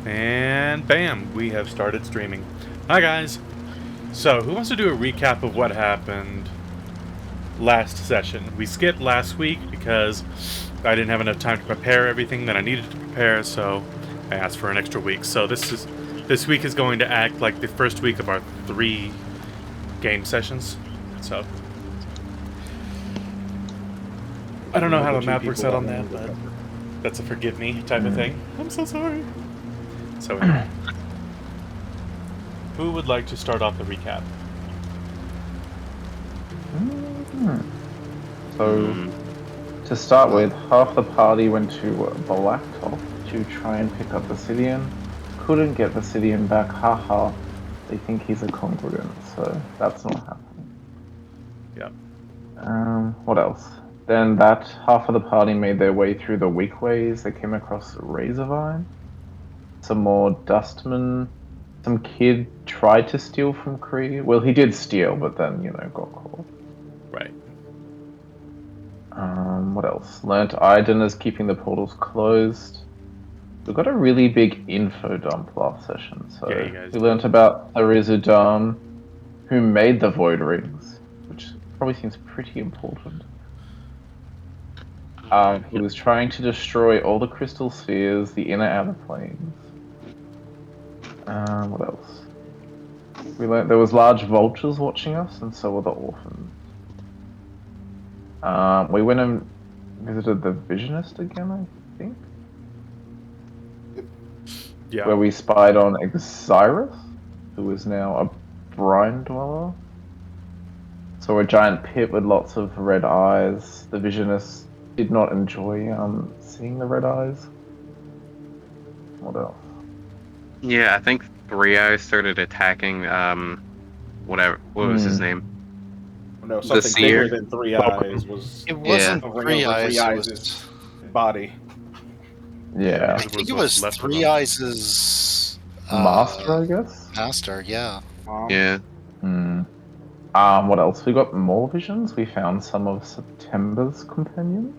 And bam, we have started streaming. Hi guys. So, who wants to do a recap of what happened last session? We skipped last week because I didn't have enough time to prepare everything that I needed to prepare, so I asked for an extra week. So this week is going to act like the first week of our 3 game sessions. So I don't know how the map works out on that, but that's a forgive me type of thing. I'm so sorry. So anyway. Who would like to start off the recap? So, to start with, half the party went to Blacktop to try and pick up Basidian. Couldn't get Basidian back, haha. They think he's a congregant, so that's not happening. Yep. What else? Then that half of the party made their way through the weakways. They came across Razorvine. Some more Dustmen. Some kid tried to steal from Kree. Well, he did steal, but then, got caught. Right. What else? Learnt Iden is keeping the portals closed. We got a really big info dump last session. So Yeah, we learnt about Arizudan, who made the Void Rings, which probably seems pretty important. He was trying to destroy all the crystal spheres, the inner outer planes. What else? We learnt there was large vultures watching us, and so were the orphans. We went and visited the Visionist again, I think. Yeah. Where we spied on Xyrus, who is now a brine dweller. So a giant pit with lots of red eyes. The Visionist did not enjoy seeing the red eyes. What else? Yeah, I think Three Eyes started attacking what was his name? No, something bigger than Three Eyes was. It wasn't hovering over Three Three Eyes. Eyes' body. Yeah. I think it was Three Eyes' master, I guess. Master, yeah. Yeah. What else? We got more visions. We found some of September's companions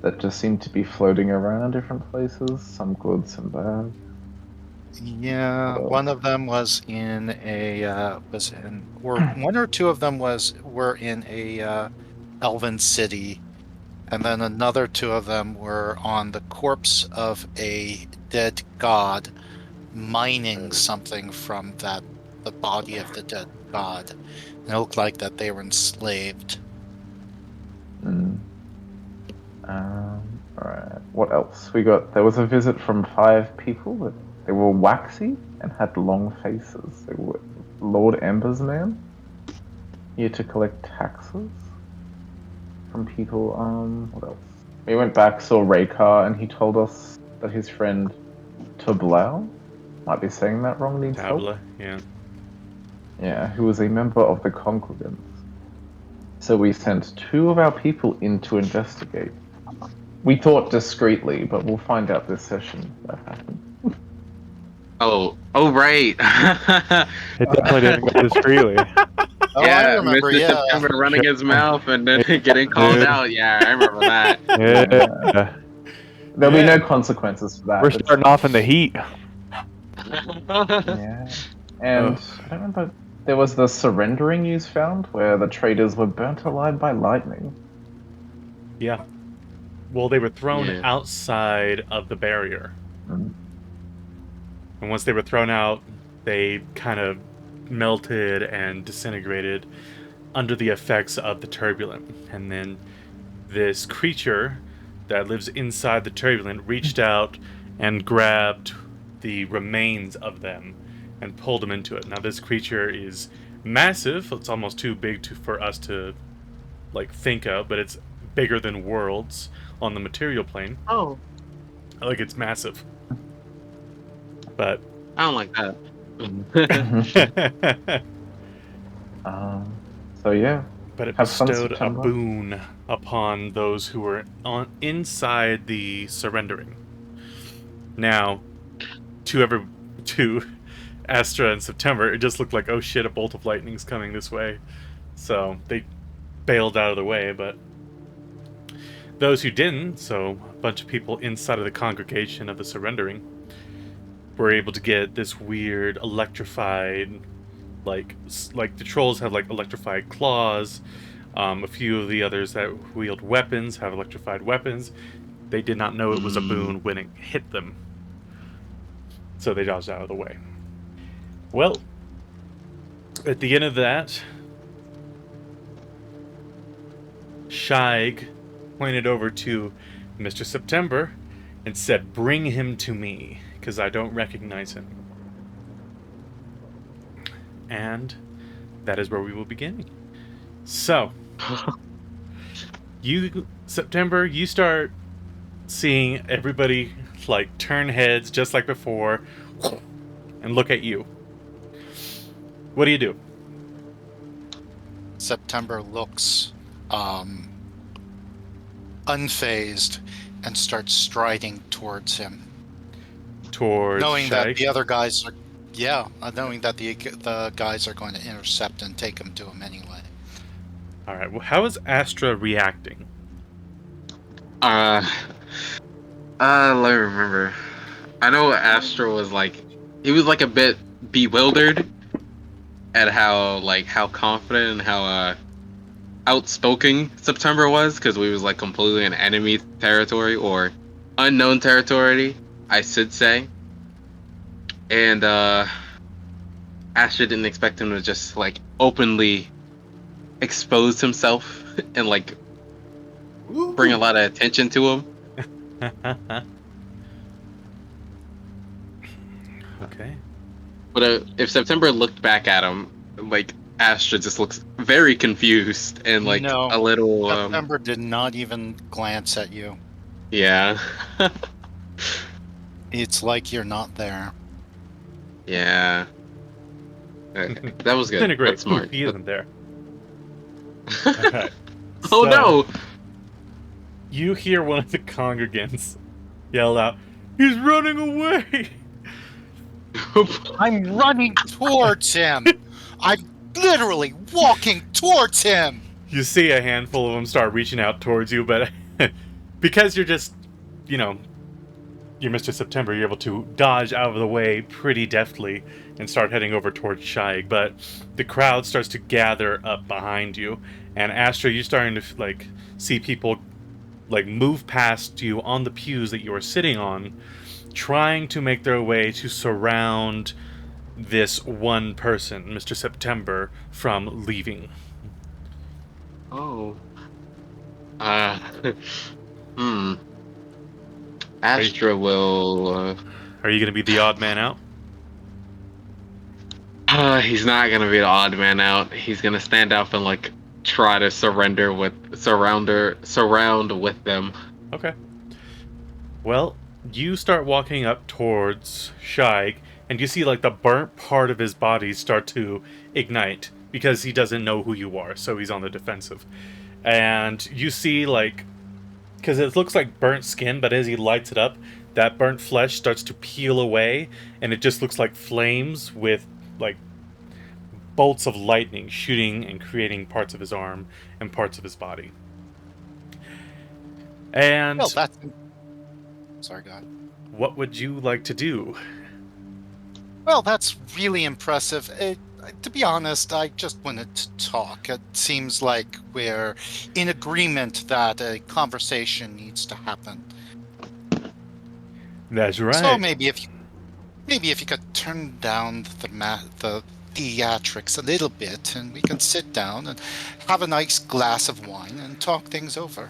that just seemed to be floating around different places. Some good, some bad. Yeah, one of them was in one or two of them were in a elven city, and then another 2 of them were on the corpse of a dead god, mining something from the body of the dead god. And it looked like that they were enslaved. Alright. What else? There was a visit from 5 people. They were waxy and had long faces. They were Lord Ember's man, here to collect taxes from people. What else? We went back, saw Raykar, and he told us that his friend Tublau, might be saying that wrong, needs help. Yeah. Yeah, who was a member of the Congregants. So we sent 2 of our people in to investigate. We thought discreetly, but we'll find out this session what happened. Oh, right. It definitely didn't go discreetly. Oh, yeah, I remember, Mr. September running his mouth and then getting called out. Yeah, I remember that. Yeah. There'll be no consequences for that. We're starting off in the heat. Yeah. And I don't remember, there was the surrendering news found where the traders were burnt alive by lightning. Yeah. Well, they were thrown outside of the barrier. And once they were thrown out, they kind of melted and disintegrated under the effects of the turbulent. And then this creature that lives inside the turbulent reached out and grabbed the remains of them and pulled them into it. Now this creature is massive. It's almost too big for us to think of, but it's bigger than worlds on the material plane. Oh. It's massive. But I don't like that. So yeah. But it bestowed a boon upon those who were inside the surrendering. Now, to Astra and September, it just looked like, oh shit, a bolt of lightning's coming this way. So they bailed out of the way, but those who didn't, so a bunch of people inside of the congregation of the surrendering, were able to get this weird electrified, like the trolls have like electrified claws. A few of the others that wield weapons have electrified weapons. They did not know it was a boon when it hit them, so they dodged out of the way. Well, at the end of that, Shaig pointed over to Mr. September and said, "Bring him to me, because I don't recognize him." And that is where we will begin. So, September, you start seeing everybody like turn heads just like before and look at you. What do you do? September looks unfazed and starts striding towards him, Towards knowing Shaig? that the other guys are, knowing that the guys are going to intercept and take him to him anyway. All right. Well, how is Astra reacting? Let me remember. I know Astra was like, he was like a bit bewildered at how confident and how outspoken September was, because we was like completely in enemy territory or unknown territory, I should say. And Astra didn't expect him to just like openly expose himself and like bring a lot of attention to him. Okay. But if September looked back at him, like Astra just looks very confused and like No, a little. September did not even glance at you. Yeah. It's like you're not there. Yeah. Okay. That was good. Disintegrate. That's smart. He isn't there. Okay. Oh So, no! You hear one of the congregants yell out, "He's running away!" I'm running towards him. I'm literally walking towards him. You see a handful of them start reaching out towards you, but because you're just, you're Mr. September, you're able to dodge out of the way pretty deftly and start heading over towards Shaig. But the crowd starts to gather up behind you, and Astra, you're starting to like see people like move past you on the pews that you are sitting on, trying to make their way to surround this one person, Mr. September, from leaving. Oh. Hmm. Astra will. Are you going to be the odd man out? He's not gonna be the odd man out. He's gonna stand up and like try to surround with them. Okay. Well, you start walking up towards Shaig, and you see like the burnt part of his body start to ignite because he doesn't know who you are, so he's on the defensive. And you see like, because it looks like burnt skin, but as he lights it up, that burnt flesh starts to peel away, and it just looks like flames with like bolts of lightning shooting and creating parts of his arm and parts of his body. And Well, that's... Sorry, God. what would you like to do? Well, that's really impressive. To be honest, I just wanted to talk. It seems like we're in agreement that a conversation needs to happen. That's right. So maybe if you could turn down the theatrics a little bit, and we can sit down and have a nice glass of wine and talk things over.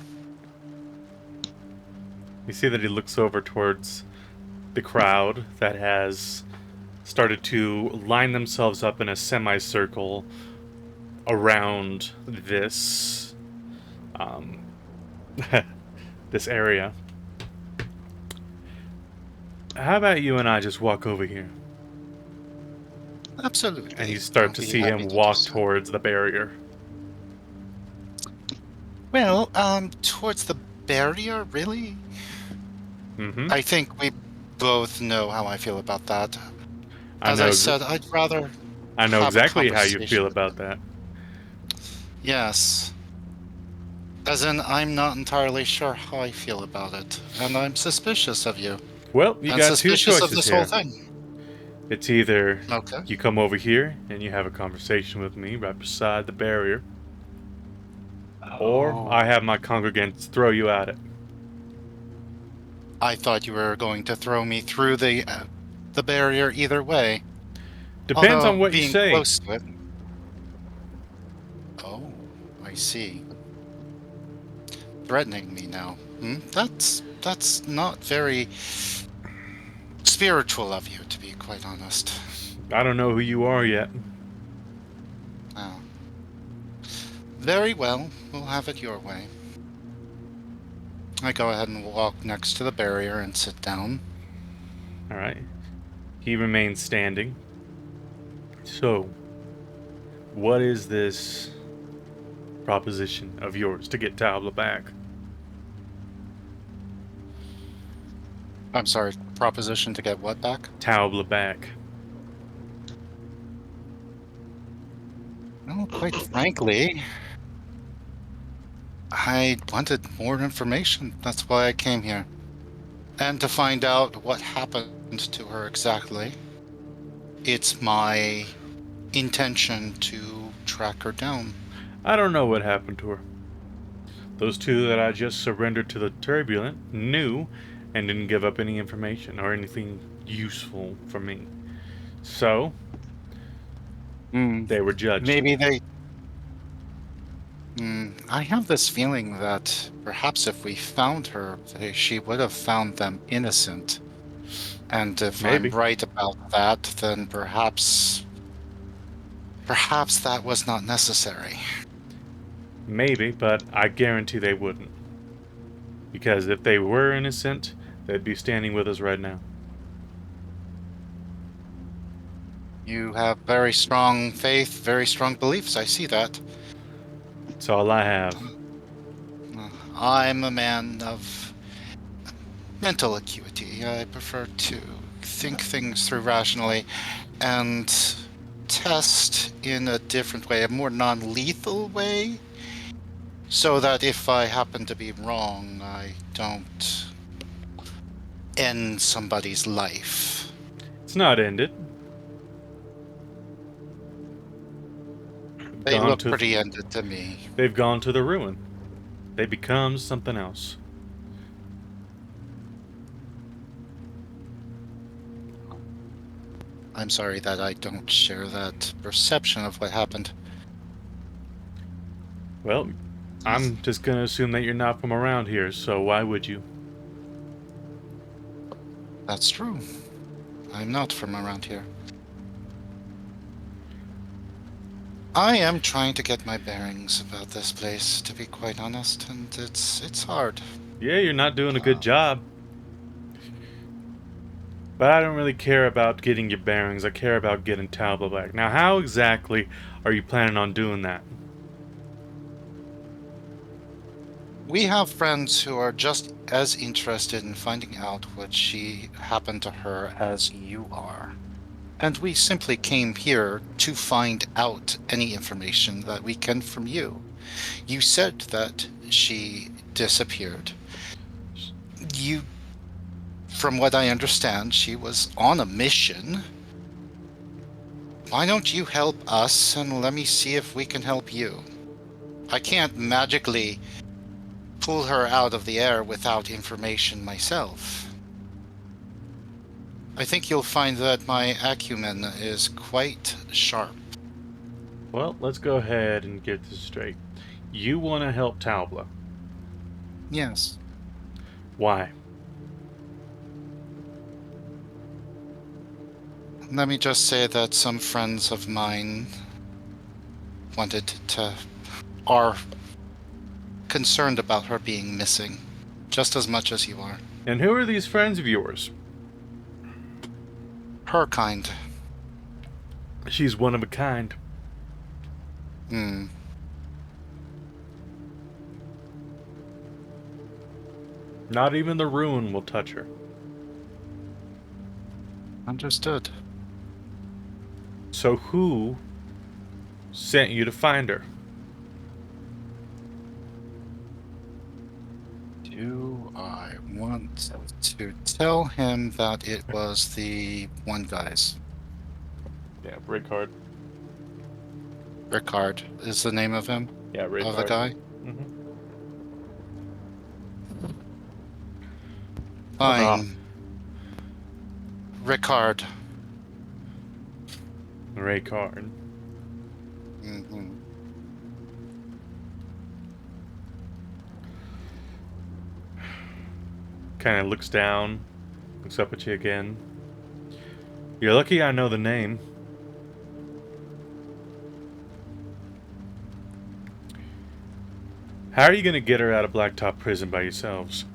You see that he looks over towards the crowd that has started to line themselves up in a semicircle around this this area. How about you and I just walk over here? Absolutely. And you start I'll to be see happy him to walk do so. towards the barrier. Well, towards the barrier, really? Mm-hmm. I think we both know how I feel about that. I As know. I said, I'd rather I know have a exactly how you conversation feel with about that. Yes. As in, I'm not entirely sure how I feel about it, and I'm suspicious of you. Well, you and got two suspicious of choices this here. whole thing. It's either Okay. you come over here and you have a conversation with me right beside the barrier, or Oh, I have my congregants throw you at it. I thought you were going to throw me through the barrier either way. Depends Although on what you being say. close to it. Oh, I see. Threatening me now. That's not very spiritual of you, to be quite honest. I don't know who you are yet. Oh. Very well. We'll have it your way. I go ahead and walk next to the barrier and sit down. All right. He remains standing. So, what is this proposition of yours to get Tabla back? I'm sorry, proposition to get what back? Tabla back. Well, quite frankly, I wanted more information. That's why I came here. And to find out what happened to her exactly. It's my intention to track her down. I don't know what happened to her. Those two that I just surrendered to the turbulent knew and didn't give up any information or anything useful for me. So, they were judged. Maybe they... I have this feeling that perhaps if we found her, she would have found them innocent. And if Maybe. I'm right about that, then perhaps that was not necessary. Maybe, but I guarantee they wouldn't. Because if they were innocent, they'd be standing with us right now. You have very strong faith, very strong beliefs. I see that. That's all I have. I'm a man of mental acuity. I prefer to think things through rationally and test in a different way, a more non-lethal way, so that if I happen to be wrong, I don't end somebody's life. It's not ended. They look pretty ended to me. They've gone to the ruin. They become something else. I'm sorry that I don't share that perception of what happened. Well, I'm just gonna assume that you're not from around here, so why would you? That's true. I'm not from around here. I am trying to get my bearings about this place, to be quite honest, and it's hard. Yeah, you're not doing a good job. But I don't really care about getting your bearings. I care about getting Talbot back. Now, how exactly are you planning on doing that? We have friends who are just as interested in finding out what happened to her as you are. And we simply came here to find out any information that we can from you. You said that she disappeared. From what I understand, she was on a mission. Why don't you help us and let me see if we can help you? I can't magically pull her out of the air without information myself. I think you'll find that my acumen is quite sharp. Well, let's go ahead and get this straight. You want to help Talbla? Yes. Why? Let me just say that some friends of mine are concerned about her being missing, just as much as you are. And who are these friends of yours? Her kind. She's one of a kind. Not even the ruin will touch her. Understood. So who sent you to find her? Do I want to tell him that it was the one guys? Yeah, Ricard. Ricard is the name of him, Yeah, Ricard. of the guy. Mm-hmm. Fine. Ricard. Ricard. Mm-hmm. Kind of looks down, looks up at you again. You're lucky I know the name. How are you going to get her out of Blacktop Prison by yourselves?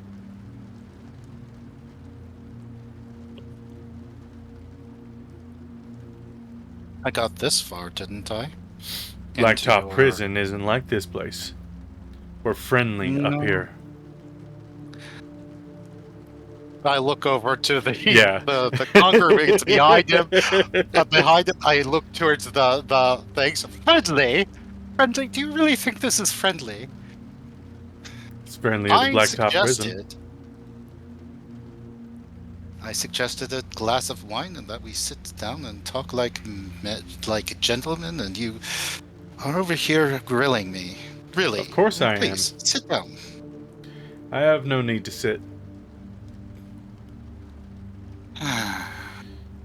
I got this far, didn't I? Blacktop Into Prison isn't like this place. We're friendly up No. here. I look over to the Yeah. the congregants behind him. Behind him, I look towards the things. Friendly, friendly. Do you really think this is friendly? It's friendly as a Blacktop Prison. I suggested a glass of wine and that we sit down and talk like gentlemen, and you are over here grilling me. Really? Of course I am. Please, sit down. I have no need to sit.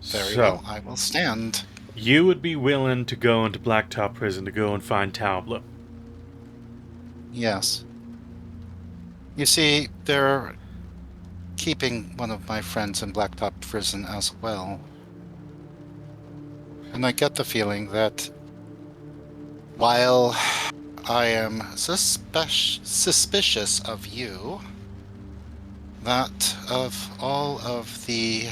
Very So, well, I will stand. you would be willing to go into Blacktop Prison to go and find Taubla? Yes. You see, they're keeping one of my friends in Blacktop Prison as well. And I get the feeling that while I am suspicious of you, that of all of the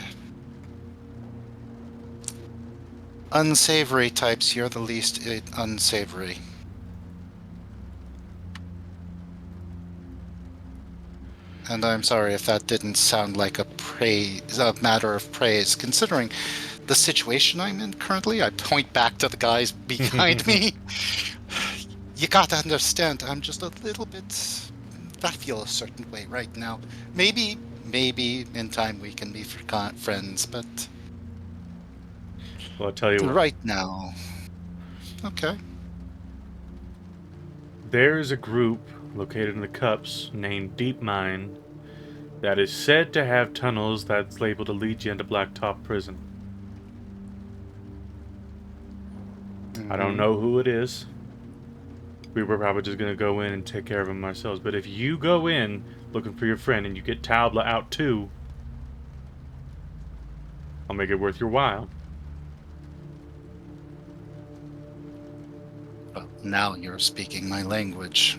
unsavory types, you're the least unsavory. And I'm sorry if that didn't sound like a matter of praise, considering the situation I'm in currently. I point back to the guys behind me. You gotta understand, I'm just a little bit... I feel a certain way right now. Maybe in time we can be friends, but... Well, I'll tell you what. Right now... Okay. There's a group located in the Cups named Deep Mine that is said to have tunnels that's labeled to lead you into Blacktop Prison. I don't know who it is. We were probably just going to go in and take care of him ourselves. But if you go in looking for your friend and you get Taubla out too, I'll make it worth your while. Well, now you're speaking my language.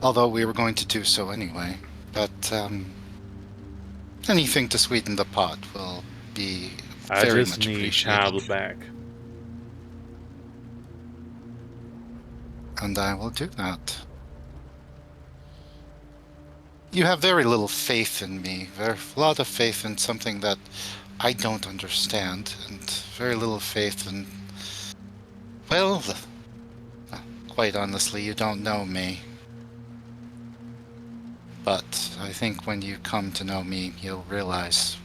Although we were going to do so anyway. But anything to sweeten the pot will be very much I just need appreciated. Taubla back. And I will do that. You have very little faith in me. A lot of faith in something that I don't understand. And very little faith in... Well, quite honestly, you don't know me. But I think when you come to know me, you'll realize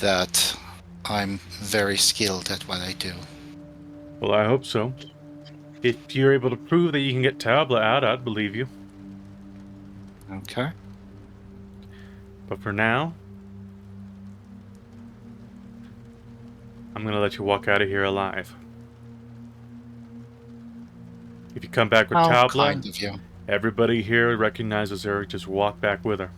that I'm very skilled at what I do. Well, I hope so. If you're able to prove that you can get Taubla out, I'd believe you. Okay. But for now, I'm going to let you walk out of here alive. If you come back with How Taubla, kind of you. everybody here recognizes her. Just walk back with her.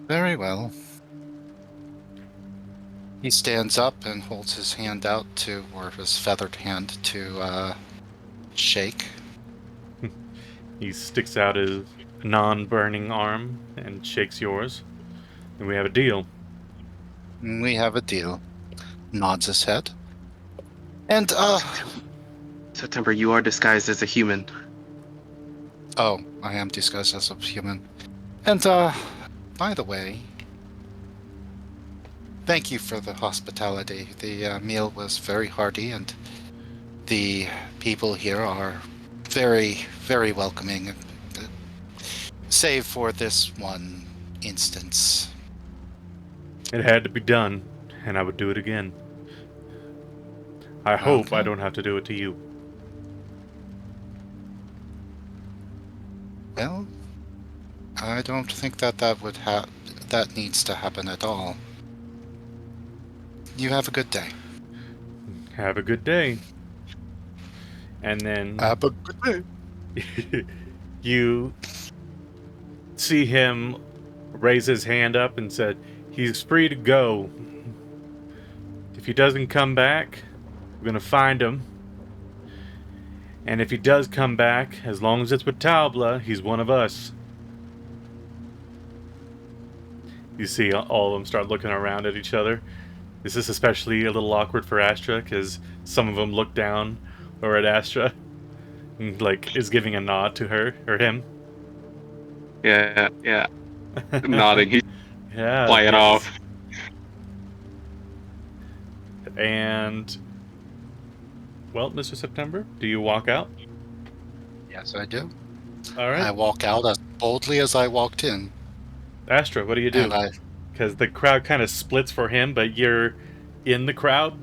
Very well. He stands up and holds his hand out to, or his feathered hand to, shake. He sticks out his non-burning arm and shakes yours. And we have a deal. We have a deal. Nods his head. And, September, you are disguised as a human. oh, I am disguised as a human. And, by the way, thank you for the hospitality. The meal was very hearty, and the people here are very, very welcoming. Save for this one instance. It had to be done, and I would do it again. I hope I Okay. don't have to do it to you. Well, I don't think that that needs to happen at all. You have a good day. Have a good day. And then Have a good day. you see him raise his hand up and said, he's free to go. If he doesn't come back, we're gonna find him. And if he does come back, as long as it's with Talbla, he's one of us. You see all of them start looking around at each other. This is especially a little awkward for Astra, because some of them look down or at Astra and, like, is giving a nod to her or him. Yeah. Nodding. He's Yeah. playing yes. off. And, well, Mr. September, do you walk out? Yes, I do. All right. I walk out as boldly as I walked in. Astra, what do you do? And I Because the crowd kind of splits for him, but you're in the crowd.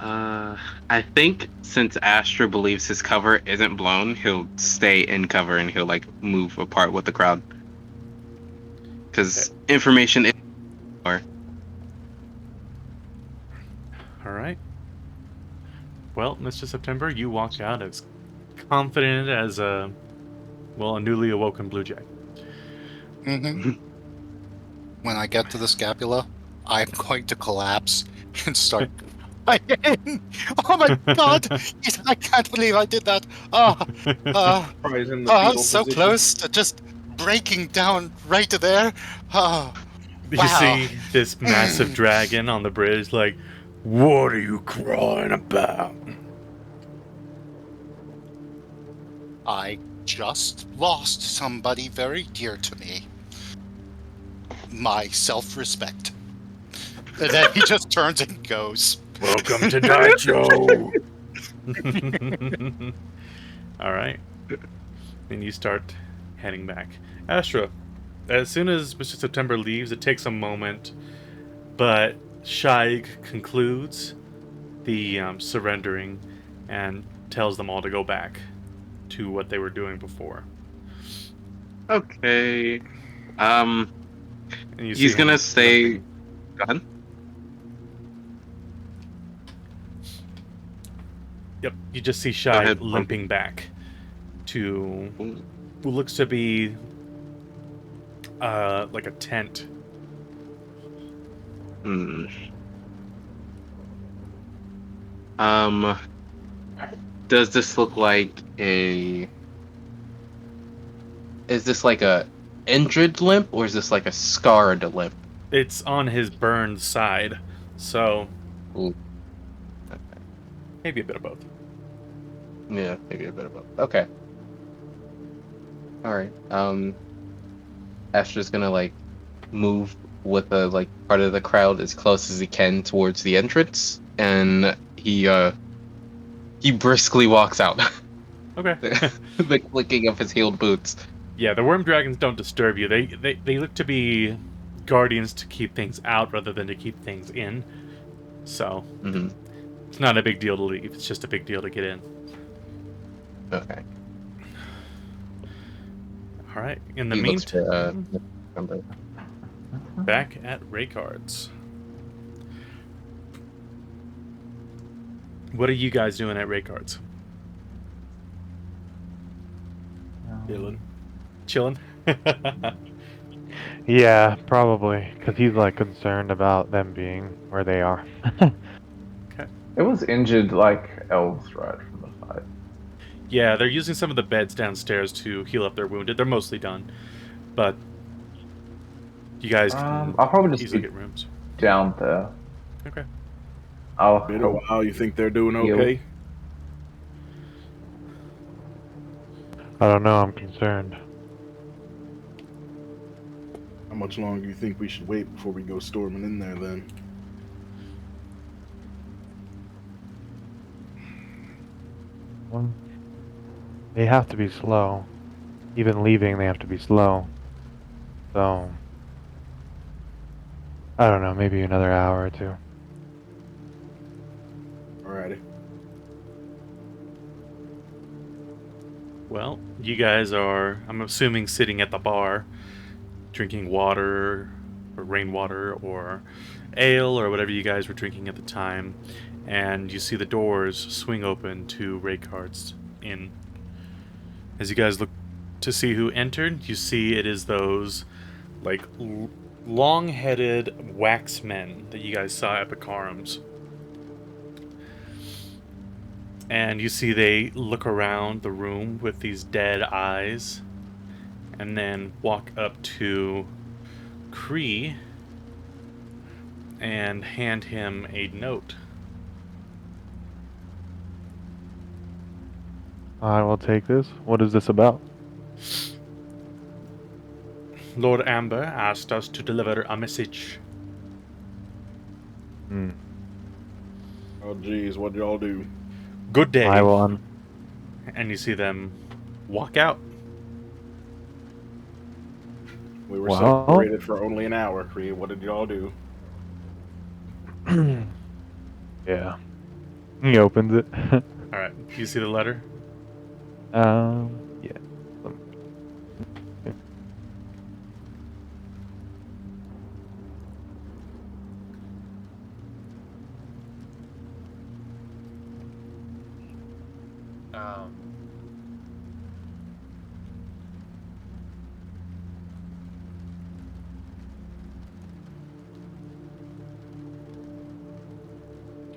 I think since Astra believes his cover isn't blown, he'll stay in cover and he'll like move apart with the crowd. Because information is power. All right. Well, Mr. September, you walk out as confident as a newly awoken blue jay. Mm-hmm. When I get to the scapula, I'm going to collapse and start crying. Oh my god! I can't believe I did that. Probably in the I'm fetal so position. close to just breaking down right there. Oh, You wow. see this massive dragon on the bridge, like, what are you crying about? I just lost somebody very dear to me. My self-respect. And then he just turns and goes. Welcome to Night Show. All right. Then you start heading back. Astra, as soon as Mr. September leaves, it takes a moment, but Shaig concludes the surrendering and tells them all to go back to what they were doing before. Okay. And you He's see gonna him stay. limping. Go ahead. Yep, you just see Go ahead. Shaig limping back to what looks to be like a tent. Hmm. Does this look like a? Is this like a injured limp or is this like a scarred limp? It's on his burned side, so Ooh. maybe a bit of both. Yeah, maybe a bit of both. Okay. All right. Astra's gonna like move with the like part of the crowd as close as he can towards the entrance, and he briskly walks out. Okay. The clicking of his heeled boots. Yeah, the worm dragons don't disturb you. They look to be guardians to keep things out rather than to keep things in. So Mm-hmm. it's not a big deal to leave. It's just a big deal to get in. Okay. All right. In the He looks meantime, for, number. back at Raycards. What are you guys doing at Raycards? Chilling. Yeah, probably, because he's like concerned about them being where they are. It was injured like elves, right, from the fight. Yeah, they're using some of the beds downstairs to heal up their wounded. They're mostly done, but you guys can I'll probably just easily be get rooms. down there. Okay. I'll Been a while. You think they're doing Heal. okay? I don't know, I'm concerned. How much longer do you think we should wait before we go storming in there? Then Well, They have to be slow. Even leaving, they have to be slow. So, I don't know, maybe another hour or two. Alrighty. Well, you guys are, I'm assuming, sitting at the bar, drinking water, or rainwater, or ale, or whatever you guys were drinking at the time, and you see the doors swing open to Raycard's inn. As you guys look to see who entered, you see it is those, like, long-headed wax men that you guys saw at Bakaram's. And you see they look around the room with these dead eyes, and then walk up to Cree and hand him a note. I will take this. What is this about? Lord Amber asked us to deliver a message. Hmm. Oh, geez, what'd y'all do? Good day. I will. And you see them walk out. We were Well. separated for only an hour, Cree. What did y'all do? Yeah. He opens it. All right. You see the letter? Yeah.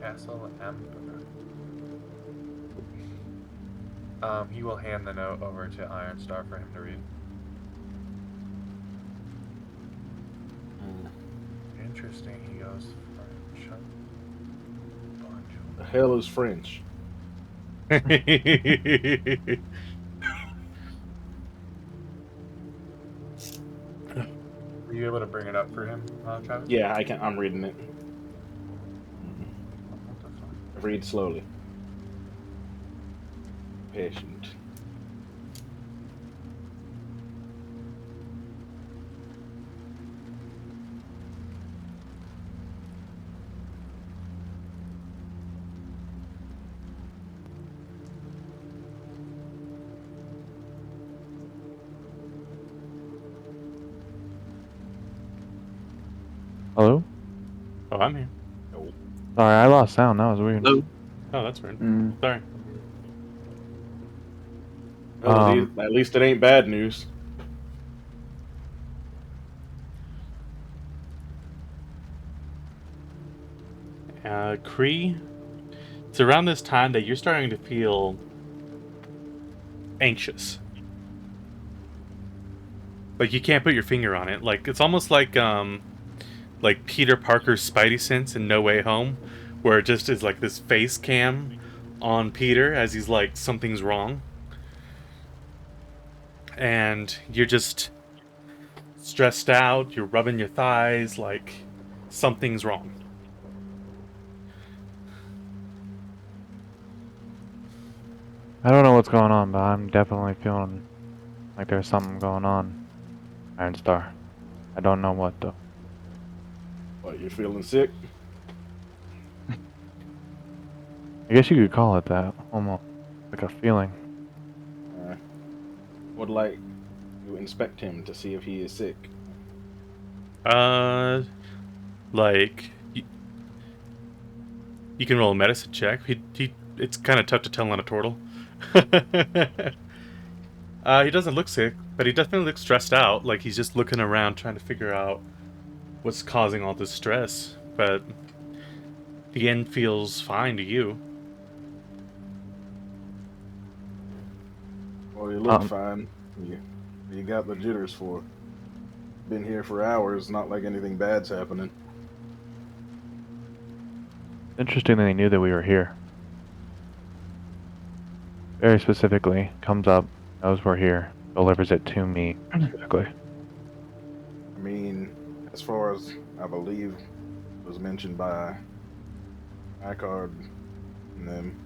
Castle Amber. He will hand the note over to Ironstar for him to read. Interesting, he goes French. The hell is French? Were you able to bring it up for him, Travis? Yeah, I can. I'm reading it. Read slowly. Patient. Hello? Oh, I'm here. Sorry, I lost sound. That was weird. Hello? Oh, that's weird. Mm. Sorry. Well, at least it ain't bad news. Cree, it's around this time that you're starting to feel anxious. Like you can't put your finger on it. Like it's almost like Peter Parker's Spidey sense in No Way Home, where it just is like this face cam on Peter as he's like something's wrong, and you're just stressed out. You're rubbing your thighs like something's wrong. I don't know what's going on, but I'm definitely feeling like there's something going on. Ironstar. I don't know what though. What, you're feeling sick? I guess you could call it that. Almost like a feeling. Would like to inspect him to see if he is sick. Like you can roll a medicine check. It's kind of tough to tell on a turtle. He doesn't look sick, but he definitely looks stressed out. Like he's just looking around trying to figure out what's causing all this stress. But the end feels fine to you. Well, you look fine. You got the jitters for. Been here for hours. Not like anything bad's happening. Interesting that they knew that we were here. Very specifically, comes up, knows we're here, delivers it to me specifically. I mean, as far as I believe was mentioned by Icard and them,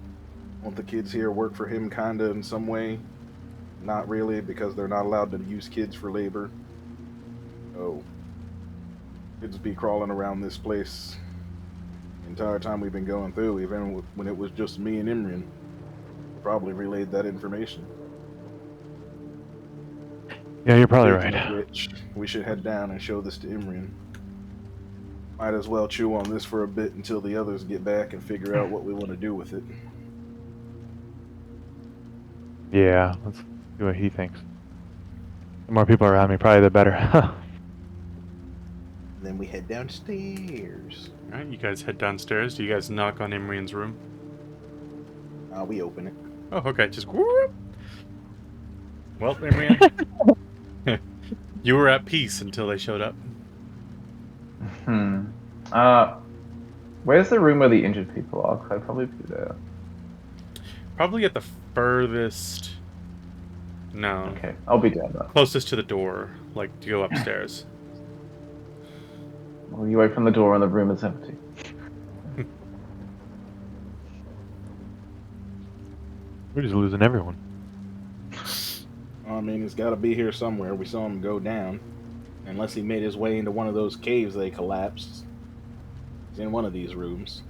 won't the kids here work for him kinda in some way? not really, because they're not allowed to use kids for labor. So, kids be crawling around this place the entire time we've been going through, even when it was just me and Imrian. Probably relayed that information. Yeah, you're probably Speaking of right. which, we should head down and show this to Imrian. Might as well chew on this for a bit until the others get back and figure out what we want to do with it. Yeah, let's see what he thinks. The more people around me, probably the better. Then we head downstairs. All right, you guys head downstairs. Do you guys knock on Imrian's room? We open it. Oh, okay. Just whoop. Well, Imrian, you were at peace until they showed up. Hmm. Where's the room where the injured people are? 'Cause I'd probably be there. Probably at the furthest. No. Okay, I'll be down there. Closest to the door, like to go upstairs. Well, you open the door and the room is empty. We're just losing everyone. I mean, he's got to be here somewhere. We saw him go down. Unless he made his way into one of those caves they collapsed. He's in one of these rooms.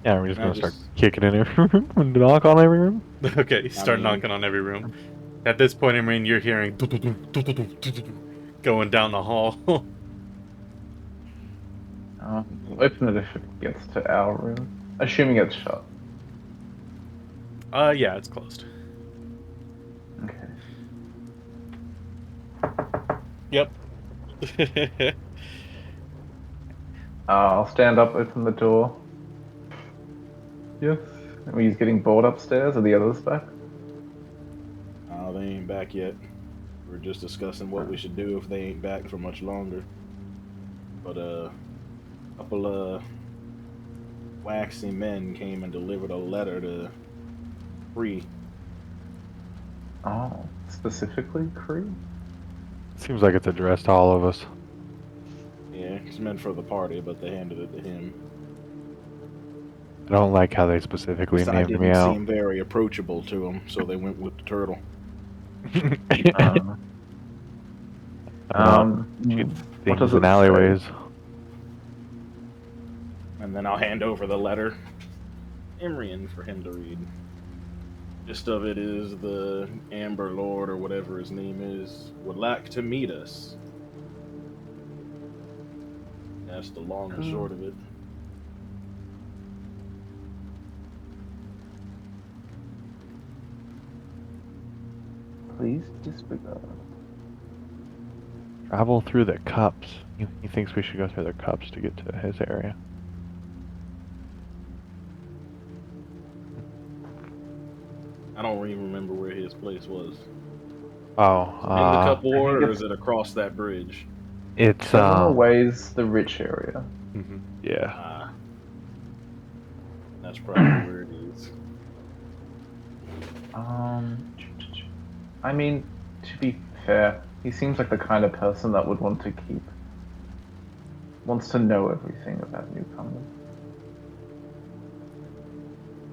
Yeah, we're just I gonna start just- kicking in every room and knock on every room. Okay, start mean- knocking on every room. At this point, Imrian, you're hearing going down the hall. Open it if it gets to our room. Assuming it's shut. Yeah, it's closed. Okay. Yep. I'll stand up, open the door. Yes. Are you getting bored upstairs? Are the others back? They ain't back yet. We're just discussing what we should do if they ain't back for much longer. But a couple of waxy men came and delivered a letter to Free. Oh, specifically Cree? Seems like it's addressed to all of us. Yeah, it's meant for the party, but they handed it to him. I don't like how they specifically Side named me didn't out. seem very approachable to him, so they went with the turtle. Um, Shoot what things does it in alleyways. And then I'll hand over the letter Imrian for him to read. Gist of it is the Amber Lord, or whatever his name is, would like to meet us. That's the long and short of it. Please disregard. Travel through the cups. He thinks we should go through the cups to get to his area. I don't even remember where his place was. Oh, In the cup war, or it's- is it across that bridge? it's Seven Ways, the rich area. Mhm. yeah. Ah. That's probably where it is. I mean, to be fair, he seems like the kind of person that would want to wants to know everything about newcomers.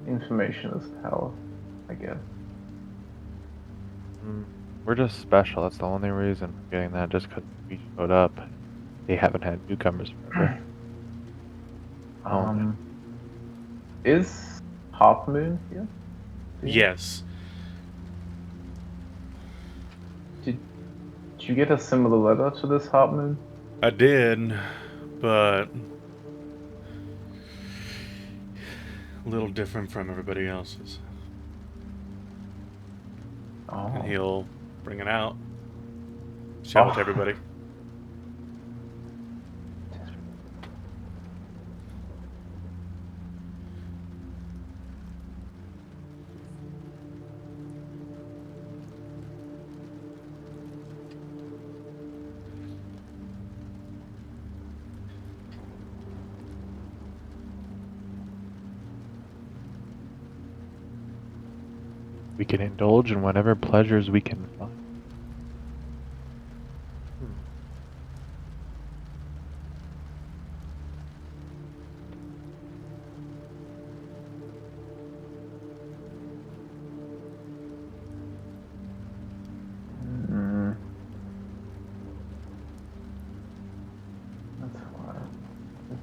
Information is power, I guess. We're just special. That's the only reason we're getting that. Just because we showed up, they haven't had newcomers forever. Is Half Moon here? Yes. Did you get a similar letter to this Half Moon? I did, but a little different from everybody else's. Oh. And he'll bring it out, show it to Oh. everybody. We can indulge in whatever pleasures we can find.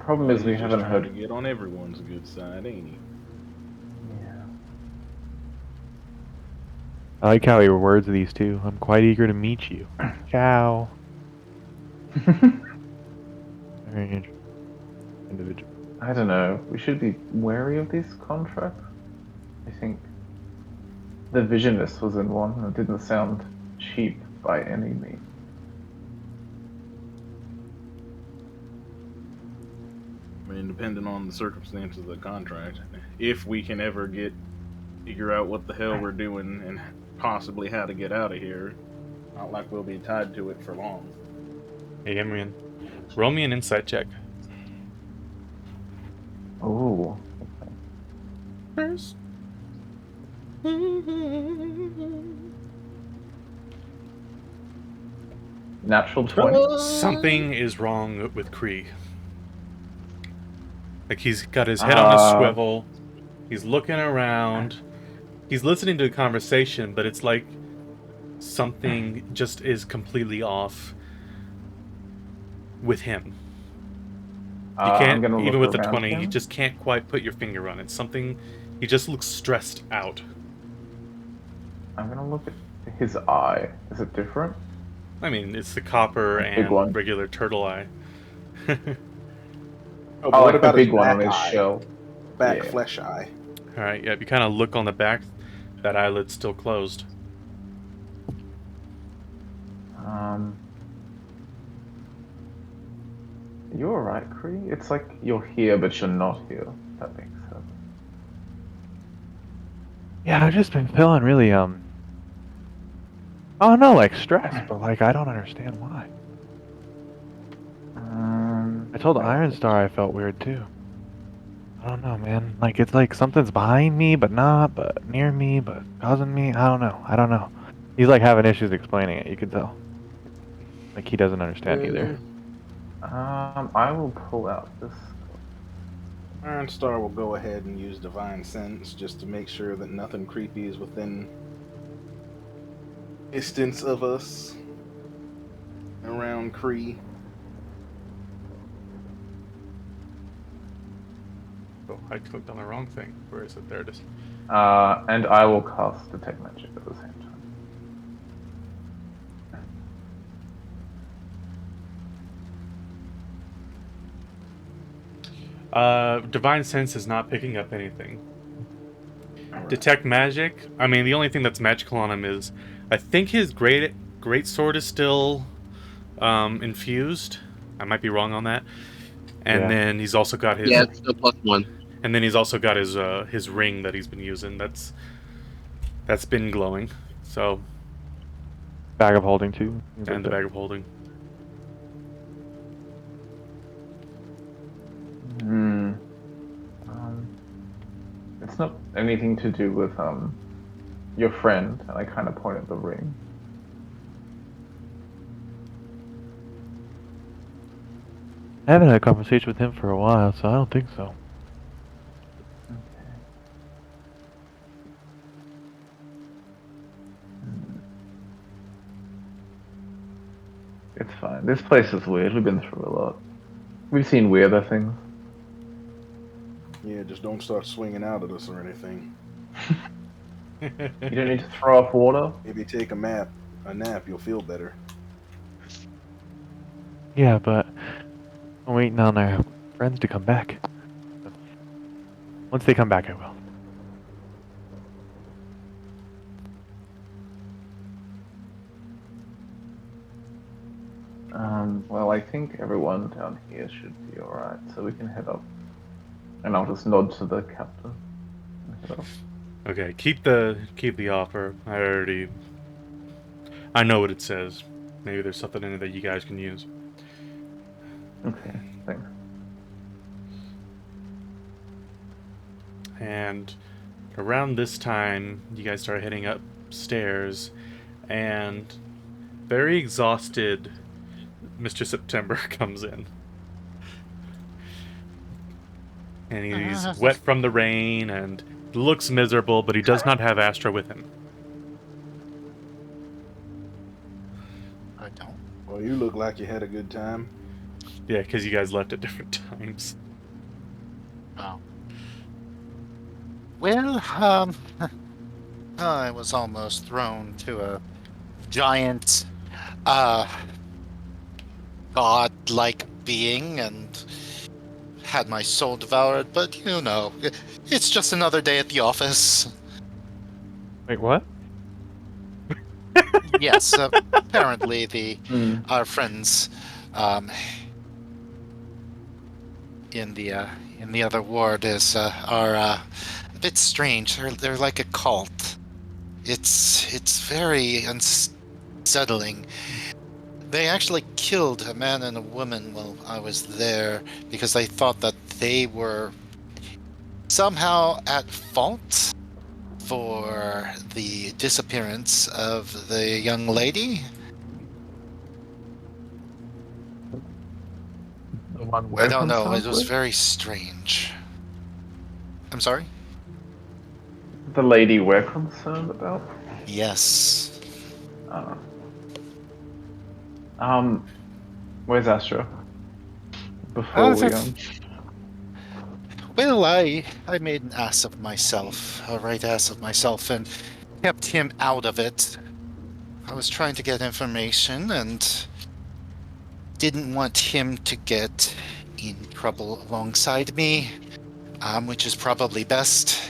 Problem Well, is, we he's just haven't trying to heard. get on everyone's good side, ain't he? Yeah. I like how he words these two. I'm quite eager to meet you. Ciao. Very interesting individual. I don't know. We should be wary of these contracts. I think the Visionist was in one, and it didn't sound cheap by any means. I mean, depending on the circumstances of the contract, if we can ever figure out what the hell we're doing and possibly how to get out of here, not like we'll be tied to it for long. Hey, Emrian, roll me an insight check. Oh, First. natural 20. Something is wrong with Kree. Like, he's got his head on a swivel. He's looking around. He's listening to the conversation, but it's like something just is completely off with him. You I'm can't, gonna even look with the around 20, you him. just can't quite put your finger on it. Something, he just looks stressed out. I'm gonna look at his eye. Is it different? I mean, it's the copper A big and one. regular turtle eye. Oh, Oh, but what like the about his big one on back his eye? shell. Back Yeah. flesh eye. Alright, yeah, if you kind of look on the back, that eyelid's still closed. You alright, Kree? It's like you're here, but you're not here. That makes sense. Yeah, I've just been feeling really I don't know, like stressed, but like I don't understand why. I told Iron Star I felt weird too. I don't know, man. Like it's like something's behind me, but not, but near me, but causing me. I don't know. I don't know. He's like having issues explaining it. You can tell. Like he doesn't understand either. I will pull out this. Iron Star will go ahead and use Divine Sense just to make sure that nothing creepy is within distance of us around Kree. Oh, I clicked on the wrong thing. Where is it? There it is. And I will cast Detect Magic at the same time. Divine Sense is not picking up anything. Alright. Detect Magic. I mean, the only thing that's magical on him is, I think his great sword is still infused. I might be wrong on that. And Yeah. then he's also got his. Yeah, it's still +1. And then he's also got his ring that he's been using. That's been glowing. So, Bag of holding too. and the bag of holding. It's not anything to do with your friend, and I kind of point at the ring. I haven't had a conversation with him for a while, so I don't think so. It's fine. This place is weird. We've been through a lot. We've seen weirder things. Yeah, just don't start swinging out at us or anything. You don't need to throw off water. Maybe take a nap. You'll feel better. Yeah, but I'm waiting on our friends to come back. Once they come back, I will. Well, I think everyone down here should be alright, so we can head up. And I'll just nod to the captain and head up. Okay, keep the offer. I know what it says. Maybe there's something in it that you guys can use. Okay, thanks. And around this time, you guys start heading upstairs, and very exhausted Mr. September comes in. And he's wet from the rain and looks miserable, but he does not have Astra with him. I don't. Well, you look like you had a good time. Yeah, because you guys left at different times. Oh. Well, I was almost thrown to a giant, god-like being and had my soul devoured, but it's just another day at the office. Wait, what? Yes, apparently Hmm. our friends um, in the other ward are a bit strange. They're like a cult. It's very unsettling. They actually killed a man and a woman while I was there because they thought that they were somehow at fault for the disappearance of the young lady. The one I we're don't know. It concerned was with? very strange. I'm sorry? The lady we're concerned about? Yes. Uh, where's Astro? Before we Well, I made an ass of myself, a right ass of myself, and kept him out of it. I was trying to get information and didn't want him to get in trouble alongside me, which is probably best.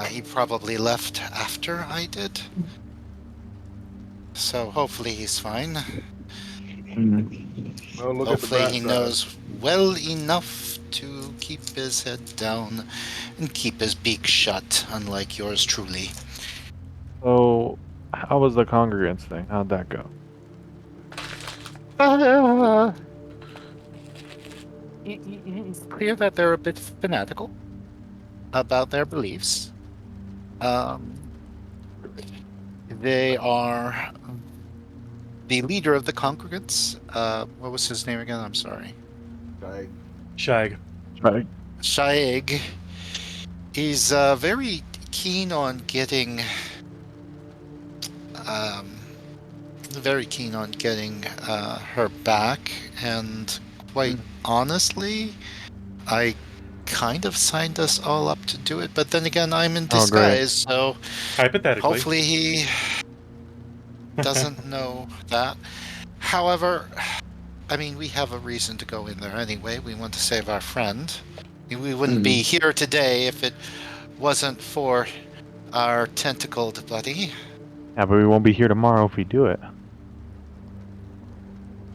He probably left after I did. So hopefully he's fine. Well, look at the Hopefully bright he side. knows well enough to keep his head down and keep his beak shut, unlike yours truly. So, how was the congregants thing? How'd that go? It's clear that they're a bit fanatical about their beliefs. They are the leader of the congregants. What was his name again? I'm sorry. Like, Shag. Right. Shaeg. He's very keen on getting her back, and quite honestly, I kind of signed us all up to do it, but then again, I'm in Oh, great. disguise, so Hypothetically. hopefully he doesn't know that. However, I mean, we have a reason to go in there anyway. We want to save our friend. We wouldn't be here today if it wasn't for our tentacled buddy. Yeah, but we won't be here tomorrow if we do it.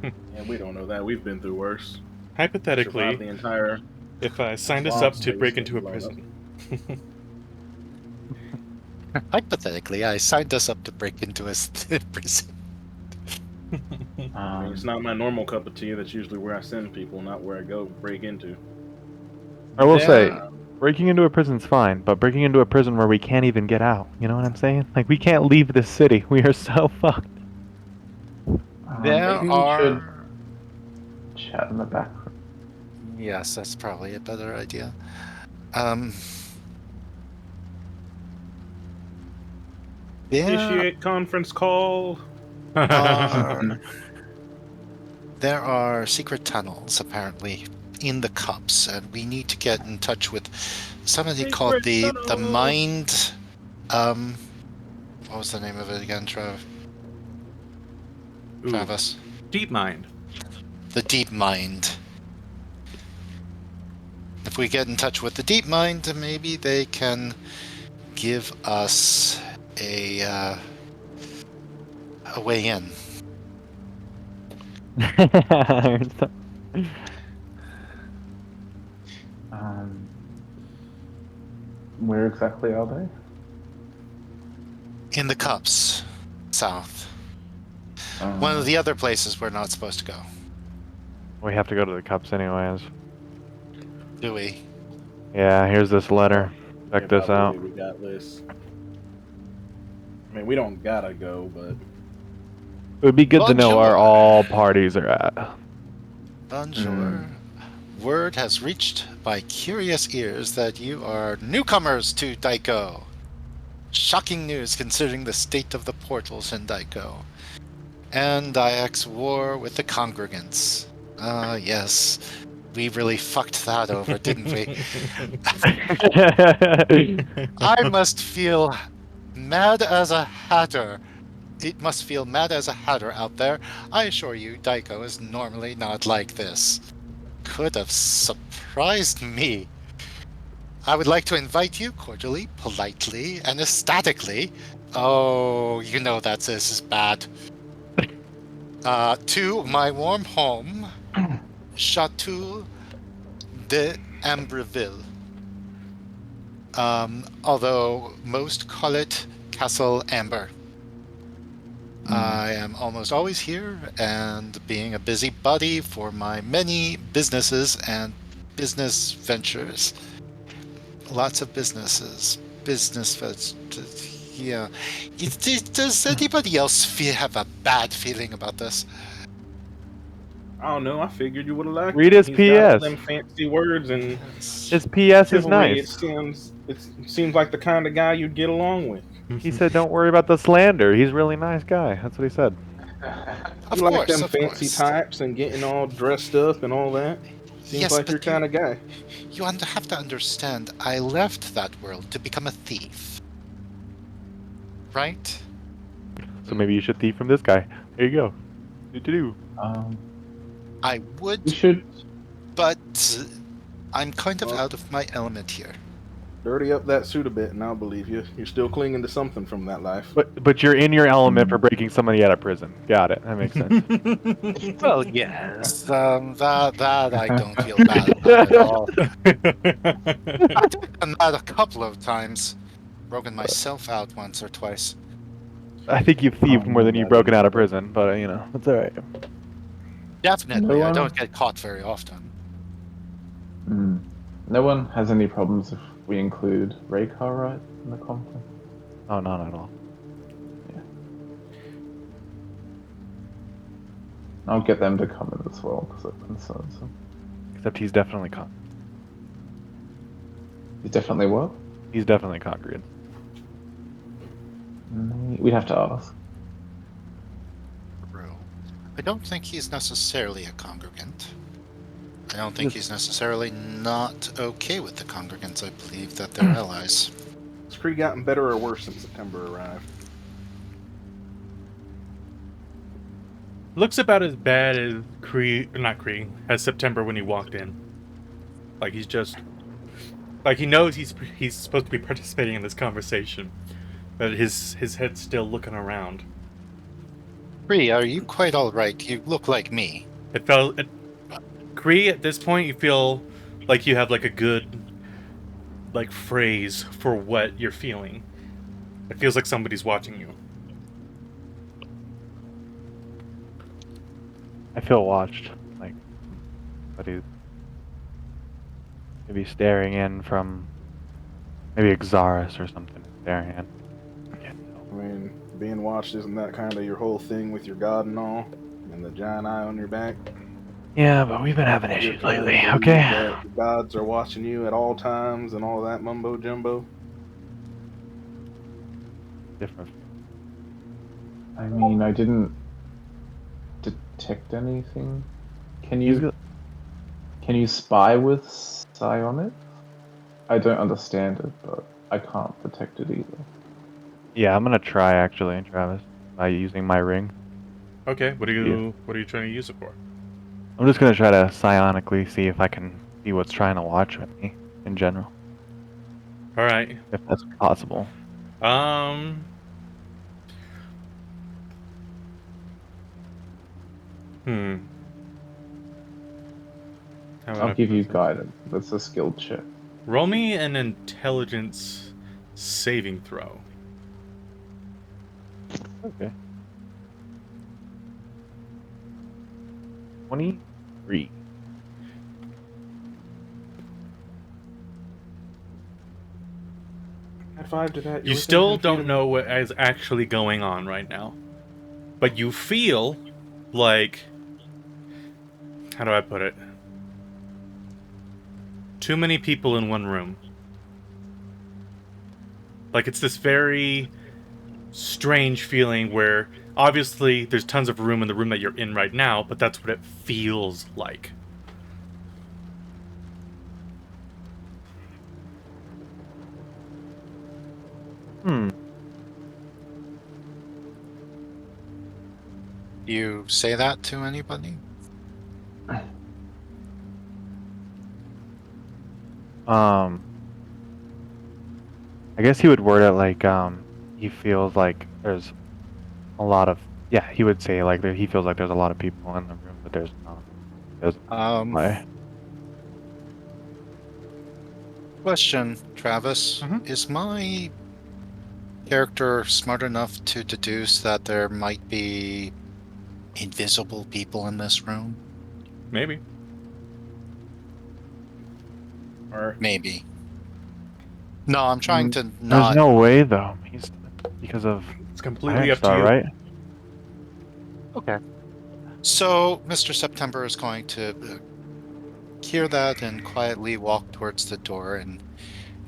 yeah, we don't know that. We've been through worse. Survived Hypothetically, the entire if I signed us swamp up to space break getting into a blown up. prison. Hypothetically, I signed us up to break into a prison. I mean, it's not my normal cup of tea. That's usually where I send people, not where I go break into. I will say, Yeah. breaking into a prison's fine, but breaking into a prison where we can't even get out, you know what I'm saying? Like, we can't leave this city. We are so fucked. There maybe we should are. chat in the back. Yes, that's probably a better idea. There Initiate conference call. are there are secret tunnels apparently in the cups, and we need to get in touch with somebody called Secret the tunnels. Mind. What was the name of it again, Ooh, Travis? Deep Mind. The Deep Mind. If we get in touch with the Deep Mind, maybe they can give us a way in. Where exactly are they? In the cups, south. Um, One of the other places we're not supposed to go. We have to go to the cups anyways. Do we? Yeah, here's this letter. Check this out. We got this. I mean, we don't gotta go, but It would be good to know where Bonjour. all parties are at. Bonjour. Word has reached my curious ears that you are newcomers to Daiko. Shocking news considering the state of the portals in Daiko. And Diak's war with the congregants. Yes. We really fucked that over, didn't we? I must feel mad as a hatter. It must feel mad as a hatter out there. I assure you, Daiko is normally not like this. Could have surprised me. I would like to invite you cordially, politely, and ecstatically. Oh, you know that this is bad. To my warm home, Chateau de Ambreville. Although most call it Castle Amber. I am almost always here, and being a busybody for my many businesses and business ventures. Lots of businesses. Yeah. Does anybody else have a bad feeling about this? I don't know. I figured you would have liked Read it. his He's got all PS. them fancy words and His PS is chivalry. It nice. seems like the kind of guy you'd get along with. He said, "Don't worry about the slander. He's a really nice guy." That's what he said. You like them Of fancy course. types and getting all dressed up and all that. Seems Yes, like your but kind of guy. you have to understand, I left that world to become a thief. Right? So maybe you should thief from this guy. There you go. Do. I We would, should. but I'm kind of Well- out of my element here. Dirty up that suit a bit, and I'll believe you. You're still clinging to something from that life. But you're in your element for breaking somebody out of prison. Got it. That makes sense. Well, yes. That I don't feel bad about at all. I've done that a couple of times. Broken myself out once or twice. I think you've thieved more than that you've broken is- out of prison, but it's all right. Definitely, No, I don't get caught very often. No one has any problems if we include Raykar, right, in the conflict? Oh, not at all. I'll get them to come in as well because it concerns them. Except he's definitely He's definitely what? He's definitely Congregant. We'd have to ask. True. I don't think he's necessarily a congregant. I don't think he's necessarily not okay with the congregants. I believe that they're allies. Has Kree gotten better or worse since September arrived? Looks about as bad as as September when he walked in. Like he's just, like he knows he's supposed to be participating in this conversation, but his head's still looking around. Bree, are you quite all right? You look like me. Kree, at this point, you feel like you have like a good like phrase for what you're feeling. It feels like somebody's watching you. I feel watched. Like, somebody's maybe staring in from maybe Xaris or something. Staring in. I mean, being watched, isn't that kind of your whole thing with your god and all? And the giant eye on your back? Yeah, but we've been having You're issues trying to lately. believe Okay. that the gods are watching you at all times and all that mumbo jumbo? Different. I mean, I didn't detect anything. Can He's you got- can you spy with psionics? I don't understand it, but I can't detect it either. Yeah, I'm gonna try actually, Travis, by using my ring. Okay, what are you trying to use it for? I'm just gonna try to psionically see if I can see what's trying to watch me in general, All right. if that's possible. Hmm. How about I'll I give put you this? guidance. That's a skill check. Roll me an intelligence saving throw. Okay. 23. Add 5 to that. You still don't know what is actually going on right now, but you feel like, how do I put it? Too many people in one room. Like it's this very strange feeling where obviously there's tons of room in the room that you're in right now, but that's what it feels like. You say that to anybody? I guess he would word it like he feels like there's a lot of he would say like he feels like there's a lot of people in the room, but there's not. There's why? Question, Travis. Mhm. Is my character smart enough to deduce that there might be invisible people in this room? Maybe. Or Maybe. No, I'm trying to There's not. no way though. He's because of It's completely up to Ironstar, you. right? Okay. So, Mr. September is going to hear that and quietly walk towards the door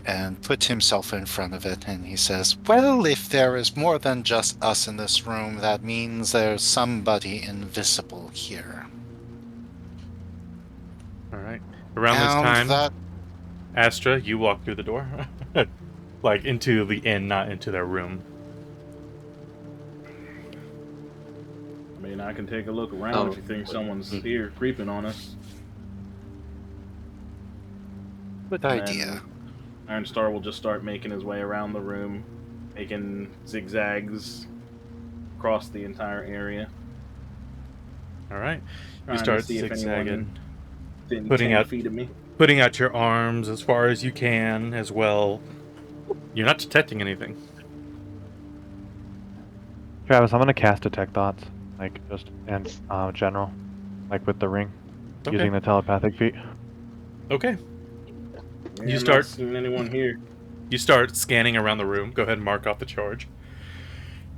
and put himself in front of it, and he says, well, if there is more than just us in this room, that means there's somebody invisible here. All right. Around this And time, that Astra, you walk through the door. Like into the inn, not into their room. I mean, I can take a look around Oh. if you think someone's here creeping on us. good And idea. then Ironstar will just start making his way around the room, making zigzags across the entire area, All right. trying You start to see if zigzagging, anyone within putting 10 out feet of me. putting out your arms as far as you can as well. You're not detecting anything. Travis, I'm gonna cast Detect Thoughts, like just in general, like with the ring, Okay. using the telepathic feat. Okay. Yeah, You I'm start- not seeing anyone here. You start scanning around the room. Go ahead and mark off the charge.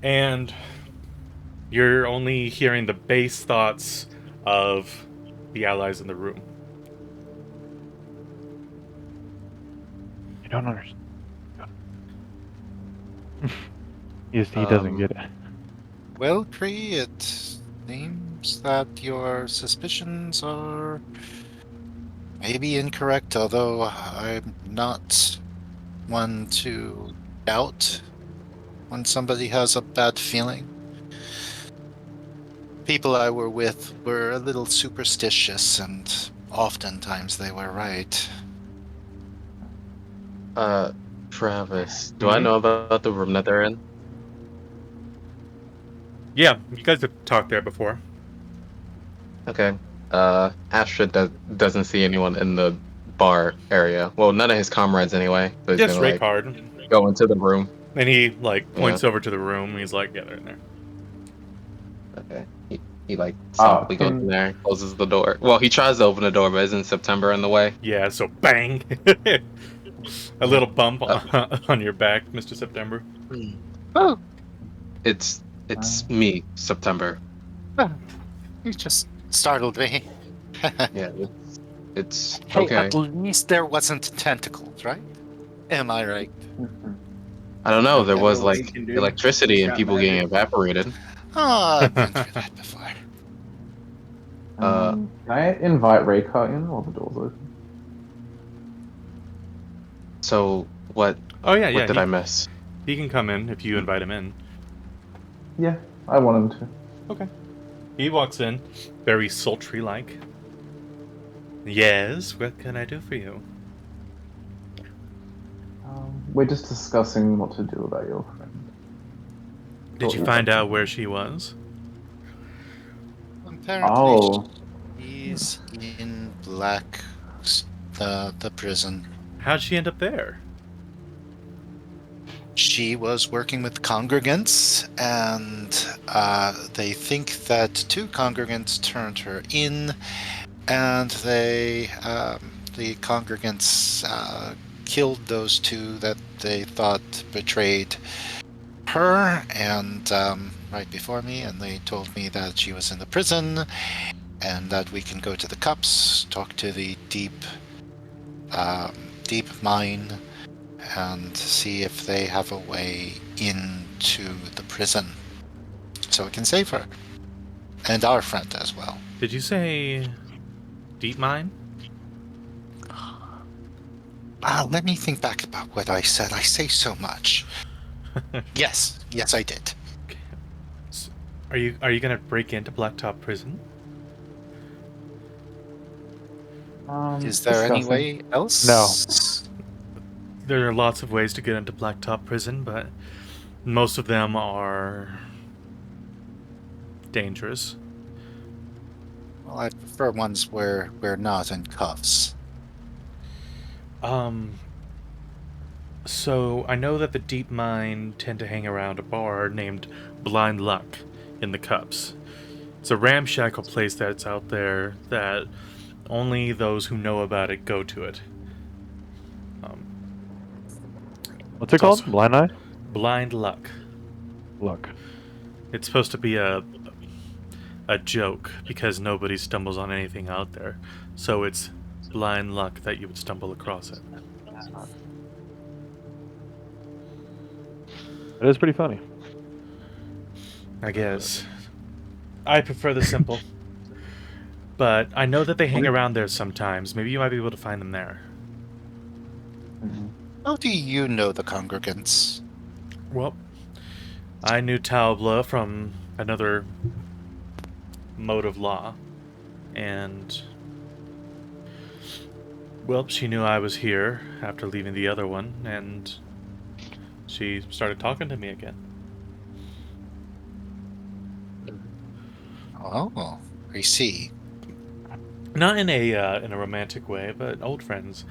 And you're only hearing the base thoughts of the allies in the room. You don't understand. He doesn't get it. Well, Cree, it seems that your suspicions are maybe incorrect, although I'm not one to doubt when somebody has a bad feeling. People I were with were a little superstitious, and oftentimes they were right. Travis, do I Mhm. know about the room that they're in? Yeah, you guys have talked there before. Okay. Astra doesn't see anyone in the bar area. Well, none of his comrades anyway. So he's Just gonna like Raycard. go into the room. And he like Yeah. points over to the room. And he's like, yeah, they're in there. Okay. He like softly goes in there, closes the door. Well, he tries to open the door, but isn't September in the way? Yeah, so bang. A little bump on your back, Mr. September. Oh. It's me, September. You just startled me. Yeah, it's Hey, okay. at least there wasn't tentacles, right? Am I right? I don't know. There Okay. was Well, we like can do- electricity it's and got people getting magic. evaporated. Oh, I've been through that before. Can I invite Raycar in while the door's open? So what? Oh yeah, What yeah. did I miss? He can come in if you invite him in. Yeah, I want him to. Okay. He walks in, very sultry like. Yes, what can I do for you? We're just discussing what to do about your friend. Did you find out where she was? Apparently, Oh, she's in Black, the prison. How'd she end up there? She was working with congregants, and they think that two congregants turned her in, and the congregants killed those two that they thought betrayed her, and right before me, and they told me that she was in the prison, and that we can go to the cups, talk to the deep mine, and see if they have a way in to the prison so we can save her. And our friend as well. Did you say deep mine? Let me think back about what I said. I say so much. Yes, I did. Are you gonna break into Blacktop Prison? Is there any Discussing. way else? There are lots of ways to get into Blacktop Prison, but most of them are dangerous. Well, I prefer ones where we're not in cuffs. So I know that the deep mine tend to hang around a bar named Blind Luck in the Cups. It's a ramshackle place that's out there that only those who know about it go to it. What's it It's called? also- Blind Eye? Blind Luck. Look. It's supposed to be a joke because nobody stumbles on anything out there. So it's blind luck that you would stumble across it. It is pretty funny. I guess. I prefer the simple. But I know that they hang around there sometimes. Maybe you might be able to find them there. How do you know the congregants? Well, I knew Talbla from another mode of law. And, well, she knew I was here after leaving the other one, and she started talking to me again. Oh, I see. Not in a romantic way, but old friends.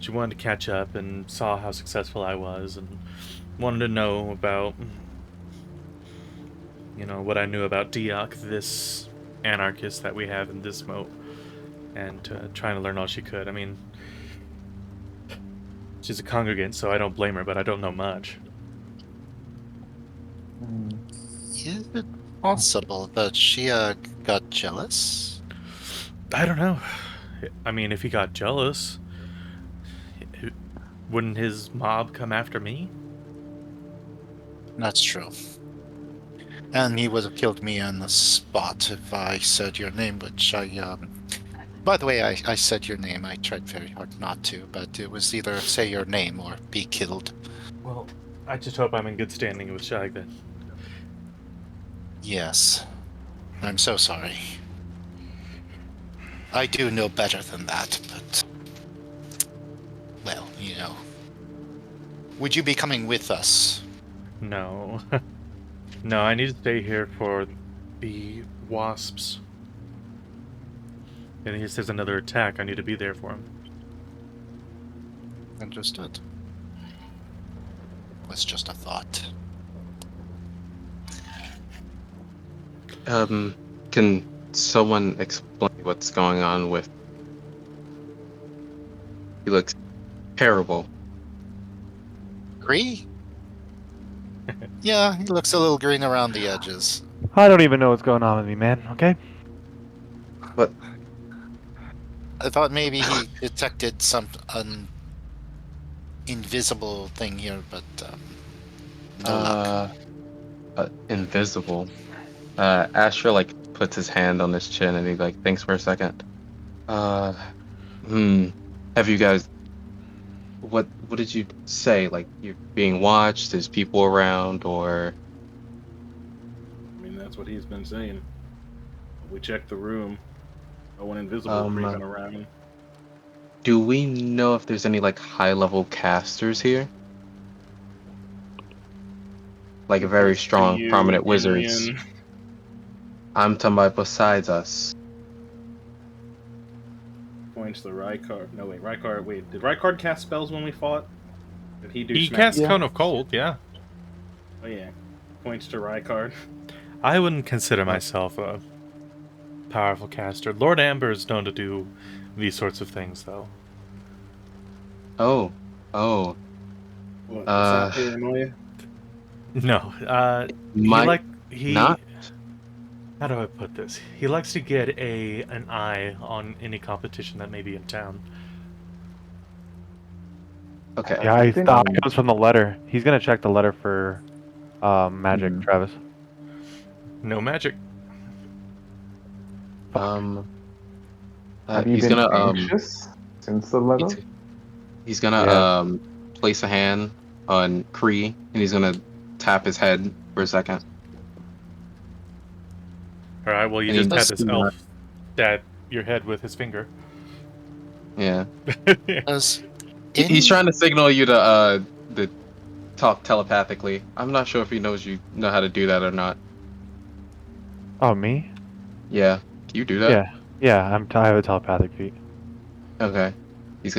She wanted to catch up and saw how successful I was, and wanted to know about, what I knew about Diok, this anarchist that we have in this moat, and trying to learn all she could. I mean, she's a congregant, so I don't blame her, but I don't know much. Is it possible that she got jealous? I don't know. I mean, if he got jealous, wouldn't his mob come after me? That's true. And he would have killed me on the spot if I said your name, which By the way, I said your name. I tried very hard not to, but it was either say your name or be killed. Well, I just hope I'm in good standing with Shag then. Yes. I'm so sorry. I do know better than that, but... Well, Would you be coming with us? No. No, I need to stay here for the wasps. And in case there's another attack, I need to be there for him. Understood. Was just a thought. Can someone explain what's going on with... He looks terrible. Agree? Yeah, he looks a little green around the edges. I don't even know what's going on with me, man, okay? But I thought maybe he detected an invisible thing here, but no luck. Invisible. Astra puts his hand on his chin and he thinks for a second. Have you guys? What did you say? You're being watched? There's people around, or? I mean, that's what he's been saying. We checked the room. No one invisible creeping around. Do we know if there's any high-level casters here? Very strong, prominent wizards. Indian. I'm talking about besides us. Points to Rykard. No, wait, Rykard. Wait, did Rykard cast spells when we fought? Did he do He smack? casts Yeah. Cone of Cold, yeah. Oh, yeah. Points to Rykard. I wouldn't consider myself a powerful caster. Lord Amber is known to do these sorts of things, though. Oh. What, does that paranoia? No, he not. How do I put this? He likes to get an eye on any competition that may be in town. Okay. Yeah, I think- it comes from the letter. He's gonna check the letter for Magic, Hmm. Travis. No magic. Have you He's been gonna anxious since the letter? he's gonna Yes. place a hand on Kree and he's gonna tap his head for a second. All right. Well, you And he just had does this elf stab your head with his finger. yeah. Does He's any trying to signal you to talk telepathically. I'm not sure if he knows you know how to do that or not. Oh, me? Yeah. Can you do that? Yeah. Yeah, I have a telepathic feat. Okay. He's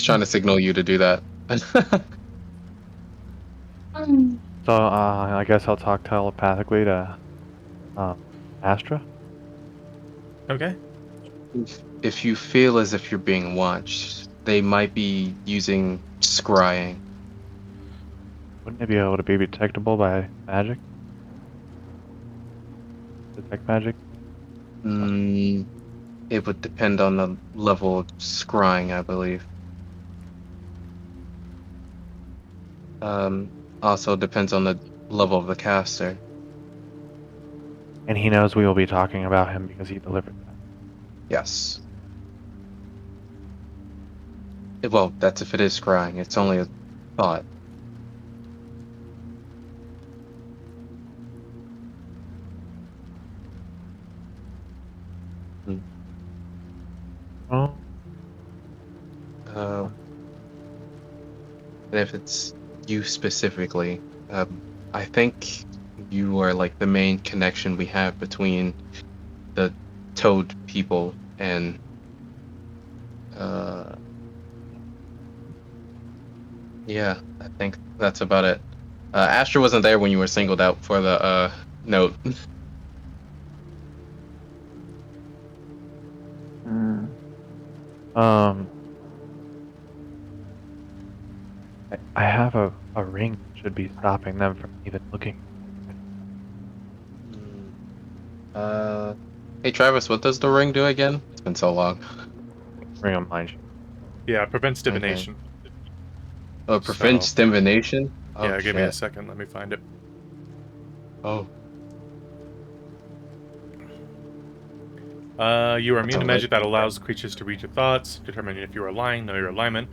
trying to signal you to do that. So, I guess I'll talk telepathically to, Astra. Okay. If you feel as if you're being watched, they might be using scrying. Wouldn't it be able to be detectable by magic? Detect magic? Mm, it would depend on the level of scrying, I believe. Also depends on the level of the caster. And he knows we will be talking about him because he delivered that. Yes. Well, that's if it is scrying. It's only a thought. Oh, Uh, and if it's you specifically, I think you are like the main connection we have between the Toad people and uh, yeah, I think that's about it. Astra wasn't there when you were singled out for the note. Hmm. I have a ring that should be stopping them from even looking. Uh, hey Travis, what does the ring do again? It's been so long. Ring of mind. Yeah, prevents Okay. divination. Oh, it prevents divination? Oh Yeah, give me a shit. second. Let me find it. Oh, You are immune to That's magic that a allows creatures to read your thoughts, determine if you are lying, know your alignment,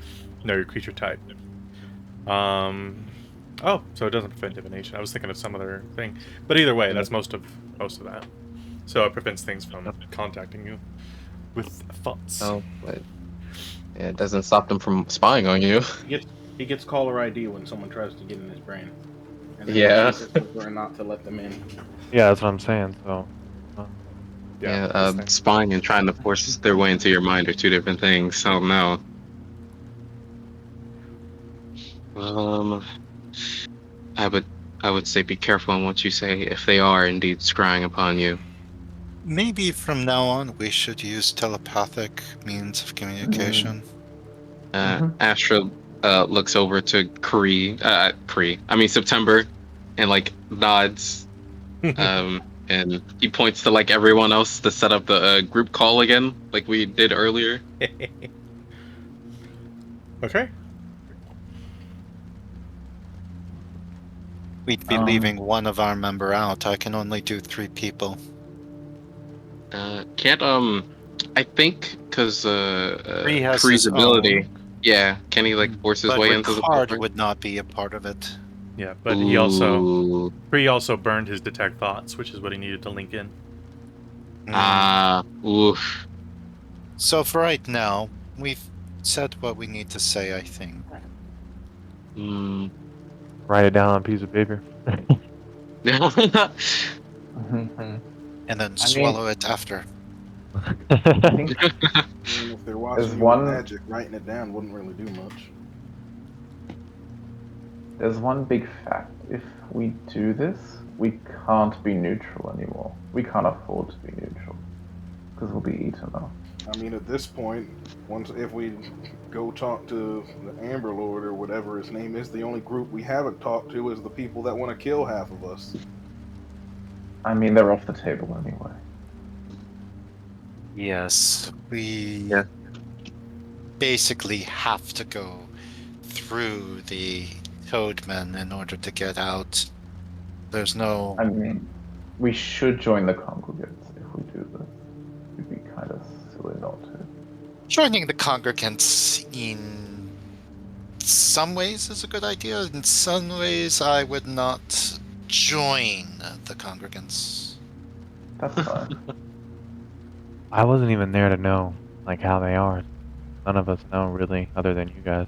know your creature type. Oh, so it doesn't prevent divination. I was thinking of some other thing, but either way, that's most of that. So it prevents things from contacting you with thoughts. oh, but yeah, it doesn't stop them from spying on you. He gets caller ID when someone tries to get in his brain, and then Yeah. he systems learn not to let them in. Yeah, that's what I'm saying. So, Yeah, Yeah, this thing. spying and trying to force their way into your mind are two different things. Oh no. Um, I would I would say be careful on what you say if they are indeed scrying upon you. maybe from now on we should use telepathic means of communication? Astra looks over to September, and like nods. And he points to like everyone else to set up the group call again, like we did earlier. Okay. We'd be leaving one of our member out. I can only do 3 people. Can't I think because Kree has Kree's his ability, own, yeah, can he like force his but way into the Ricard building? would not be a part of it. Yeah, but Ooh. he also burned his detect thoughts, which is what he needed to link in. Oof. So for right now, we've said what we need to say, I think. Mm. write it down on a piece of paper. And then I swallow it after. I think I mean, if they're watching There's you one- with magic, writing it down wouldn't really do much. there's one big fact. If we do this, we can't be neutral anymore. We can't afford to be neutral because we'll be eaten up. I mean, at this point, if we go talk to the Amber Lord or whatever his name is, the only group we haven't talked to is the people that want to kill half of us. I mean, they're off the table anyway. Yes, we basically have to go through the Toadmen in order to get out. There's no. I mean, we should join the congregants if we do this. It'd be kind of silly not to. Joining the congregants in some ways is a good idea. In some ways, I would not join the congregants. That's fine. I wasn't even there to know like how they are. None of us know really, other than you guys.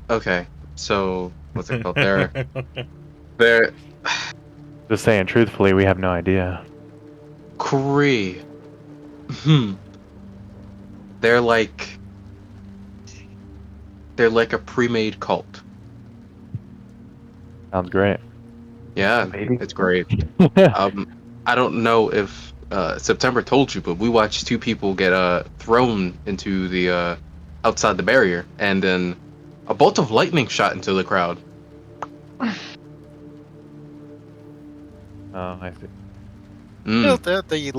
Okay, so what's it called? They're Just saying, truthfully, we have no idea. Kree. They're like a pre-made cult. Sounds great. Yeah, Maybe. it's great. I don't know if September told you, but we watched two people get thrown into the outside the barrier, and then a bolt of lightning shot into the crowd. Oh, I see. Well, they're the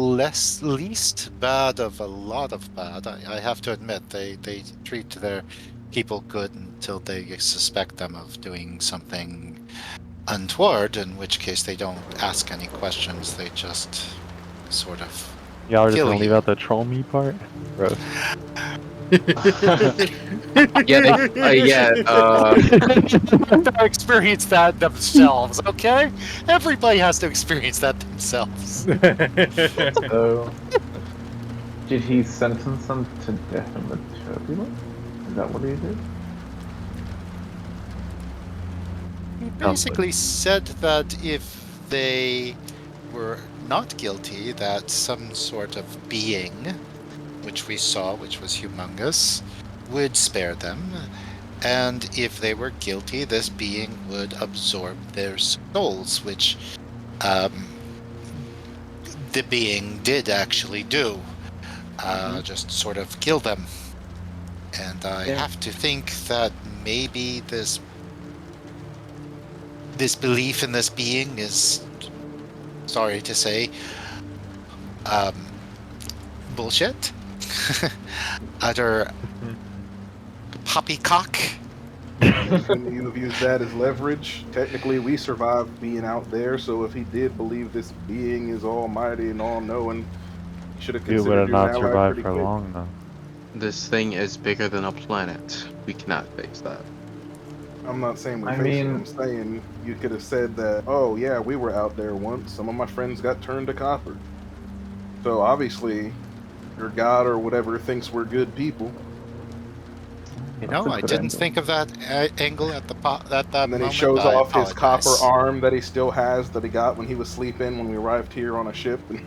least bad of a lot of bad. I have to admit, they treat their people good until they suspect them of doing something untoward, in which case they don't ask any questions. They just sort of Y'all are just kill gonna leave you. out the troll me part? Gross. They'll experience that themselves, okay? Everybody has to experience that themselves. So, did he sentence them to death in the turbulence? Is that what he did? He basically said that if they were not guilty, that some sort of being, which we saw, which was humongous, would spare them. And if they were guilty, this being would absorb their souls, which the being did actually do. Just sort of kill them. And I have to think that maybe this belief in this being is, sorry to say, bullshit. Utter poppycock. Can you use that as leverage? Technically, we survived being out there, so if he did believe this being is almighty and all-knowing, he should have You would considered have you an not ally survived pretty for quick. long, though. This thing is bigger than a planet. We cannot face that. I'm not saying we I face it. mean- I'm saying you could have said that, oh yeah, we were out there once. Some of my friends got turned to copper. So obviously, your god or whatever thinks we're good people. You That's know, a I good didn't angle. think of that angle at that And then moment. he shows I off his copper apologize. arm that he still has that he got when he was sleeping when we arrived here on a ship. And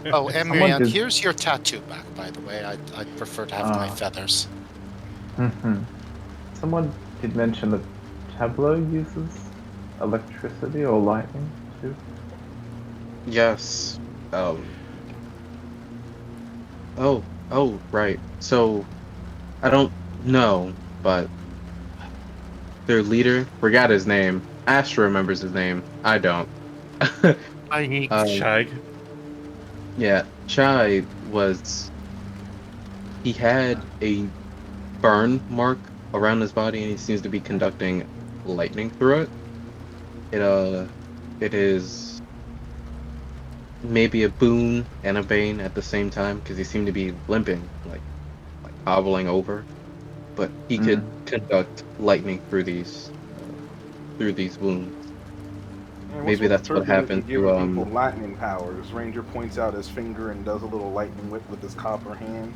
Oh, Someone Emrian, did- here's your tattoo back, by the way. I'd prefer to have my Ah. feathers. Someone did mention that Tableau uses electricity or lightning too. Yes. Oh, right. So, I don't know, but their leader, forgot his name. Astra remembers his name. I don't. Shag. Yeah, Chai he had a burn mark around his body, and he seems to be conducting lightning through it. It is maybe a boon and a bane at the same time, because he seemed to be limping, like hobbling over. But he could conduct lightning through these wounds. Man, Maybe that's what happened to, people lightning powers. Ranger points out his finger and does a little lightning whip with his copper hand.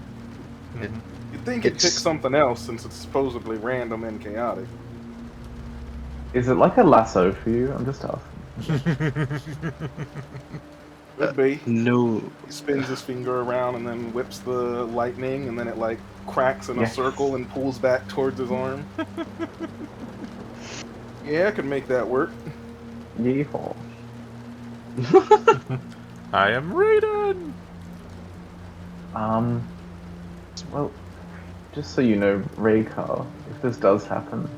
You'd think he'd pick It's- something else since it's supposedly random and chaotic. Is it like a lasso for you? I'm just asking. Could be. No. He spins his finger around and then whips the lightning, and then it like cracks in a Yes. circle and pulls back towards his arm. Yeah, I could make that work. Yeehaw. I am Raiden. Well, just so you know, Raykar, if this does happen,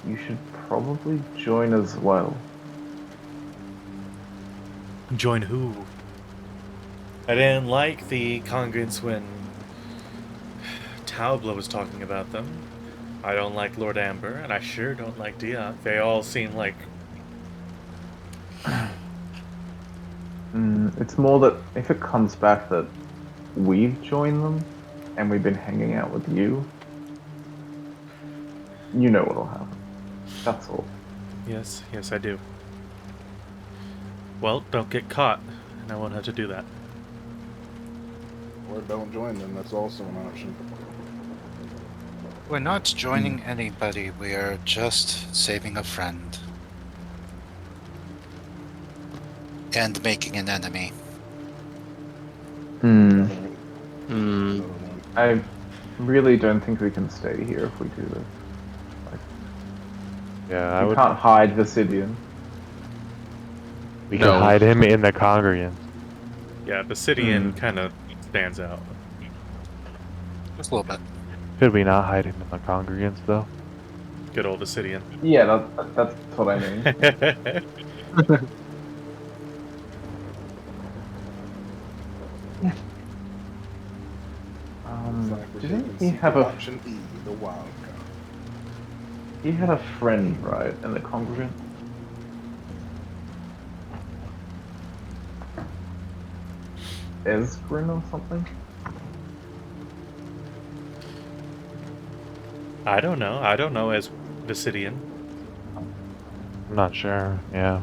you should probably join as well. Join who? I didn't like the congregants when Taubla was talking about them. I don't like Lord Amber, and I sure don't like Dia. They all seem like It's more that if it comes back that we've joined them and we've been hanging out with you, you know what'll happen. That's all. Yes, yes, I do. Well, don't get caught, and I won't have to do that. Or don't join them. That's also an option. We're not joining anybody. We are just saving a friend. And making an enemy. Hmm. Hmm. I really don't think we can stay here if we do this. Yeah, I We would. can't hide Vasidian. We could No. hide him in the congregants. Yeah, Basidian kind of stands out. Just a little bit. Could we not hide him in the congregants though? Good old Basidian. Yeah, that's what I mean. Didn't he have a option E, the wild card? he had a friend, right, in the congregant? Esgrin or something? I don't know. I don't know as Basidian. I'm not sure. Yeah.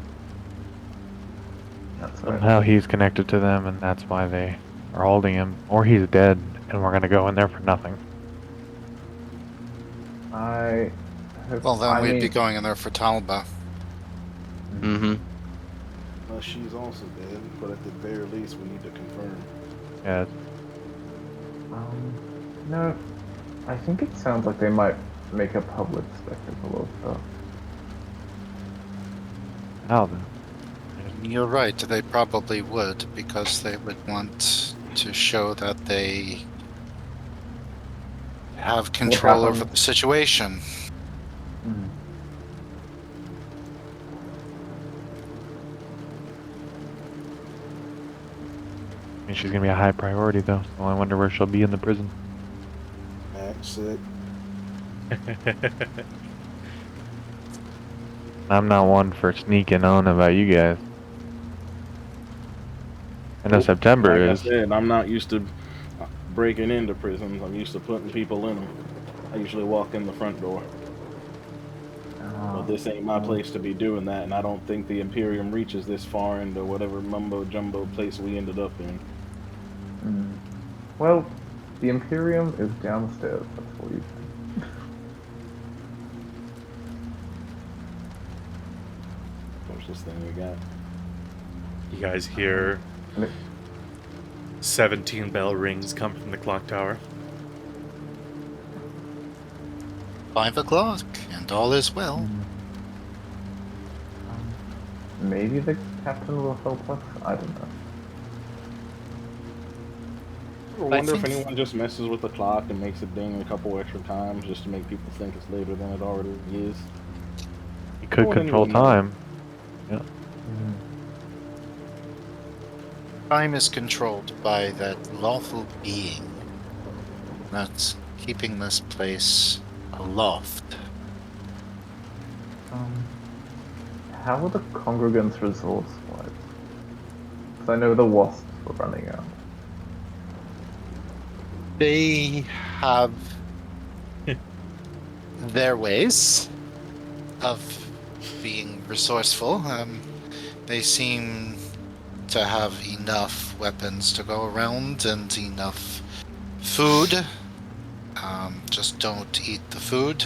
That's right. Somehow he's connected to them, and that's why they are holding him. Or he's dead, and we're gonna go in there for nothing. I hope, Well, then I we'd mean, be going in there for Talba. Mm-hmm. Unless she's also dead, but at the very least, we need to confirm. Yeah. no, I think it sounds like they might make a public spectacle of her. How then? You're right, they probably would, because they would want to show that they have control over happened? the situation. I mean, she's gonna be a high priority though. So I wonder where she'll be in the prison. Act sick. I'm not one for sneaking on about you guys. I know Nope. September Like is. I said, I'm not used to breaking into prisons. I'm used to putting people in them. I usually walk in the front door. But this ain't my place to be doing that, and I don't think the Imperium reaches this far into whatever mumbo jumbo place we ended up in. Well, the Imperium is downstairs. That's what you think. What's this thing we got? You guys hear 17 bell rings come from the clock tower. 5 o'clock, and all is well. Maybe the captain will help us. I don't know. I wonder if think- anyone just messes with the clock and makes it ding a couple extra times just to make people think it's later than it already is. You could Well, then control we'll know. time. Time is controlled by that lawful being that's keeping this place aloft. How are the congregants resource-wise? Because I know the wasps were running out. They have their ways of being resourceful. They seem to have enough weapons to go around and enough food. Just don't eat the food.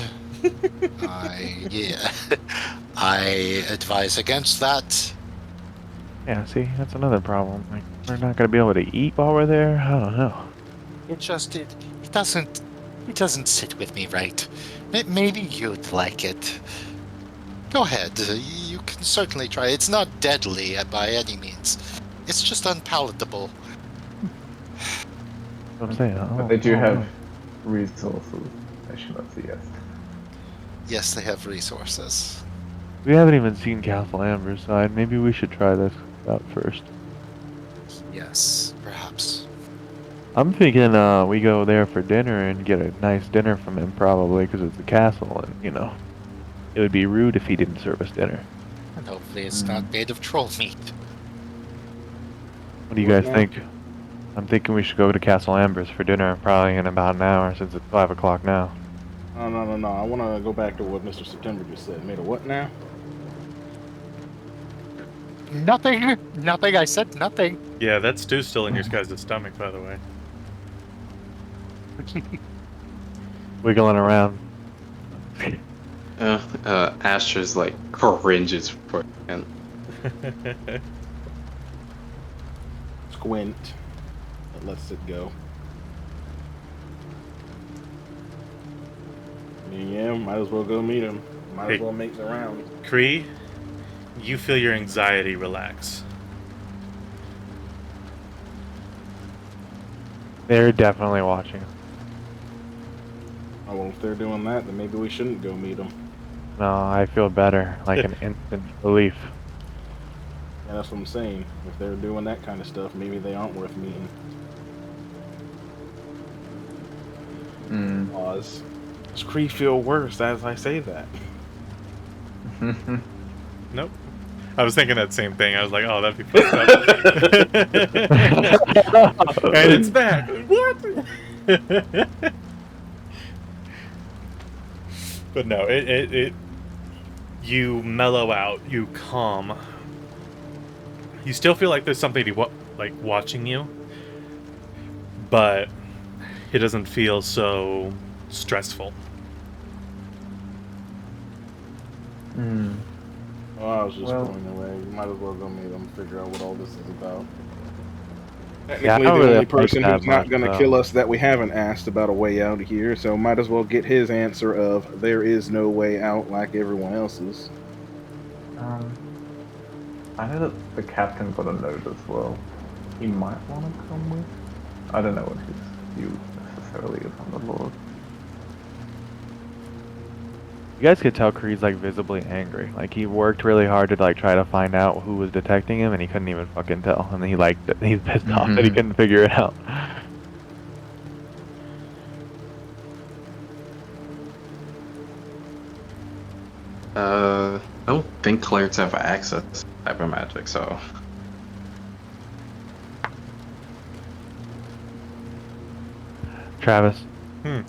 I advise against that. Yeah, see, that's another problem. Like, we're not gonna be able to eat while we're there. I don't know. It doesn't sit with me right. Maybe you'd like it. Go ahead. You can certainly try. It's not deadly by any means. It's just unpalatable. That's what I'm saying. But they do have resources. I should not say yes. Yes, they have resources. We haven't even seen Castle Amber's side. Maybe we should try this out first. Yes, perhaps. I'm thinking we go there for dinner and get a nice dinner from him, probably, because it's the castle, and, you know, it would be rude if he didn't serve us dinner. And hopefully it's not made of troll meat. What do you What guys now? think? I'm thinking we should go to Castle Ambers for dinner, probably in about an hour, since it's 5 o'clock now. No. I want to go back to what Mr. September just said. Made a what now? Nothing. Nothing. I said nothing. Yeah, that stew's still in your guys' stomach, by the way. Wiggling around. Astra's like cringes for and Squint. That lets it go. Yeah, might as well go meet him. Might as Hey. well make the round. Kree, you feel your anxiety relax. They're definitely watching. Oh, well, if they're doing that, then maybe we shouldn't go meet them. No, I feel better, like an instant relief. Yeah, that's what I'm saying. If they're doing that kind of stuff, maybe they aren't worth meeting. Pause. Does Kree feel worse as I say that? Nope. I was thinking that same thing. I was like, oh, that'd be fucked up. And it's back. What? But no, it you mellow out, you calm. You still feel like there's something like watching you, but it doesn't feel so stressful. Oh, I was just Well- going away. You might as well go meet them, figure out what all this is about. Technically, Yeah, I the don't really only like person that who's not much, going to though. kill us that we haven't asked about a way out of here, so might as well get his answer of there is no way out like everyone else's. I know that the captain got a note as well. He might want to come with. I don't know what his view necessarily is on the Lord. You guys could tell Creed's like visibly angry. Like he worked really hard to like try to find out who was detecting him, and he couldn't even fucking tell. And he's pissed off that he couldn't figure it out. I don't think clerics have access to type of magic, so Travis, Hmm.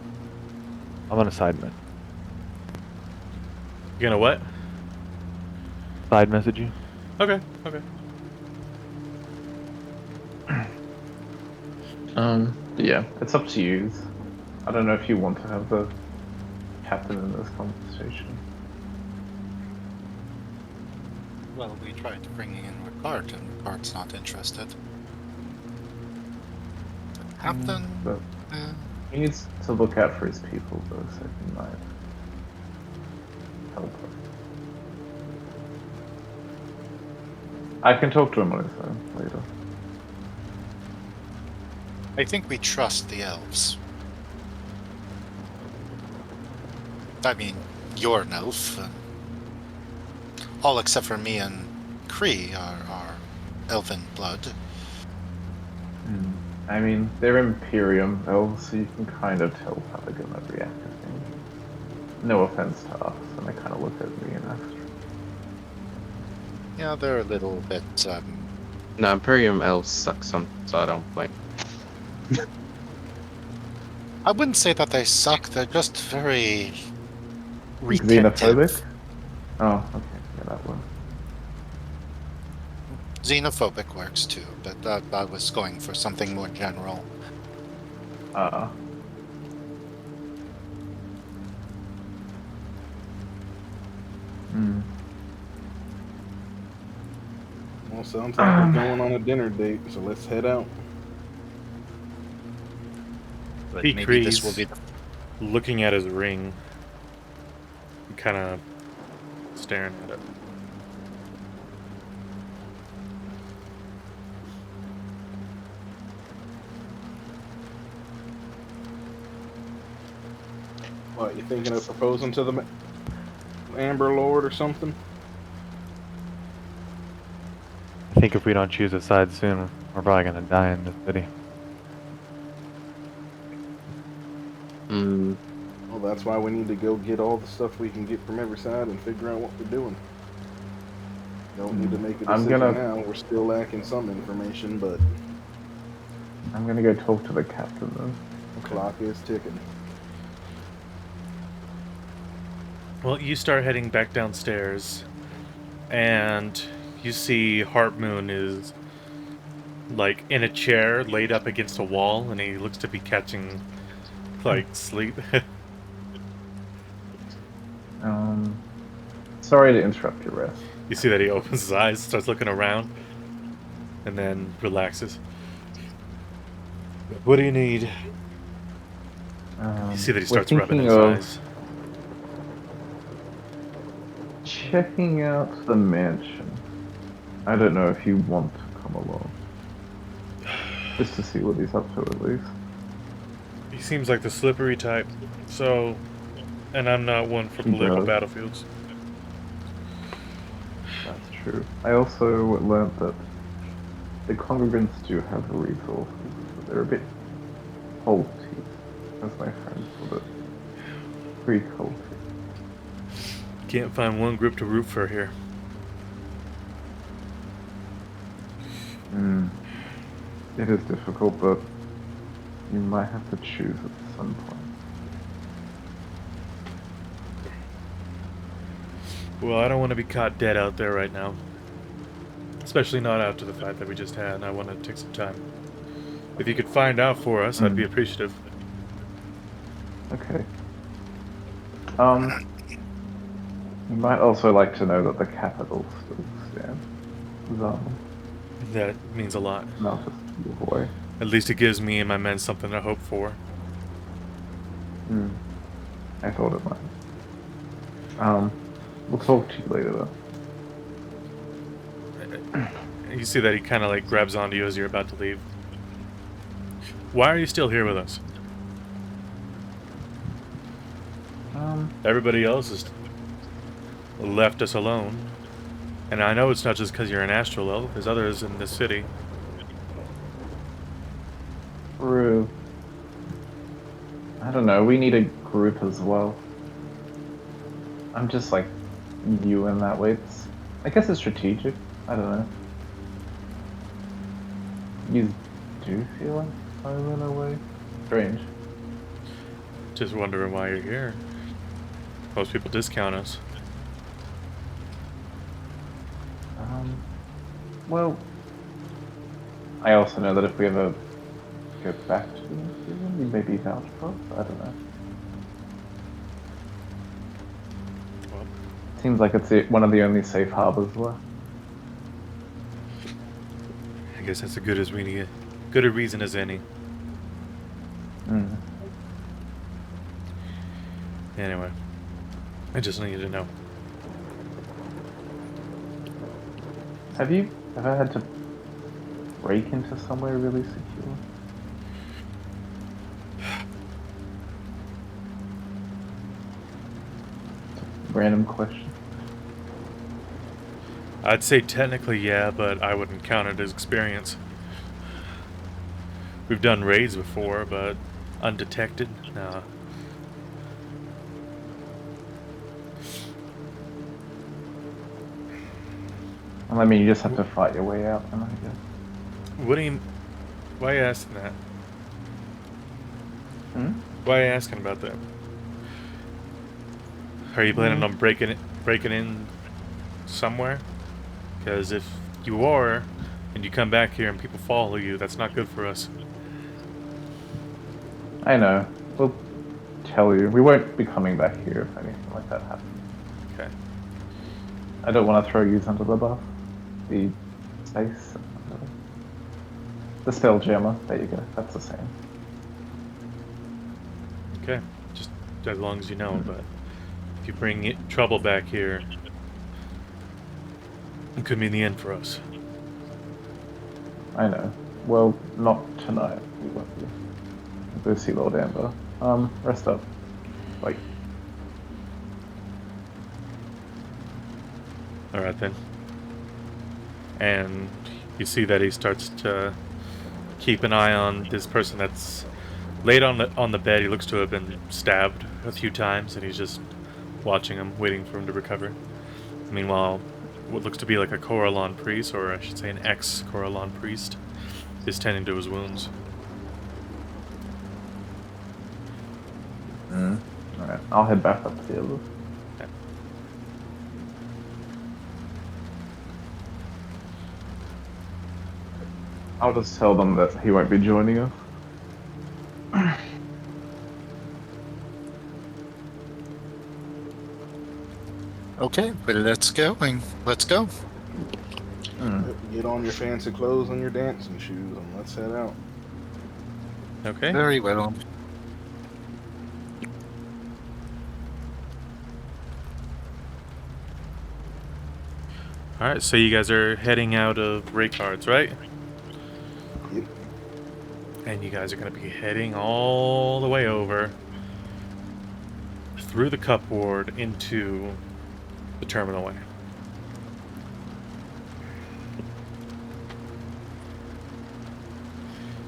I'm gonna side message. You gonna what? Side message you. Okay. Okay. Yeah, it's up to you. I don't know if you want to have the captain in this conversation. Well, we tried bringing in Ricard, and Ricard's not interested. The captain. But eh, he needs to look out for his people, though, so he might help us. I can talk to him on his own later. I think we trust the elves. I mean, you're an elf. All except for me and Kree are elven blood. I mean, they're Imperium elves, so you can kind of tell how they're gonna react to things. No offense to us, and they kind of look at me and Astra. Yeah, they're a little bit. no, Imperium elves suck some, so I don't like. I wouldn't say that they suck. They're just very retentive. Xenophobic? Oh, okay, yeah, that one. Xenophobic works too, but I was going for something more general. Well, sounds like we're going on a dinner date, so let's head out. But He maybe this will Kree's be the looking at his ring, kind of staring at it. What, you thinking of proposing to the Amber Lord or something? I think if we don't choose a side soon, we're probably gonna die in this city. Well, that's why we need to go get all the stuff we can get from every side and figure out what we're doing. Don't need to make a I'm decision gonna- now. We're still lacking some information, but I'm gonna go talk to the captain then. the clock is ticking. Well, you start heading back downstairs, and you see Harp Moon is like in a chair laid up against a wall, and he looks to be catching like sleep. Sorry to interrupt your rest. You see that he opens his eyes, starts looking around, and then relaxes. What do you need? You see that he We're starts rubbing thinking his of eyes. checking out the mansion. I don't know if you want to come along. Just to see what he's up to at least. He seems like the slippery type, so... And I'm not one for He political does. battlefields. That's true. I also learned that the congregants do have resources, but they're a bit culty, as my friend put it. Pretty culty. Can't find one group to root for here. It is difficult, but you might have to choose at some point. Well, I don't want to be caught dead out there right now. Especially not after the fight that we just had. I want to take some time. If you could find out for us, I'd be appreciative. Okay. You might also like to know that the capital still stands. Zama, That means a lot. not just your boy. At least it gives me and my men something to hope for. I thought it might. We'll talk to you later though. You see that he kind of like grabs onto you as you're about to leave. Why are you still here with us? Everybody else has left us alone. And I know it's not just because you're an astral elf. There's others in this city. True. I don't know, we need a group as well. I'm just like you in that way. I guess it's strategic. I don't know. You do feel like I'm in a way? Strange. Just wondering why you're here. Most people discount us. Well, I also know that if we ever go back to the Imperium, you maybe vouch for us. I don't know. Well, Seems like it's one of the only safe harbors left. I guess that's as good as we need. Good a reason as any. Anyway, I just need to know. Have you ever had to break into somewhere really secure? Random question. I'd say technically yeah, but I wouldn't count it as experience. We've done raids before, but undetected? Nah. Well, I mean, you just have to fight your way out, then I guess. What do you... Why are you asking that? Why are you asking about that? Are you planning on breaking in somewhere? Because if you are, and you come back here and people follow you, that's not good for us. I know. We'll tell you. We won't be coming back here if anything like that happens. Okay. I don't want to throw you under the bus. The space. The Spelljammer. There you go. That's the same. Okay. Just as long as you know, but if you bring trouble back here, it could mean the end for us. I know. Well, not tonight. We won't be. We'll go see Lord Amber. Rest up. Like. Alright then. And you see that he starts to keep an eye on this person that's laid on the bed. He looks to have been stabbed a few times, and he's just watching him, waiting for him to recover. Meanwhile, what looks to be like a Corellon priest, or I should say an ex-Corellon priest, is tending to his wounds. Alright, I'll head back up to the others. I'll just tell them that he won't be joining us. Okay, but let's go. Let's go. Get on your fancy clothes and your dancing shoes, and let's head out. Okay. Very well. All right. So you guys are heading out of Raycard's, right? Yep. And you guys are going to be heading all the way over through the cup ward into the terminal way.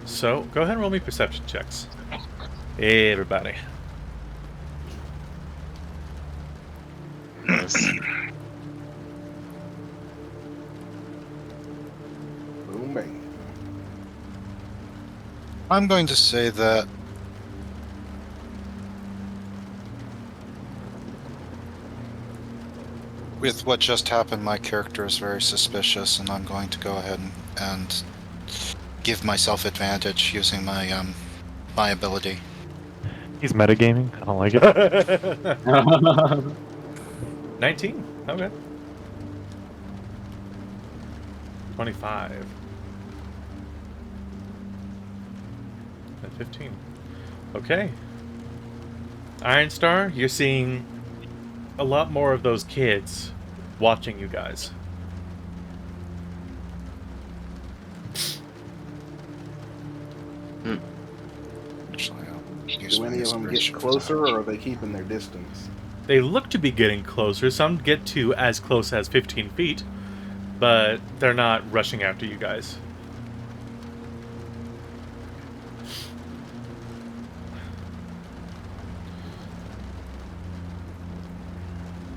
So go ahead and roll me perception checks. Hey, everybody. Boom, bang. I'm going to say that with what just happened, my character is very suspicious, and I'm going to go ahead and give myself advantage using my my ability. He's metagaming. I don't like it. 19. Okay. 25. And 15. Okay. Iron Star, you're seeing a lot more of those kids watching you guys. Actually, I'll use Do my any of them get inspiration for closer, or are they keeping their distance? They look to be getting closer. Some get to as close as 15 feet, but they're not rushing after you guys.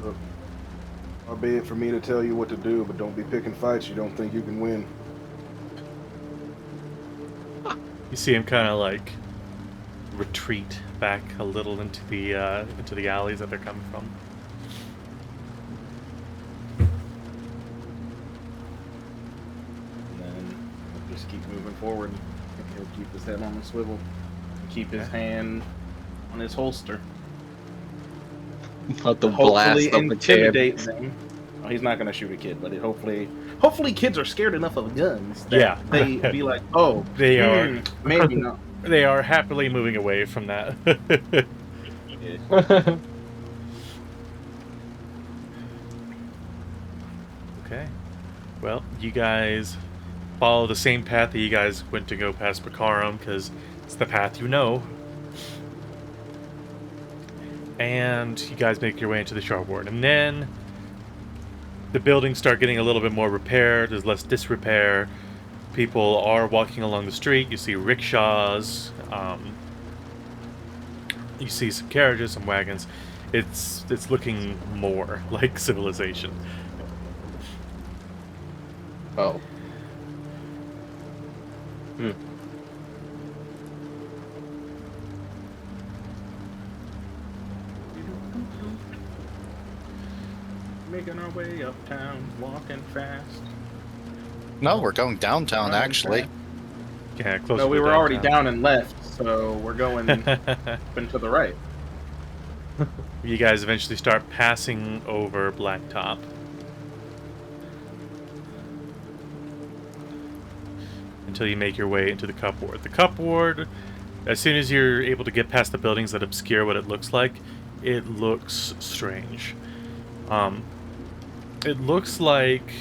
Look, far be it for me to tell you what to do, but don't be picking fights you don't think you can win. You see him kind of like retreat back a little into the alleys that they're coming from. And then he'll just keep moving forward. He'll keep his head on the swivel and keep his hand on his holster. About to blast Hopefully up the cab. intimidate them. Well, he's not going to shoot a kid, but hopefully kids are scared enough of guns that Yeah. they be like, oh, They are. maybe not. They are happily moving away from that. Okay. Well, you guys follow the same path that you guys went to go past Bakaram, because it's the path you know. And you guys make your way into the sharp ward. And then the buildings start getting a little bit more repaired. There's less disrepair. People are walking along the street. You see rickshaws. You see some carriages, some wagons. It's looking more like civilization. Oh. Making our way uptown, walking fast. No, we're going downtown, Running actually. fast. Yeah, close. No, to we the were already downtown. down and left, so we're going up and to the right. You guys eventually start passing over Blacktop. Until you make your way into the Cup Ward. The Cup Ward, as soon as you're able to get past the buildings that obscure what it looks like, it looks strange. It looks like,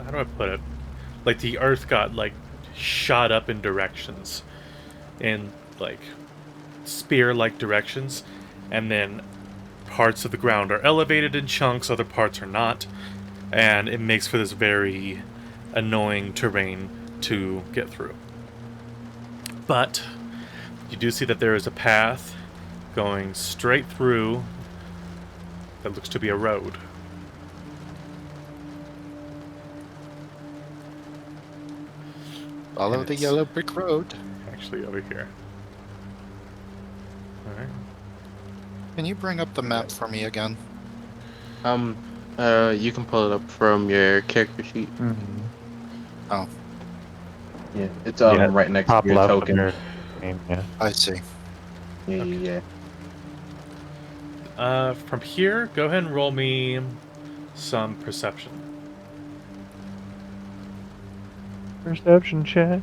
how do I put it? Like the earth got like shot up in directions, in like spear-like directions, and then parts of the ground are elevated in chunks, other parts are not, and it makes for this very annoying terrain to get through. But you do see that there is a path going straight through that looks to be a road. Follow And the it's yellow brick road. actually over here. All right. Can you bring up the map for me again? You can pull it up from your character sheet. Hmm. Oh, Yeah, it's Yeah, right next to top your left of token. your name, yeah. I see. Yeah. From here, go ahead and roll me some perception. Perception check.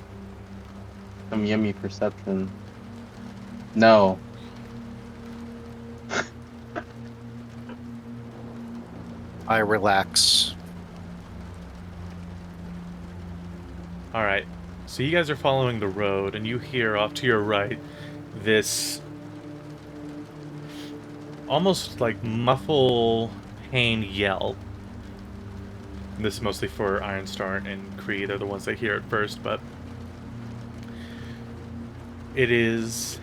Some yummy perception. No. I relax. All right. So you guys are following the road, and you hear off to your right this almost like muffle pain yell. And this is mostly for Ironstar and Kree. They're the ones that hear it first, but it is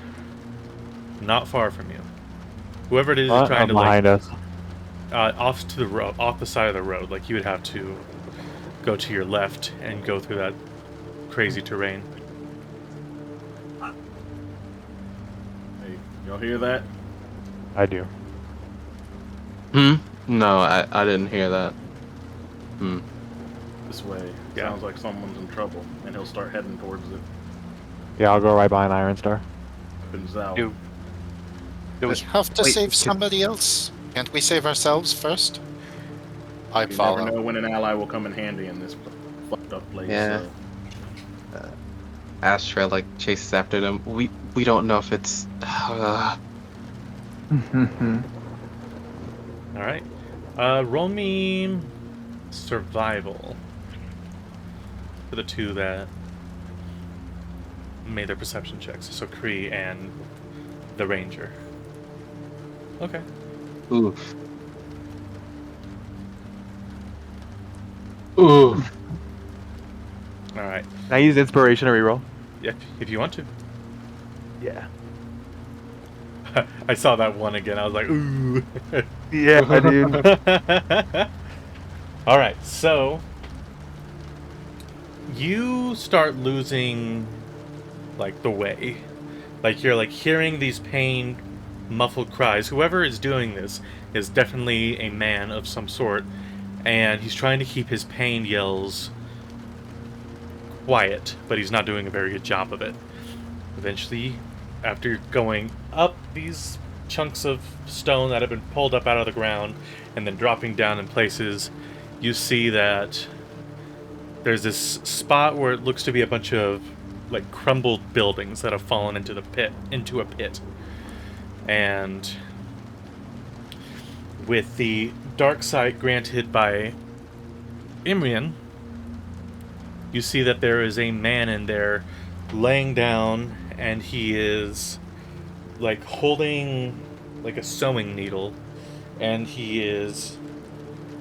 not far from you. Whoever it is trying to behind us. off to the road, off the side of the road. Like you would have to go to your left and go through that crazy terrain. Hey, y'all hear that? I do. No, I didn't hear that. This way. Yeah. Sounds like someone's in trouble, and he'll start heading towards it. Yeah, I'll go right behind Ironstar. Opens out. Do we have to Wait, save can- somebody else? Can't we save ourselves first? I You never follow. know when an ally will come in handy in this fucked up place. Yeah. So. Astra like chases after them. We don't know if it's. All right. Roll me survival for the two that made their perception checks. So Kree and the Ranger. Okay. Oof. Oof. All right. Can I use inspiration to reroll? Yeah, if you want to. Yeah. I saw that one again. I was like, ooh. Yeah, dude. All right, so you start losing like the way. Like you're like hearing these pained, muffled cries. Whoever is doing this is definitely a man of some sort, and he's trying to keep his pain yells quiet, but he's not doing a very good job of it. Eventually, after going up these chunks of stone that have been pulled up out of the ground and then dropping down in places, you see that there's this spot where it looks to be a bunch of like crumbled buildings that have fallen into a pit. And with the dark sight granted by Imrian, you see that there is a man in there laying down, and he is like holding like a sewing needle, and he is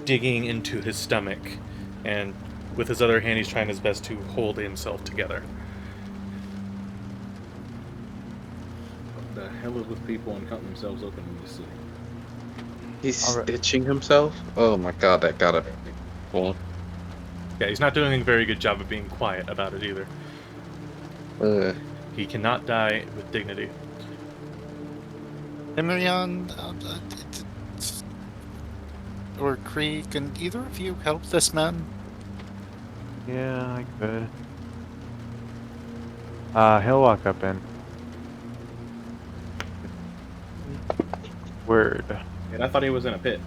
digging into his stomach, and with his other hand he's trying his best to hold himself together. What the hell is with people and cutting themselves open in this city? He's All right. stitching himself. Oh my god, that gotta be cool. Yeah, he's not doing a very good job of being quiet about it either. He cannot die with dignity. Imrian, or Kree, can either of you help this man? Yeah, I could. He'll walk up in. Word. And I thought he was in a pit.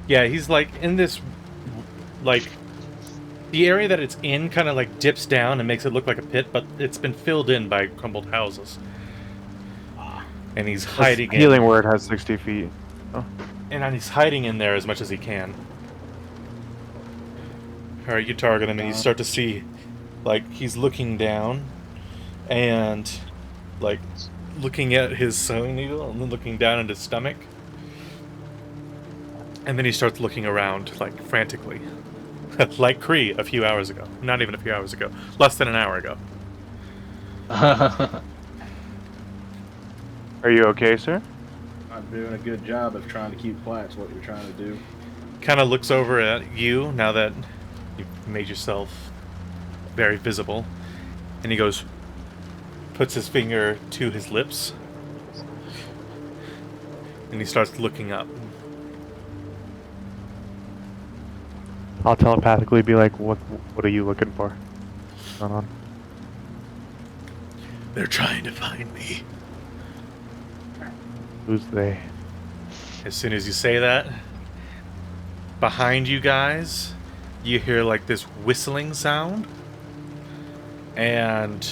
Yeah, he's like in this, like, the area that it's in kind of like dips down and makes it look like a pit, but it's been filled in by crumbled houses. And he's hiding This healing in, word has 60 feet. and he's hiding in there as much as he can. Alright, you target him and you start to see, like, he's looking down and, like, looking at his sewing needle and then looking down at his stomach. And then he starts looking around, like, frantically. Like Kree a few hours ago. Not even a few hours ago. Less than an hour ago. Are you okay, sir? Not doing a good job of trying to keep quiet. Is what you're trying to do. Kind of looks over at you now that you've made yourself very visible. And he goes, puts his finger to his lips, and he starts looking up. I'll telepathically be like, what are you looking for? What's going on? They're trying to find me. Who's they? As soon as you say that, behind you guys, you hear like this whistling sound. And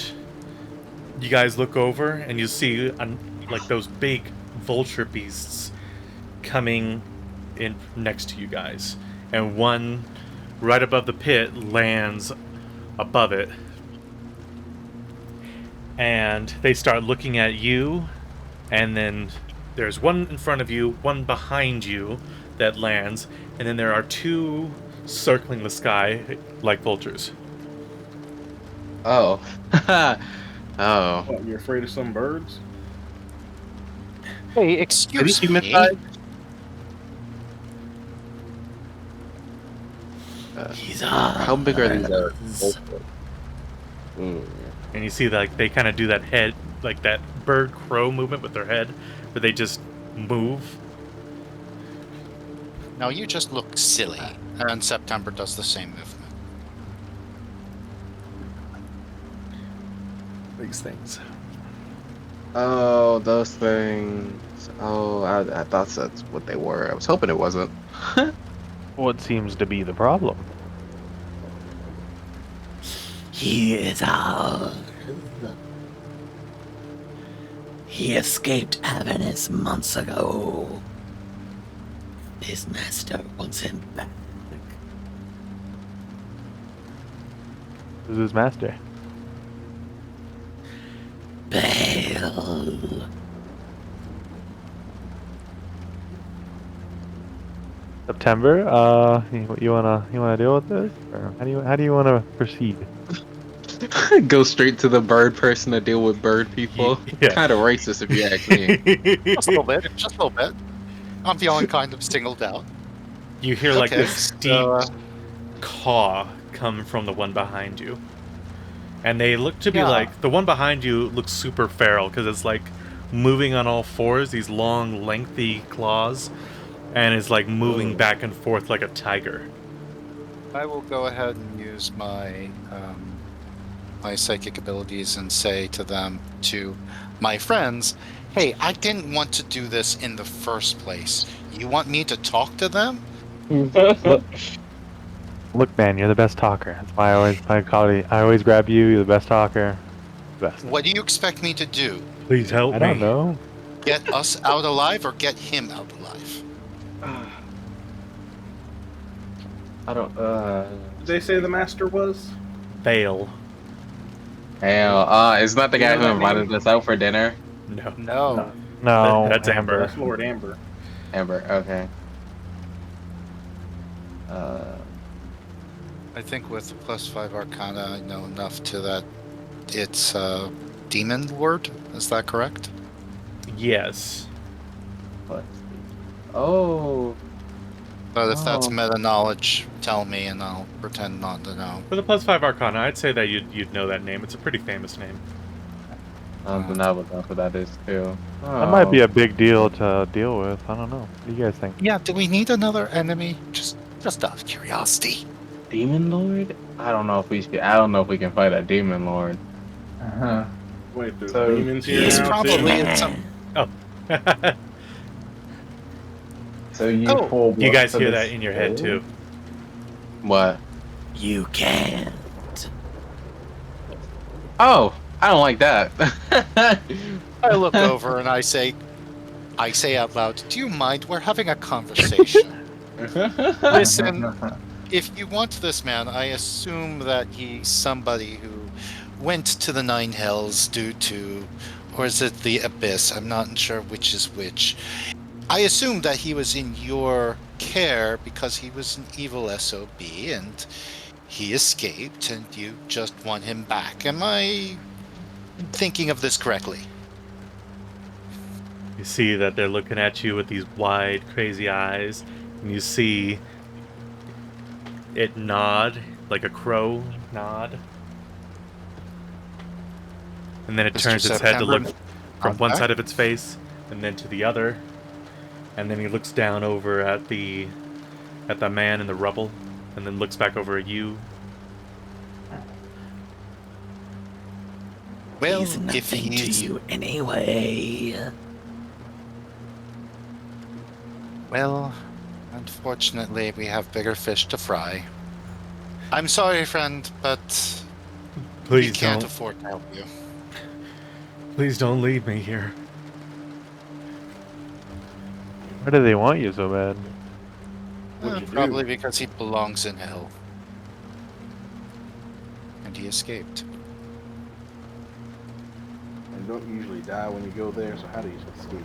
you guys look over and you see like those big vulture beasts coming in next to you guys. And one right above the pit lands above it. And they start looking at you, and then there's one in front of you, one behind you that lands, and then there are two circling the sky like vultures. Oh. Oh. What, you're afraid of some birds? Hey, excuse Did he me. human He's How big are these? And you see like they kind of do that head, like that bird crow movement with their head, where they just move. No, you just look silly. And September does the same movement. These things. Oh, those things. Oh, I thought that's what they were. I was hoping it wasn't. What seems to be the problem? He is ours. He escaped Avernus months ago. His master wants him back. Who's his master? Bale. September. You wanna deal with this, or how do you wanna proceed? Go straight to the bird person to deal with bird people. Yeah. Kind of racist if you ask me. Just a little bit. Just a little bit. I'm feeling kind of singled out. You hear like Okay, this deep so, caw come from the one behind you. And they look to be Yeah. like, the one behind you looks super feral because it's like moving on all fours, these long, lengthy claws, and is like moving back and forth like a tiger. I will go ahead and use my my psychic abilities and say to them, to my friends, hey, I didn't want to do this in the first place. You want me to talk to them? Look, man, you're the best talker. That's why I always grab you. You're the best talker. Best. What do you expect me to do? Please help I me. don't know. Get us out alive or get him out alive? I don't. Did they say the master was? Fail. Hell, it's not the You guy know who that invited name? us out for dinner. No. No. No, That's Amber. That's Lord Amber. Amber. Okay. I think with +5 Arcana, I know enough to that it's Demon Lord. Is that correct? Yes. What? Oh. But if that's Oh. meta knowledge, tell me and I'll pretend not to know. For the +5 Arcana, I'd say that you'd know that name. It's a pretty famous name. Then I would know who that is too. that might be a big deal to deal with. I don't know. What do you guys think? Yeah, do we need another enemy? Just out of curiosity. Demon Lord. I don't know if we should. I don't know if we can fight a Demon Lord. Uh-huh. Wait, there's So, demons here He's now probably too? in some. Oh. So you Oh, four You guys want hear for that this in your head spell? too. What? You can't. Oh, I don't like that. I look over and I say out loud, do you mind? We're having a conversation. Listen, if you want this man, I assume that he's somebody who went to the Nine Hells due to, or is it the Abyss? I'm not sure which is which. I assume that he was in your care because he was an evil SOB and he escaped and you just want him back. Am I thinking of this correctly? You see that they're looking at you with these wide, crazy eyes, and you see it nod, like a crow nod. and then it Mr. turns its head to look September. from one Okay. side of its face and then to the other, and then he looks down over at the man in the rubble, and then looks back over at you. Well, He's if nothing to he's you anyway. well, unfortunately, we have bigger fish to fry. I'm sorry, friend, but we Please can't don't. afford to help you. Please don't leave me here. Why do they want you so bad? What'd you do? Probably because he belongs in hell. And he escaped. And don't usually die when you go there, so how do you escape?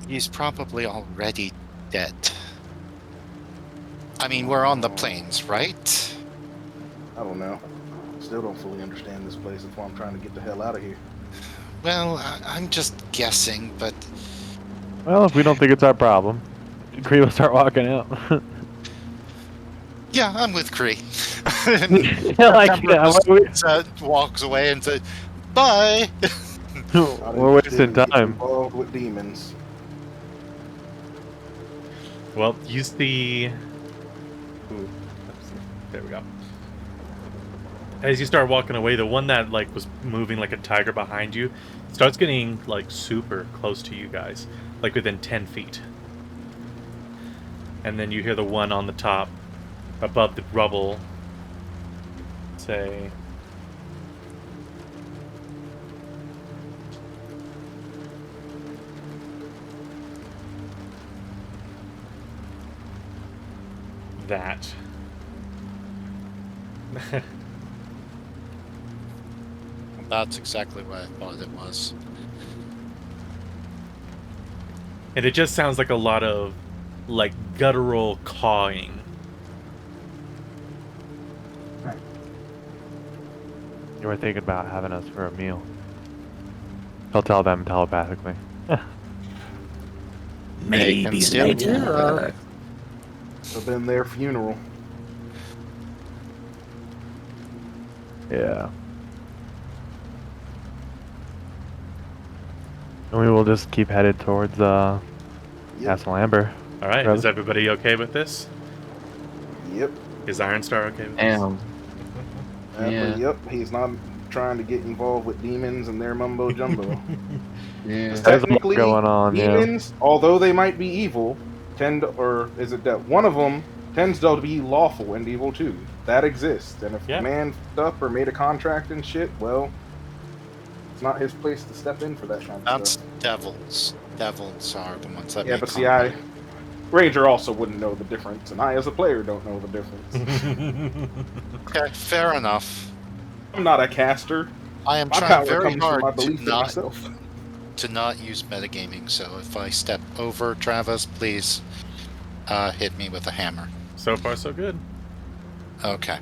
He's probably already dead. I mean, we're on the plains, right? I don't know. Still don't fully understand this place. That's why I'm trying to get the hell out of here. Well, I'm just guessing, but Well, if we don't think it's our problem, Cree will start walking out. yeah, I'm with Cree. Yeah, like, yeah, Walks away and says, "Bye." we're wasting Didn't get time. Involved with demons. Well, use the. Ooh, there we go. As you start walking away, the one that like was moving like a tiger behind you starts getting like super close to you guys, like within 10 feet. And then you hear the one on the top, above the rubble, say, that. That's exactly what I thought it was. And it just sounds like a lot of like guttural cawing. You were thinking about having us for a meal. I'll tell them telepathically. Maybe still later. I've been their funeral. Yeah. And we will just keep headed towards Yep. Castle Amber. All right, Brother. is everybody okay with this? Yep. Is Ironstar okay with this? Damn. Yeah. Yep. He's not trying to get involved with demons and their mumbo jumbo. Yeah. There's a lot Technically, going on, yeah. demons, although they might be evil, or is it that one of them tends to be lawful and evil too? That exists, and if Yeah. the man f***ed up or made a contract and shit, well, it's not his place to step in for that kind of That's stuff. devils. Devils are the ones that Yeah, make but see, contact. Ranger also wouldn't know the difference, and I, as a player, don't know the difference. Okay, fair enough. I'm not a caster. I am My trying power very comes from my hard belief in to myself. not use metagaming, so if I step over Travis, please hit me with a hammer. So far, so good. Okay.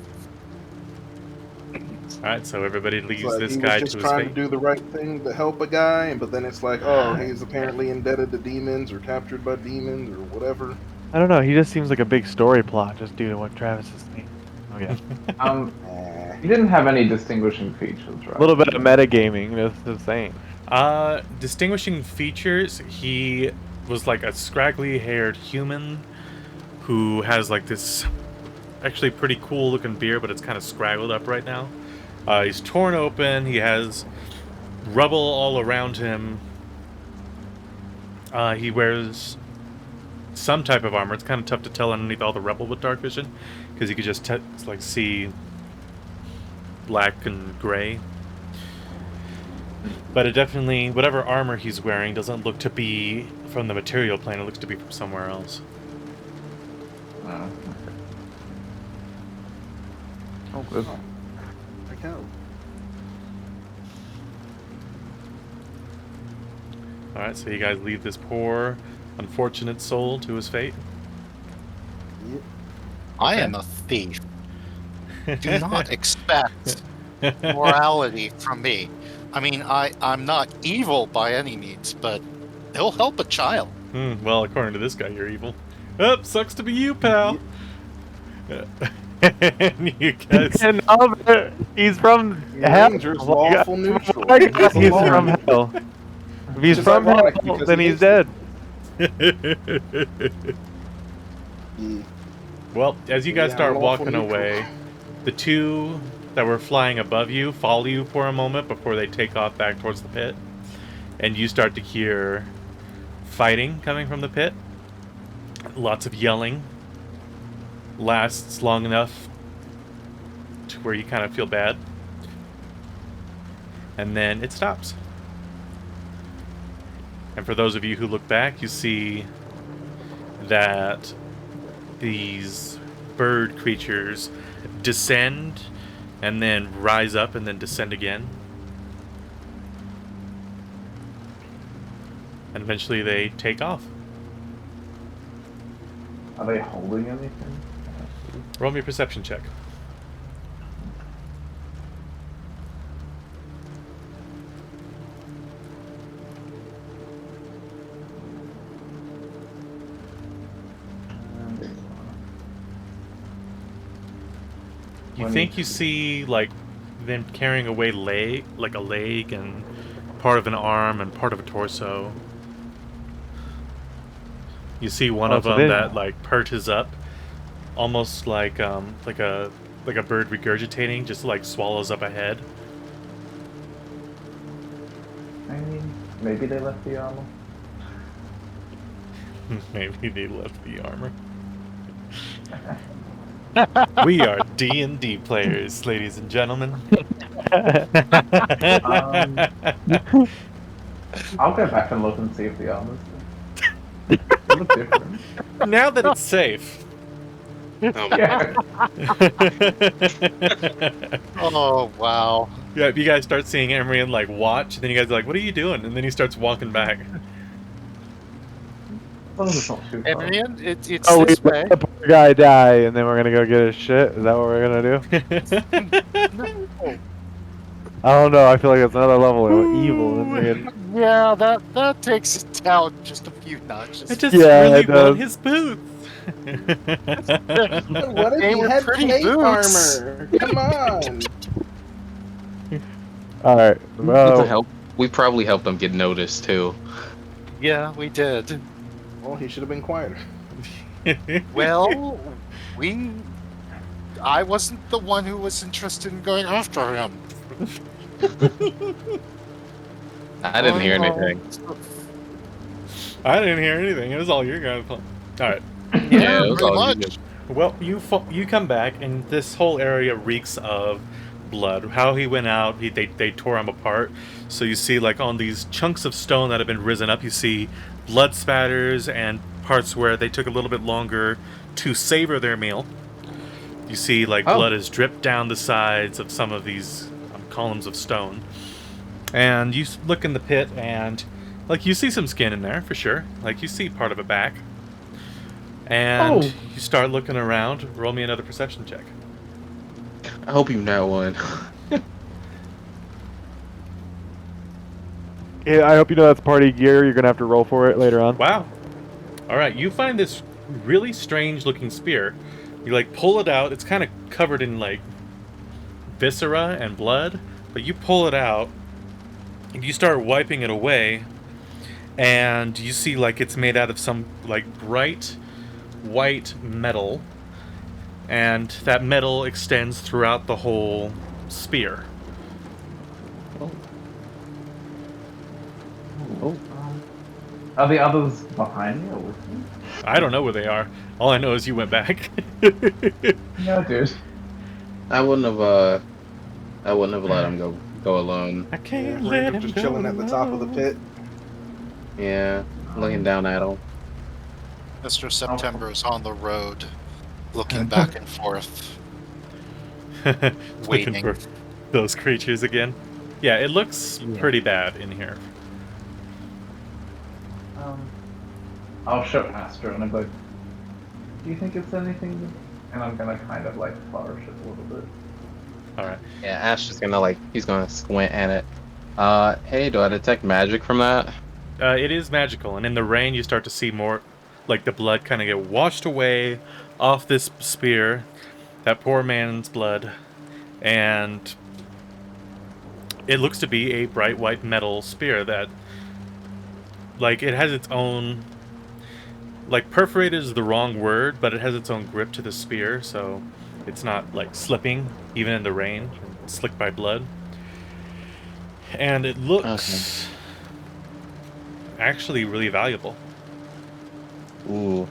All right, so everybody leaves It's like this he guy was just to his trying to fate. do the right thing to help a guy, but then it's like, oh, he's apparently indebted to demons or captured by demons or whatever. I don't know, he just seems like a big story plot just due to what Travis is saying. Oh yeah. Eh. He didn't have any distinguishing features, right? A little bit of metagaming, that's insane. Distinguishing features, he was like a scraggly haired human who has like this actually pretty cool looking beard, but it's kind of scraggled up right now. He's torn open, he has rubble all around him. He wears some type of armor. It's kind of tough to tell underneath all the rubble with dark vision, because you could just like see black and gray. But it definitely, whatever armor he's wearing doesn't look to be from the material plane. It looks to be from somewhere else. Oh, good. I can. All right, so you guys leave this poor, unfortunate soul to his fate. Yep. I am a thief. Do not expect morality from me. I mean, I'm not evil by any means, but he'll help a child. Well, according to this guy, you're evil. Oh, sucks to be you, pal. And you guys, Another. He's from The hell. Ranger's Like, lawful neutral. my He's God, the he's Lord. from hell. If he's is from hell, ironic because then he he's hates dead. Yeah. well, as you guys Yeah, start lawful walking neutral. away, the two that were flying above you follow you for a moment before they take off back towards the pit. And you start to hear fighting coming from the pit. Lots of yelling. Lasts long enough to where you kind of feel bad. And then it stops. And for those of you who look back, you see that these bird creatures descend and then rise up and then descend again. And eventually they take off. Are they holding anything? Roll me a perception check. You think you see like them carrying away a leg and part of an arm and part of a torso. You see one of so them they- that like perches up, almost like a bird regurgitating, just like swallows up a head. I mean, maybe they left the armor. Maybe they left the armor. We are D&D players, ladies and gentlemen. I'll go back and look and see if the armor's there. They look different. Now that it's safe. Yeah. Oh, wow. Yeah, you guys start seeing Emrian like watch, and then you guys are like, "What are you doing?" And then he starts walking back. As long as it's not too far. Adrian, it's Oh, we this way. let the poor guy die, and then we're gonna go get his shit. Is that what we're gonna do? I don't know. I feel like it's another level of evil. In there. Yeah, that takes it down just a few notches. I just Yeah, really it want does. his boots. What if They he were had pretty plate boots. armor? Come on. All right. With the Well, help, we probably helped them get noticed too. Yeah, we did. Well, he should have been quieter. Well, I wasn't the one who was interested in going after him. I didn't hear Oh, anything. I didn't hear anything. It was all your guys' fault. All right. Yeah, it was pretty all you much. did. Well, you come back, and this whole area reeks of blood. How he went out, they tore him apart. So you see, like on these chunks of stone that have been risen up, you see blood spatters and parts where they took a little bit longer to savor their meal. You see, like blood has dripped down the sides of some of these columns of stone. And you look in the pit, and like you see some skin in there for sure. Like you see part of it back. And you start looking around. Roll me another perception check. I hope you know one. yeah, I hope you know that's party gear. You're gonna have to roll for it later on. Wow. All right, you find this really strange looking spear. You like pull it out. It's kind of covered in like viscera and blood, but you pull it out and you start wiping it away, and you see like it's made out of some like bright white metal, and that metal extends throughout the whole spear. Are the others behind me or with me? I don't know where they are. All I know is you went back. No, dude. I wouldn't have let him go alone. I can't Yeah, let Ranger him just go chilling at the top of the alone. pit. Yeah, looking down at him. Mr. September is on the road, looking back and forth. Looking Waiting. for those creatures again. Yeah, it looks pretty bad in here. I'll show Astra and I'm like, do you think it's anything? And I'm gonna kind of like flourish it a little bit. All right. Yeah, Ash is he's gonna squint at it. Hey, do I detect magic from that? It is magical, and in the rain, you start to see more, like the blood kind of get washed away off this spear, that poor man's blood, and it looks to be a bright white metal spear that, like, it has its own, like, perforated is the wrong word, but it has its own grip to the spear, so it's not, like, slipping, even in the rain, slicked by blood. And it looks actually really valuable. Ooh.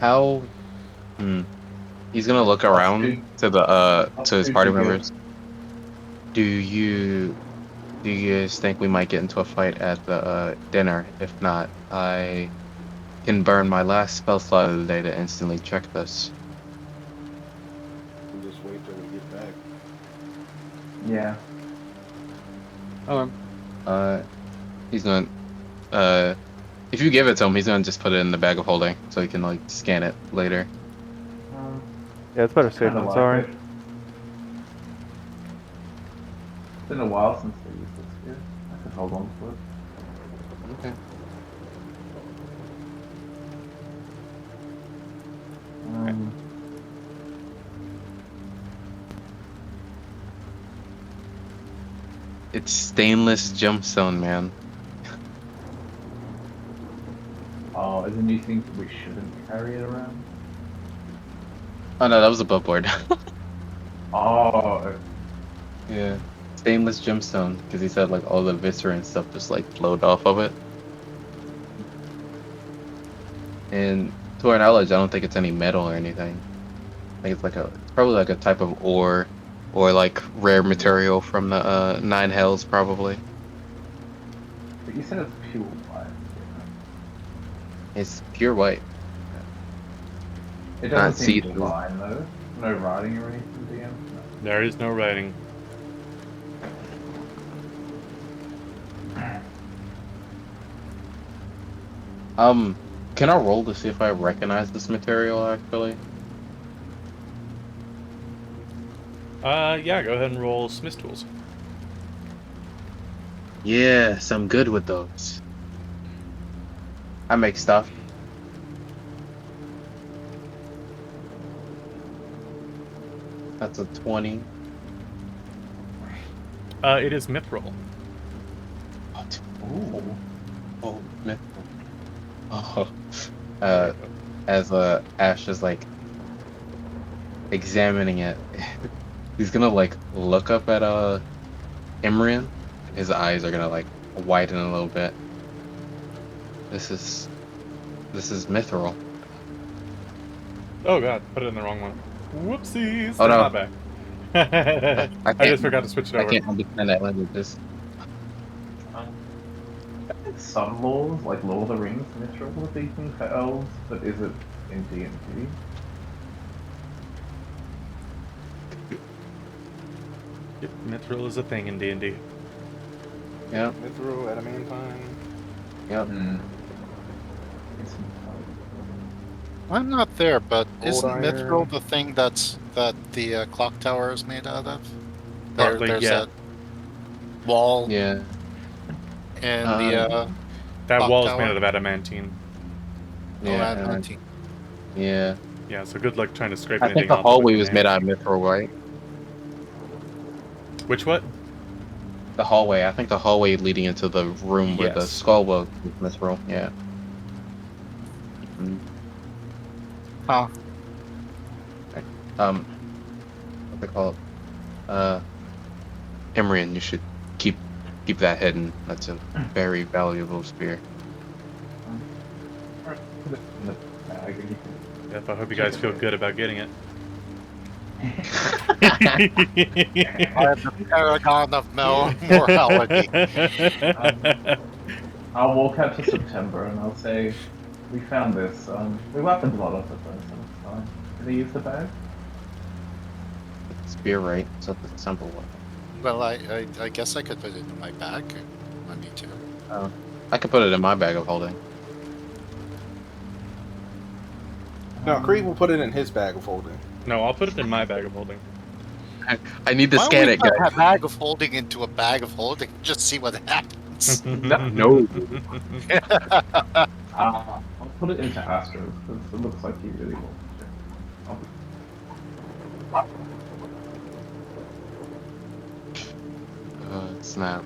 How? He's gonna look around to the to his party members. Do you guys think we might get into a fight at the dinner? If not, I can burn my last spell slot of the day to instantly check this. We'll just wait till we get back. Yeah. He's gonna if you give it to him, he's gonna just put it in the bag of holding so he can like scan it later. Yeah, it's better safe Kinda than like sorry. it. It's been a while since I used this spear. I could hold on to it. Okay. It's stainless gemstone, man. Oh, isn't you think we shouldn't carry it around? Oh no, that was above board. Oh, Yeah. Stainless gemstone, because he said like all the viscera and stuff just like flowed off of it. And to our knowledge, I don't think it's any metal or anything. I think it's like probably like a type of ore or like rare material from the Nine Hells probably. but you said it's pure white. It's pure white. It Not doesn't seem see-through. divine though. No writing or anything, DM. No. There is no writing. Can I roll to see if I recognize this material actually? Yeah, go ahead and roll Smith Tools. Yes, I'm good with those. I make stuff. That's a 20. It is Mithril. What? Ooh. Oh, mythical. Oh. As Ash is like examining it, he's gonna like look up at Imrian. His eyes are gonna like widen a little bit. This is mithril. Oh god, put it in the wrong one. Whoopsies! Oh, no. Not back. I just forgot to switch it I over. can't understand that language. I think some laws, like Lord of the Rings, mithril would be thing for elves, but is it in D&D? Yep, Mithril is a thing in D&D. Yep. Mithril, adamantine. Yep. It's I'm not there, but Old isn't iron. mithril the thing that the clock tower is made out of? Partly, There's yeah. that wall Yeah. and the That clock wall is tower? made out of adamantine. Yeah. adamantine. Yeah. Yeah, so good luck trying to scrape I anything think the off hallway with was your made hands. out of mithril, right? Which what? The hallway. I think the hallway leading into the room where the Yes. skull was mithril. Yeah. Mhm. Huh. What they call it? Imrian, you should keep that hidden. That's a very valuable spear. Alright, put it in the bag and you can... Yep, I hope you guys feel good about getting it. I am the paragon of morality. I'll walk out to September and I'll say, we found this. We weaponed a lot of it though, so it's fine. Can they use the bag? Spear, right? So the simple one. Well, I guess I could put it in my bag if I need to. I could put it in my bag of holding. No, Creed will put it in his bag of holding. No, I'll put it in my bag of holding. I need to Why scan don't we it, guys. put a bag of holding into a bag of holding? Just see what happens. No. I'll put it into Astro's because it looks like he really wants to check. Snap.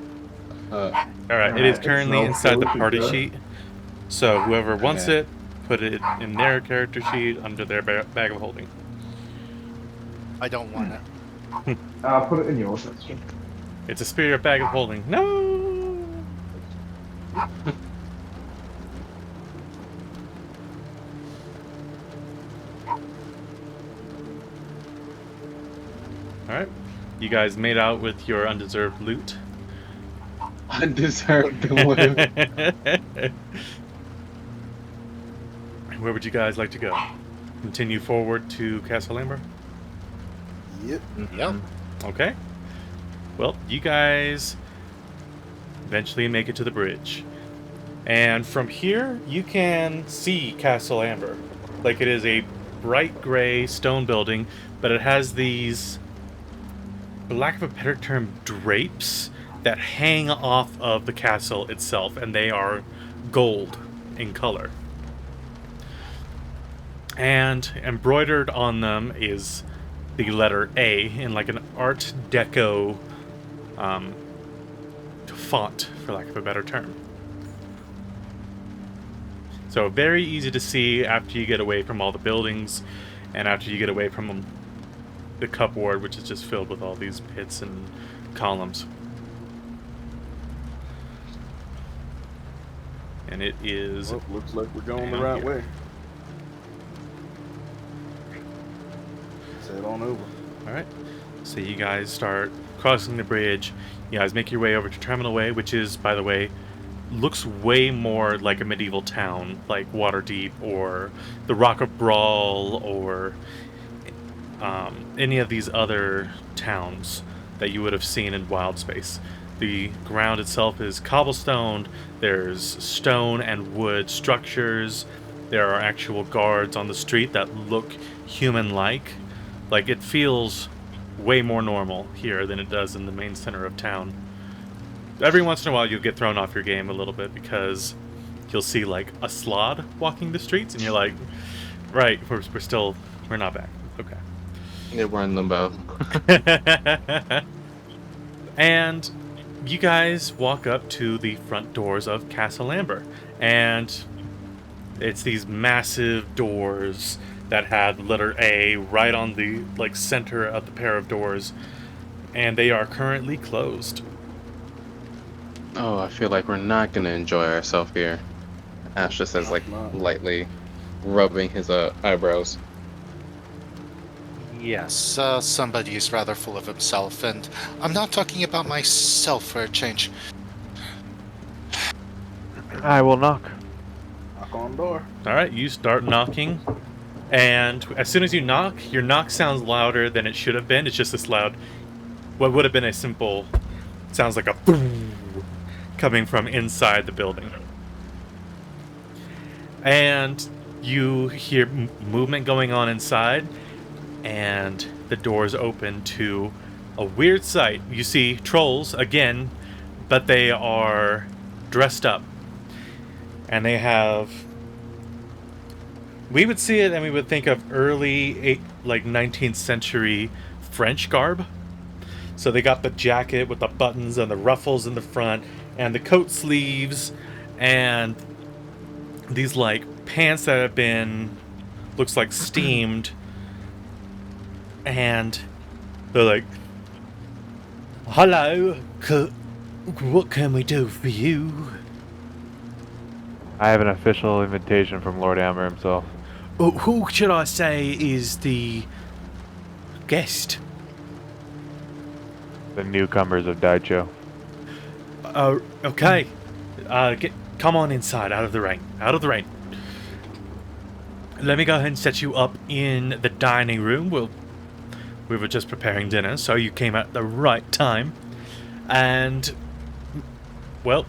All right, it is Alright, it currently smells inside the really party good. sheet. So whoever wants Okay. it, put it in their character sheet under their bag of holding. I don't want it. Put it in yours. That's true. It's a spirit bag of holding. No. All right, you guys made out with your undeserved loot. Undeserved loot. Where would you guys like to go? Continue forward to Castle Amber? Yep. Yep. Okay. Well, you guys eventually make it to the bridge. And from here, you can see Castle Amber. Like, it is a bright gray stone building, but it has these, for lack of a better term, drapes that hang off of the castle itself, and they are gold in color. And embroidered on them is the letter A in like an Art Deco font, for lack of a better term. So very easy to see after you get away from all the buildings and after you get away from the cupboard, which is just filled with all these pits and columns. And it is... Well, looks like we're going the down right here. way. Let's head on over. Alright, so you guys start crossing the bridge. You guys make your way over to Terminal Way, which is, by the way, looks way more like a medieval town, like Waterdeep or the Rock of Brawl or any of these other towns that you would have seen in Wild Space. The ground itself is cobblestone, there's stone and wood structures, there are actual guards on the street that look human-like. Like, it feels way more normal here than it does in the main center of town. Every once in a while you'll get thrown off your game a little bit because you'll see like a slod walking the streets and you're like, right, we're not back. Okay. Yeah, we're in limbo. And you guys walk up to the front doors of Castle Amber, and it's these massive doors that have the letter A right on the like center of the pair of doors, and they are currently closed. Oh, I feel like we're not gonna enjoy ourselves here. Ash just says, like, Not. lightly rubbing his eyebrows. Yes, somebody is rather full of himself, and I'm not talking about myself for a change. I will knock. Knock on the door. All right, you start knocking, and as soon as you knock, your knock sounds louder than it should have been. It's just this loud. What would have been a simple sounds like a boom coming from inside the building. And you hear movement going on inside, and the doors open to a weird sight. You see trolls again, but they are dressed up. And they have... We would see it and we would think of early, 19th century French garb. So they got the jacket with the buttons and the ruffles in the front, and the coat sleeves, and these, like, pants that have been, looks like steamed. And they're like, hello, what can we do for you? I have an official invitation from Lord Amber himself. Who should I say is the guest? The newcomers of Daicho. Okay. Come on inside, out of the rain. Out of the rain. Let me go ahead and set you up in the dining room. We were just preparing dinner, so you came at the right time. And, well,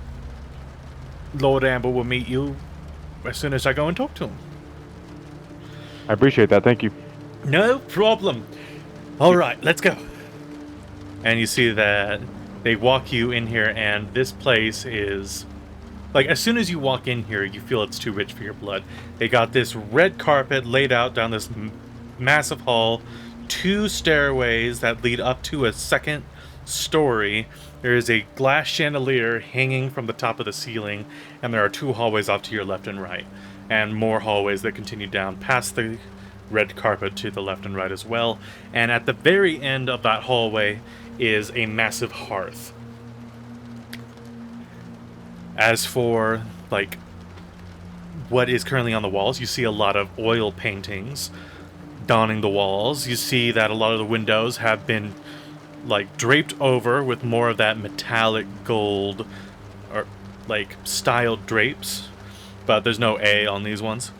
Lord Amber will meet you as soon as I go and talk to him. I appreciate that, thank you. No problem. All right, let's go. And you see that they walk you in here, and this place is Like, as soon as you walk in here, you feel it's too rich for your blood. They got this red carpet laid out down this massive hall, 2 stairways that lead up to a second story. There is a glass chandelier hanging from the top of the ceiling, and there are 2 hallways off to your left and right, and more hallways that continue down past the red carpet to the left and right as well. And at the very end of that hallway is a massive hearth. As for, like, what is currently on the walls, you see a lot of oil paintings donning the walls. You see that a lot of the windows have been, like, draped over with more of that metallic gold, or, like, styled drapes. But there's no A on these ones.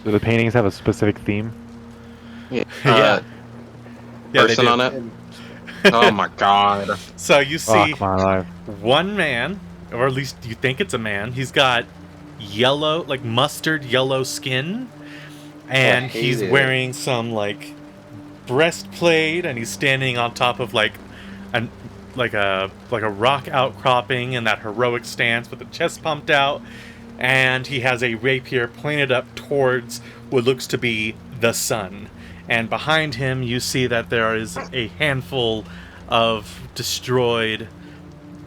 Do the paintings have a specific theme? Yeah. Yeah, they Person do. on it. Oh my god. So you see Fuck my life. one man, or at least you think it's a man. He's got yellow, like mustard yellow skin, and I hate he's it. wearing some like breastplate, and he's standing on top of like a rock outcropping in that heroic stance with the chest pumped out, and he has a rapier pointed up towards what looks to be the sun. And behind him, you see that there is a handful of destroyed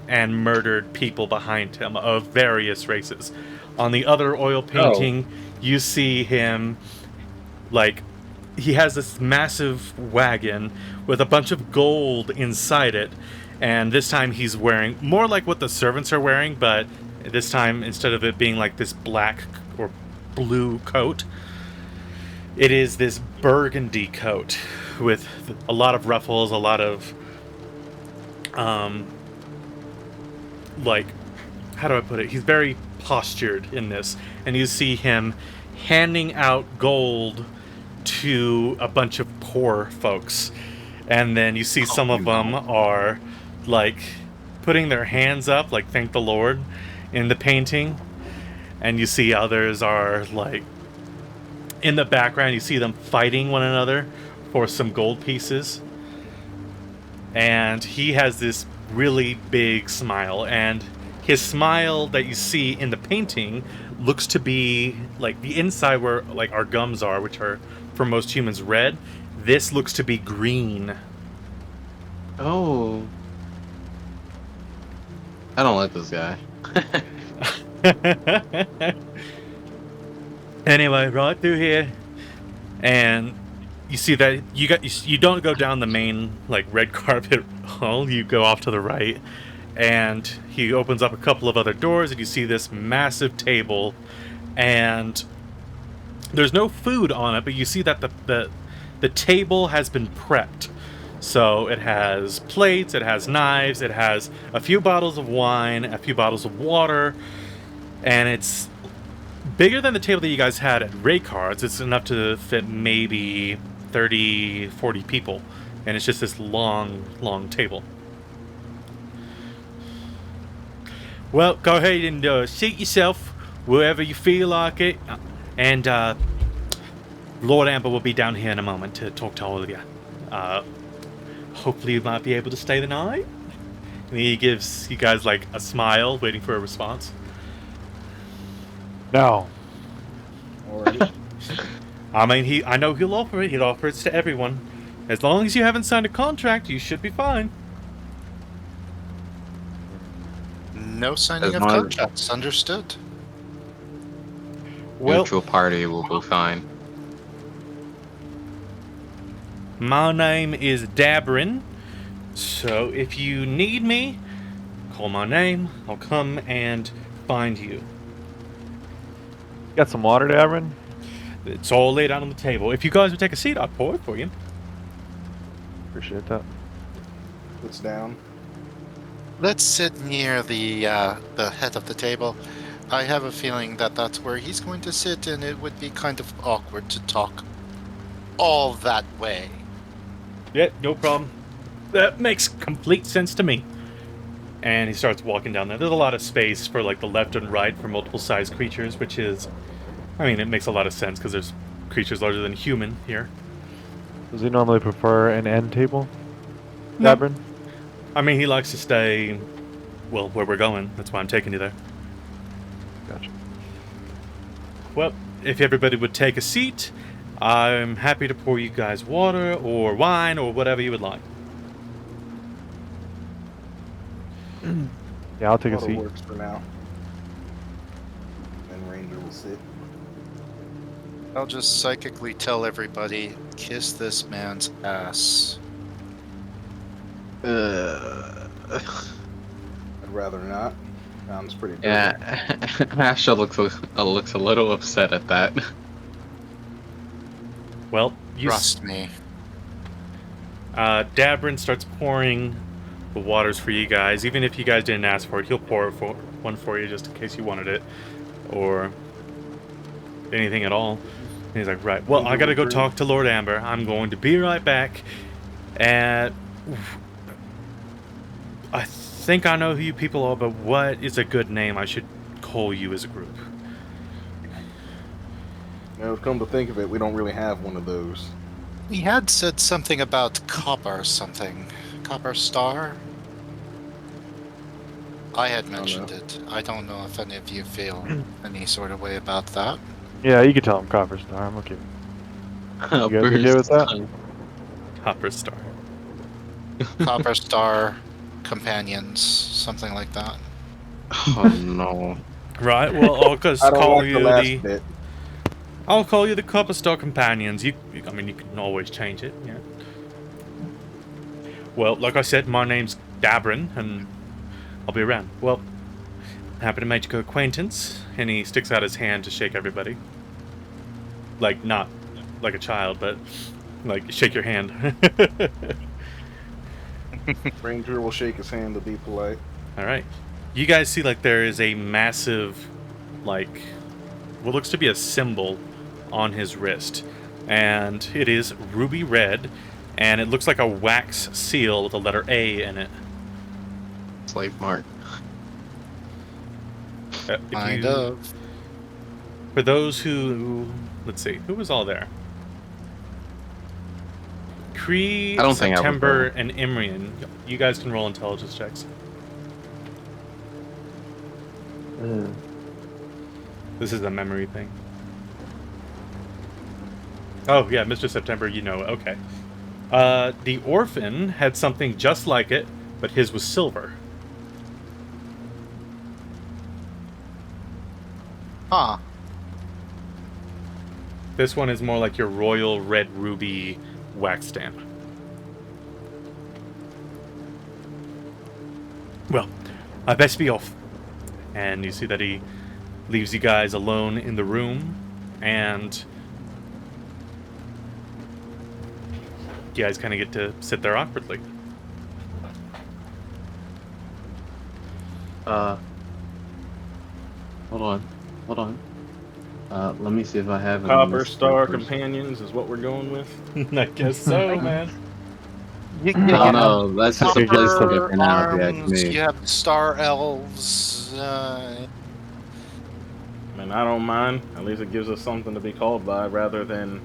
and murdered people behind him of various races. On the other oil painting, you see him, like, he has this massive wagon with a bunch of gold inside it, and this time he's wearing more like what the servants are wearing, but this time, instead of it being like this black or blue coat, it is this burgundy coat with a lot of ruffles, a lot of like, how do I put it? He's very postured in this, and you see him handing out gold to a bunch of poor folks, and then you see some of them are like putting their hands up, like thank the Lord, in the painting, and you see others are like in the background. You see them fighting one another for some gold pieces, and he has this really big smile, and his smile that you see in the painting looks to be like the inside where like our gums are, which are for most humans red. This looks to be green. Oh. I don't like this guy. Anyway, right through here, and you see that you don't go down the main like red carpet hall. You go off to the right, and he opens up a couple of other doors, and you see this massive table, and there's no food on it, but you see that the table has been prepped. So it has plates, it has knives, it has a few bottles of wine, a few bottles of water, and it's bigger than the table that you guys had at Raycar's. It's enough to fit maybe 30, 40 people, and it's just this long, long table. Well, go ahead and seat yourself wherever you feel like it, and Lord Amber will be down here in a moment to talk to all of you. Hopefully you might be able to stay the night. And he gives you guys like a smile, waiting for a response. No. Alright. I mean, I know he'll offer it. He'll offer it to everyone. As long as you haven't signed a contract, you should be fine. No signing As of long as- contracts. Understood. Well, Neutral party will be fine. my name is Aberrant, so if you need me, call my name. I'll come and find you. Got some water, Davin? It's all laid out on the table. If you guys would take a seat, I'd pour it for you. Appreciate that. Puts down. Let's sit near the head of the table. I have a feeling that that's where he's going to sit, and it would be kind of awkward to talk all that way. Yeah, no problem. That makes complete sense to me. And he starts walking down there. There's a lot of space for like the left and right for multiple sized creatures, which is, I mean, it makes a lot of sense because there's creatures larger than human here. Does he normally prefer an end table? No. Davin? I mean, he likes to stay, well, where we're going. That's why I'm taking you there. Gotcha. Well, if everybody would take a seat, I'm happy to pour you guys water or wine or whatever you would like. Yeah, I'll take a Water seat. works for now. Then Ranger will sit. I'll just psychically tell everybody, kiss this man's ass. I'd rather not. Sounds pretty dirty. Yeah, Asha looks a little upset at that. Well, Trust me. Dabrin starts pouring the waters for you guys. Even if you guys didn't ask for it, he'll pour one for you just in case you wanted it. Or anything at all. And he's like, right, well, I gotta go talk to Lord Amber. I'm going to be right back. And I think I know who you people are, but what is a good name I should call you as a group? Now, come to think of it, we don't really have one of those. He had said something about copper something. Copper Star? I had mentioned it. I don't know if any of you feel any sort of way about that. Yeah, you can tell him Copper Star. I'm okay. You guys okay with that? Hopper Star. Copper Star Companions, something like that. Oh no. Right, well, I'll just I don't call like you the last bit. I'll call you the Copper Star Companions. I mean, you can always change it, yeah. Well, like I said, my name's Dabrin, and I'll be around. Well, happy to make your acquaintance. And he sticks out his hand to shake everybody. Like, not like a child, but like, shake your hand. Ranger will shake his hand to be polite. Alright. You guys see, like, there is a massive, like, what looks to be a symbol on his wrist. And it is ruby red, and it looks like a wax seal with the letter A in it. Slave mark. Kind of. For those who... Let's see. Who was all there? Kree, I don't think I was September, there. and Imrian. You guys can roll intelligence checks. This is a memory thing. Oh, yeah, Mr. September, you know it. Okay. The orphan had something just like it, but his was silver. Huh. This one is more like your royal red ruby wax stamp. Well, I best be off. And you see that he leaves you guys alone in the room, and you guys kind of get to sit there awkwardly. Hold on. Let me see if I have it on Copper this Star first. Companions is what we're going with. I guess so, man. Oh no, that's just a placeholder for now, if you ask Arms, me. you have Star Elves. I mean, I don't mind. At least it gives us something to be called by rather than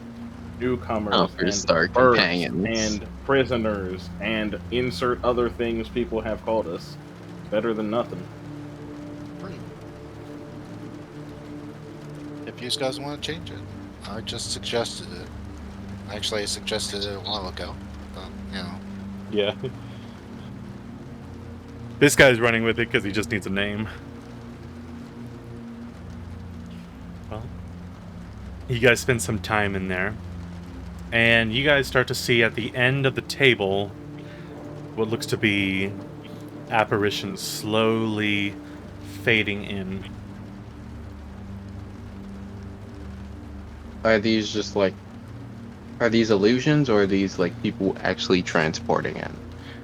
newcomers Copper and Star births Companions. and prisoners and insert other things people have called us. Better than nothing. If you guys want to change it, I just suggested it. Actually, I suggested it a while ago. But, you know. Yeah. This guy's running with it because he just needs a name. Well, you guys spend some time in there, and you guys start to see at the end of the table what looks to be apparitions slowly fading in. Are these just like, are these illusions, or are these like people actually transporting in?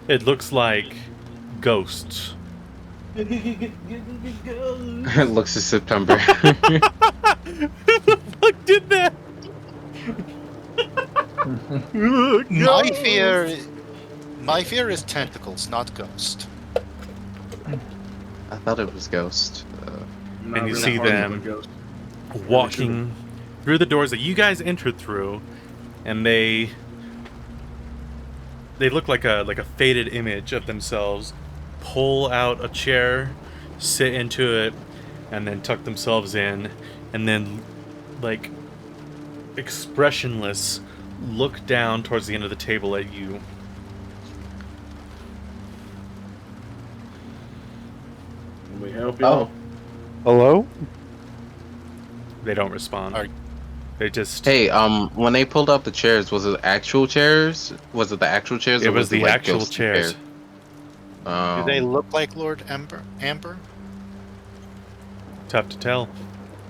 It looks like ghosts. It looks to September. Who the fuck did that? My fear is tentacles, not ghost. I thought it was Ghost. I'm not And you really see hard them with ghosts. walking through the doors that you guys entered through, and they look like a faded image of themselves. Pull out a chair, sit into it, and then tuck themselves in, and then, like, expressionless, look down towards the end of the table at you. Can we help you? Oh. Hello? They don't respond. Are- They just... Hey, when they pulled out the chairs, was it actual chairs? Was it the actual chairs? It or was the it, like, actual ghostly chairs. Do they look like Lord Amber? Tough to tell.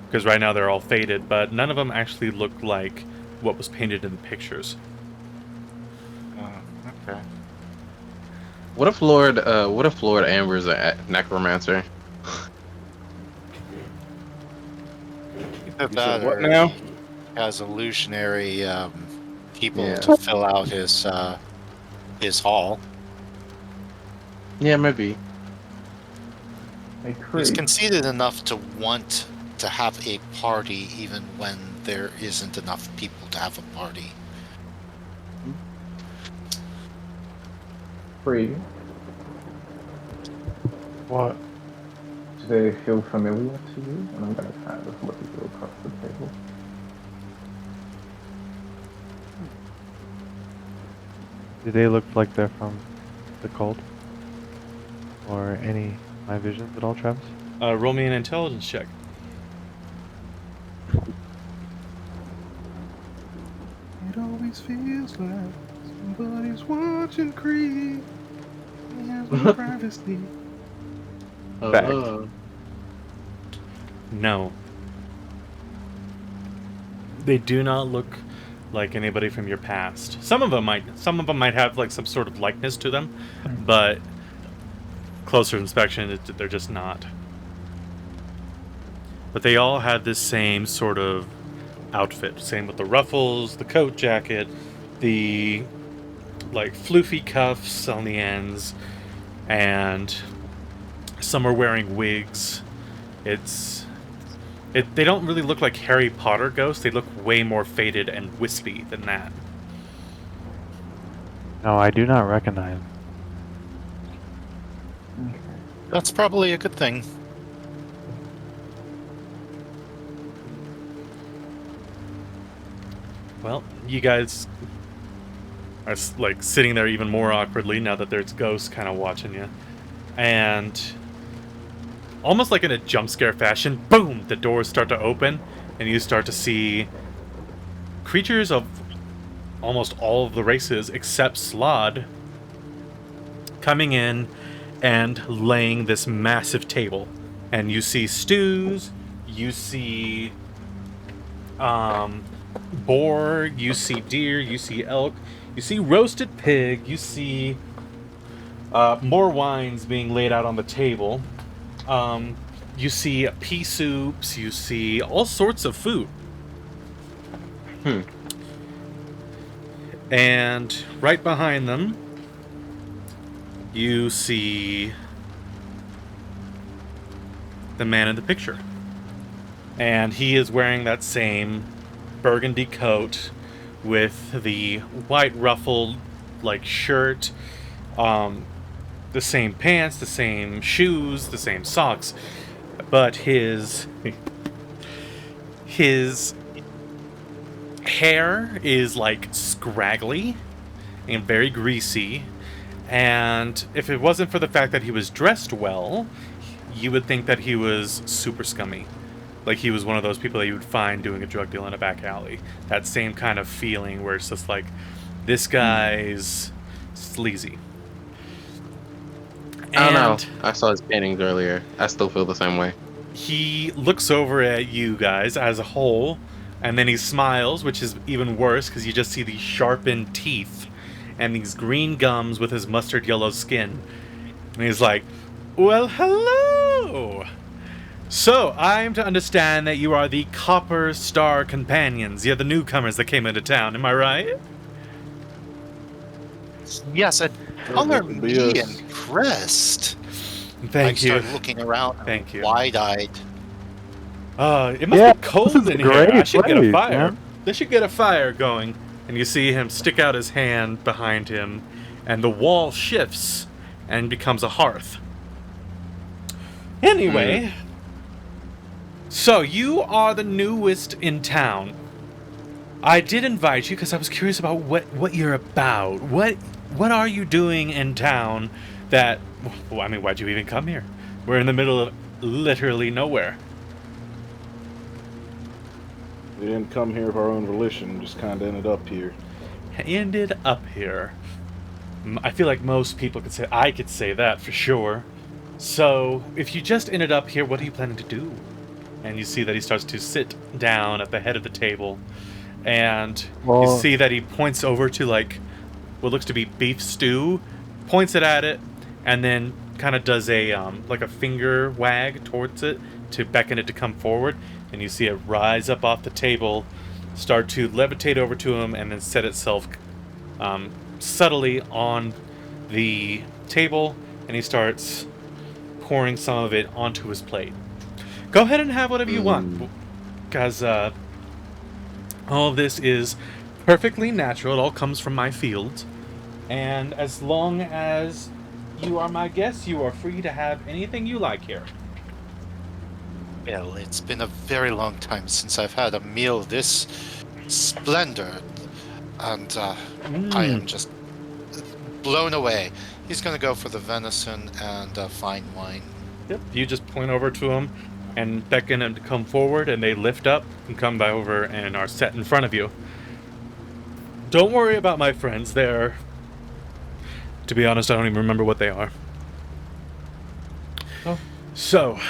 Because right now they're all faded, but none of them actually look like what was painted in the pictures. Okay. What if Lord Amber's a necromancer? Either You that said what or now? he has illusionary people Yeah. to fill out his hall. Yeah, maybe. Hey, He's Krieg. conceited enough to want to have a party even when there isn't enough people to have a party. Krieg, What? do they feel familiar to you? And I'm going to kind of just look at you across the table. Do they look like they're from the cult? Or any my visions at all, Travis? Roll me an intelligence check. It always feels like somebody's watching Creed. He has no privacy. Fact. No. They do not look like anybody from your past. Some of them might have like some sort of likeness to them, but closer inspection, they're just not. But they all had this same sort of outfit. Same with the ruffles, the coat jacket, the like floofy cuffs on the ends, and some are wearing wigs. They don't really look like Harry Potter ghosts. They look way more faded and wispy than that. No, I do not recognize. That's probably a good thing. Well, you guys are like sitting there even more awkwardly now that there's ghosts kind of watching you. And almost like in a jump scare fashion, boom, the doors start to open and you start to see creatures of almost all of the races except Slod coming in and laying this massive table. And you see stews, you see boar, you see deer, you see elk, you see roasted pig, you see more wines being laid out on the table. You see pea soups, you see all sorts of food. And right behind them, you see the man in the picture. And he is wearing that same burgundy coat with the white ruffled like shirt, the same pants, the same shoes, the same socks, but his hair is like scraggly and very greasy, and if it wasn't for the fact that he was dressed well, you would think that he was super scummy. Like he was one of those people that you would find doing a drug deal in a back alley. That same kind of feeling where it's just like, this guy's sleazy. I don't know. I saw his paintings earlier. I still feel the same way. He looks over at you guys as a whole, and then he smiles, which is even worse because you just see these sharpened teeth and these green gums with his mustard yellow skin. And he's like, well, hello! So, I'm to understand that you are the Copper Star Companions. You're the newcomers that came into town, am I right? Yes, and color would be me us. impressed. Thank you. I started looking around, Thank you. wide-eyed. It must Yeah, be cold this is in a here. I great should get a place, fire. man. They should get a fire going. And you see him stick out his hand behind him, and the wall shifts and becomes a hearth. Anyway, So, you are the newest in town. I did invite you because I was curious about what you're about. What are you doing in town that... Well, I mean, why'd you even come here? We're in the middle of literally nowhere. We didn't come here of our own volition, just kind of ended up here. Ended up here. I feel like most people could say... I could say that for sure. So, if you just ended up here, what are you planning to do? And you see that he starts to sit down at the head of the table. And you see that he points over to, like, what looks to be beef stew, points it at it, and then kind of does a, like a finger wag towards it to beckon it to come forward. And you see it rise up off the table, start to levitate over to him, and then set itself subtly on the table, and he starts pouring some of it onto his plate. Go ahead and have whatever you want, because all of this is perfectly natural. It all comes from my field, and as long as you are my guest, you are free to have anything you like here. Well, it's been a very long time since I've had a meal this splendor, and I am just blown away. He's gonna go for the venison and fine wine. Yep. You just point over to him and beckon him to come forward, and they lift up and come by over and are set in front of you. Don't worry about my friends. They're... To be honest, I don't even remember what they are. Oh. So,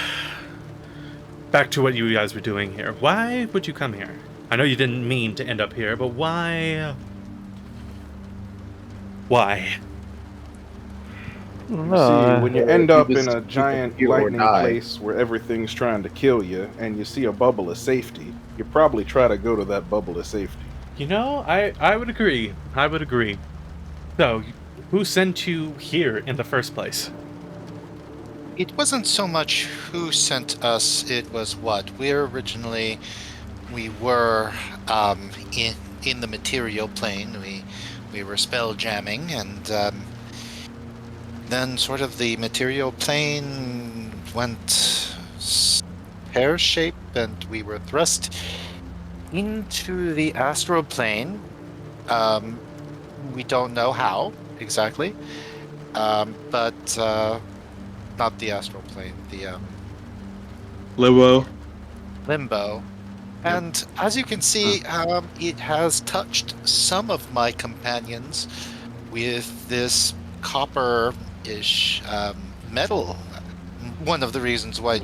back to what you guys were doing here. Why would you come here? I know you didn't mean to end up here, but why? Why? See, when you end up in just a giant you or lightning die. place where everything's trying to kill you, and you see a bubble of safety, you probably try to go to that bubble of safety. You know, I would agree. I would agree. So, who sent you here in the first place? It wasn't so much who sent us, it was what. We were in the material plane. We were spell jamming, and then sort of the material plane went pear-shaped, and we were thrust into the astral plane. We don't know how exactly, but not the astral plane, the limbo. And as you can see, it has touched some of my companions with this copper-ish metal. One of the reasons why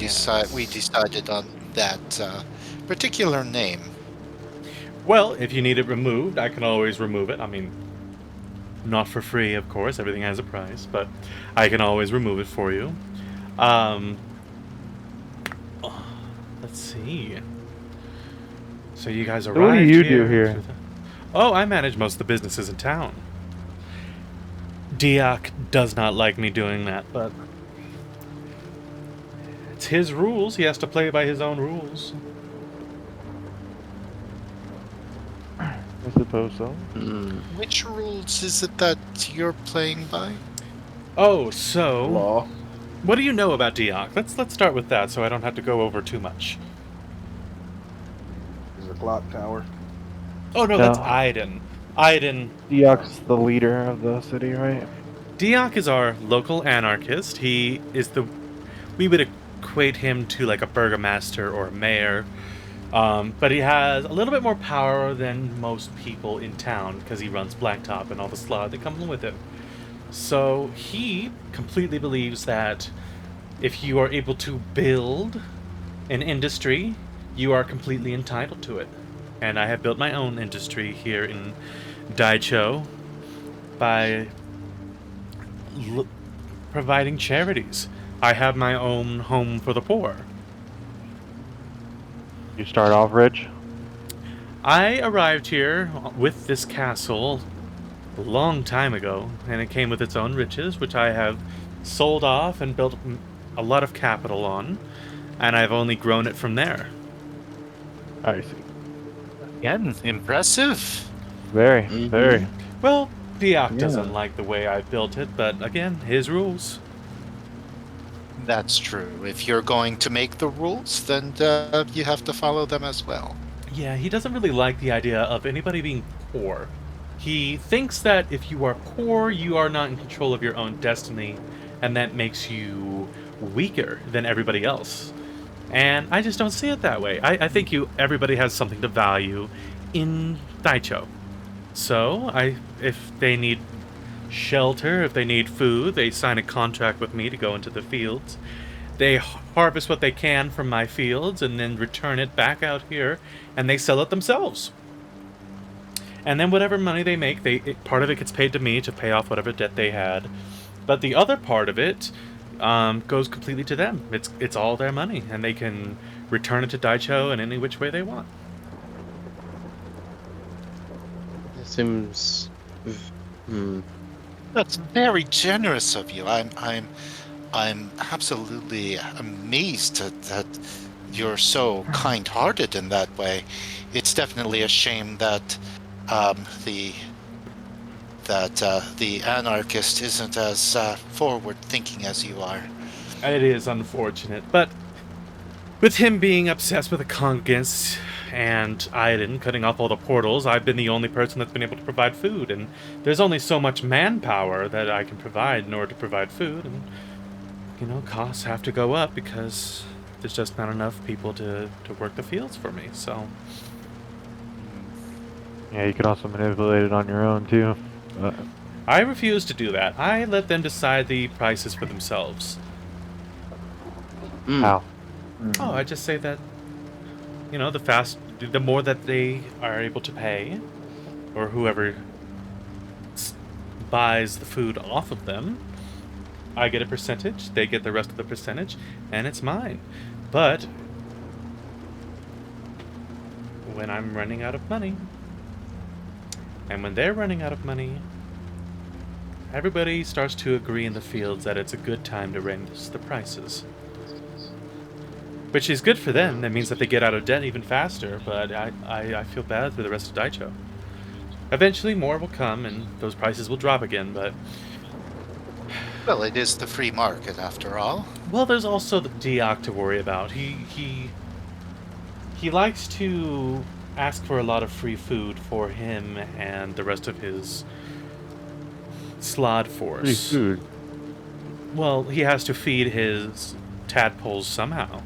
we decided on that particular name. Well, if you need it removed, I can always remove it. I mean, not for free, of course. Everything has a price, but I can always remove it for you. Let's see. So you guys arrived What do you here. do here? Oh, I manage most of the businesses in town. Diak does not like me doing that, but it's his rules. He has to play by his own rules. I suppose so. Which rules is it that you're playing by? Oh, so Law. what do you know about Diak? Let's start with that, so I don't have to go over too much. There's a clock tower. Oh no, No. that's Aiden. Aiden. Diak's the leader of the city, right? Diak is our local anarchist. He is we would equate him to like a burgomaster or a mayor. But he has a little bit more power than most people in town because he runs Blacktop and all the slot that comes with it. So he completely believes that if you are able to build an industry, you are completely entitled to it. And I have built my own industry here in Daicho by providing charities. I have my own home for the poor. You start off rich. I arrived here with this castle a long time ago, and it came with its own riches, which I have sold off and built a lot of capital on, and I've only grown it from there. I see. Again, impressive. Very, very. Well, Diak doesn't like the way I built it, but again, his rules. That's true. If you're going to make the rules, then you have to follow them as well. Yeah, he doesn't really like the idea of anybody being poor. He thinks that if you are poor, you are not in control of your own destiny, and that makes you weaker than everybody else. And I just don't see it that way. I think everybody has something to value in Daicho. So if they need shelter, if they need food, they sign a contract with me to go into the fields. They harvest what they can from my fields and then return it back out here, and they sell it themselves. And then whatever money they make, part of it gets paid to me to pay off whatever debt they had, but the other part of it goes completely to them. It's all their money, and they can return it to Daicho in any which way they want. It seems. That's very generous of you. I'm absolutely amazed that you're so kind-hearted in that way. It's definitely a shame that the anarchist isn't as forward-thinking as you are. It is unfortunate, but with him being obsessed with the Congans and Aiden cutting off all the portals, I've been the only person that's been able to provide food, and there's only so much manpower that I can provide in order to provide food, and, costs have to go up because there's just not enough people to work the fields for me, so... Yeah, you could also manipulate it on your own, too. I refuse to do that. I let them decide the prices for themselves. How? Oh, I just say that, the more that they are able to pay, or whoever buys the food off of them, I get a percentage, they get the rest of the percentage, and it's mine. But when I'm running out of money, and when they're running out of money, everybody starts to agree in the fields that it's a good time to raise the prices. Which is good for them. That means that they get out of debt even faster, but I feel bad for the rest of Daicho. Eventually more will come and those prices will drop again, but... Well, it is the free market after all. Well, there's also the Diak to worry about. He likes to ask for a lot of free food for him and the rest of his Slod force. Free food. Well, he has to feed his tadpoles somehow.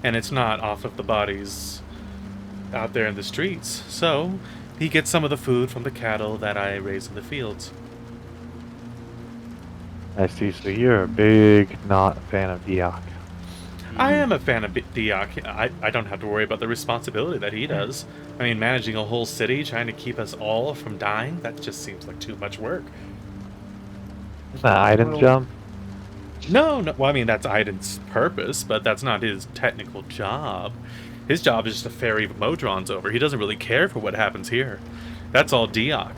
And it's not off of the bodies out there in the streets. So, he gets some of the food from the cattle that I raise in the fields. I see, so you're a big not fan of Diak. I am a fan of Diak. I don't have to worry about the responsibility that he does. I mean, managing a whole city, trying to keep us all from dying, that just seems like too much work. Isn't that Aiden's job? No, well, I mean, that's Aiden's purpose, but that's not his technical job. His job is just to ferry Modrons over. He doesn't really care for what happens here. That's all Diak.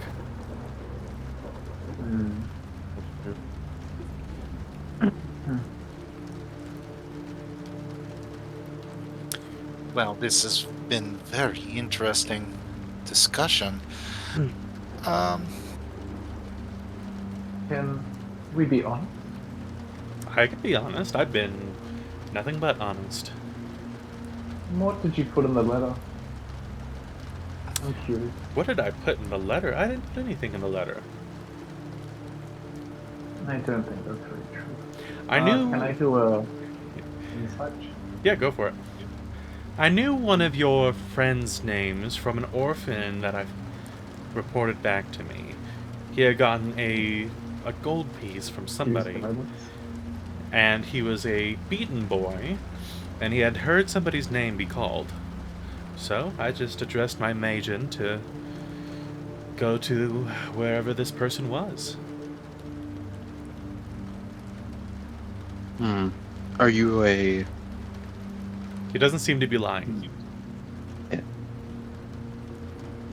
Well, this has been very interesting discussion. Can we be honest? I can be honest. I've been nothing but honest. What did you put in the letter? I'm curious. What did I put in the letter? I didn't put anything in the letter. I don't think that's very true. I knew... Can I do a insight? Yeah, go for it. I knew one of your friends' names from an orphan that I've reported back to me. He had gotten a gold piece from somebody, and he was a beaten boy, and he had heard somebody's name be called. So I just addressed my Magen to go to wherever this person was. Are you a... He doesn't seem to be lying.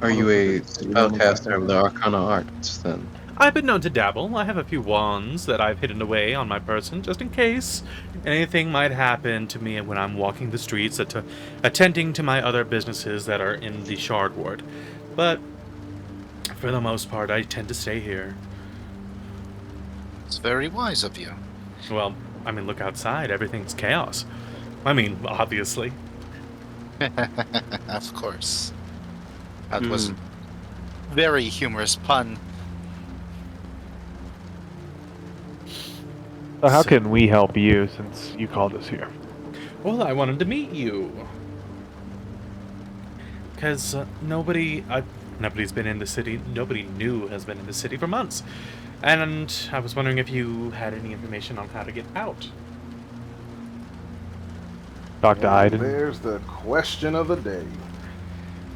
Are you a spellcaster of the Arcana Arts, then? I've been known to dabble. I have a few wands that I've hidden away on my person, just in case anything might happen to me when I'm walking the streets, attending to my other businesses that are in the Shard Ward. But, for the most part, I tend to stay here. It's very wise of you. Well, I mean, look outside. Everything's chaos. I mean, obviously. Of course. That was a very humorous pun. So how So- can we help you since you called us here? Well, I wanted to meet you. Because nobody's been in the city. Nobody new has been in the city for months. And I was wondering if you had any information on how to get out. Talk to And Aiden. there's the question of the day.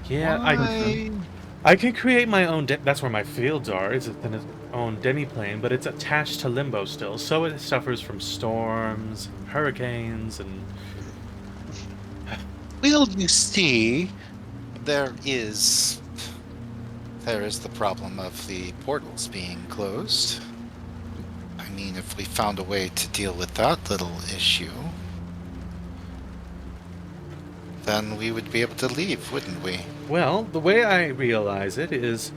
Yeah, Why? I can create my own. That's where my fields are. It's in its own demiplane, but it's attached to Limbo still, so it suffers from storms, hurricanes, and Well, you see, there is the problem of the portals being closed. I mean, if we found a way to deal with that little issue, then we would be able to leave, wouldn't we? well, the way I realize it is,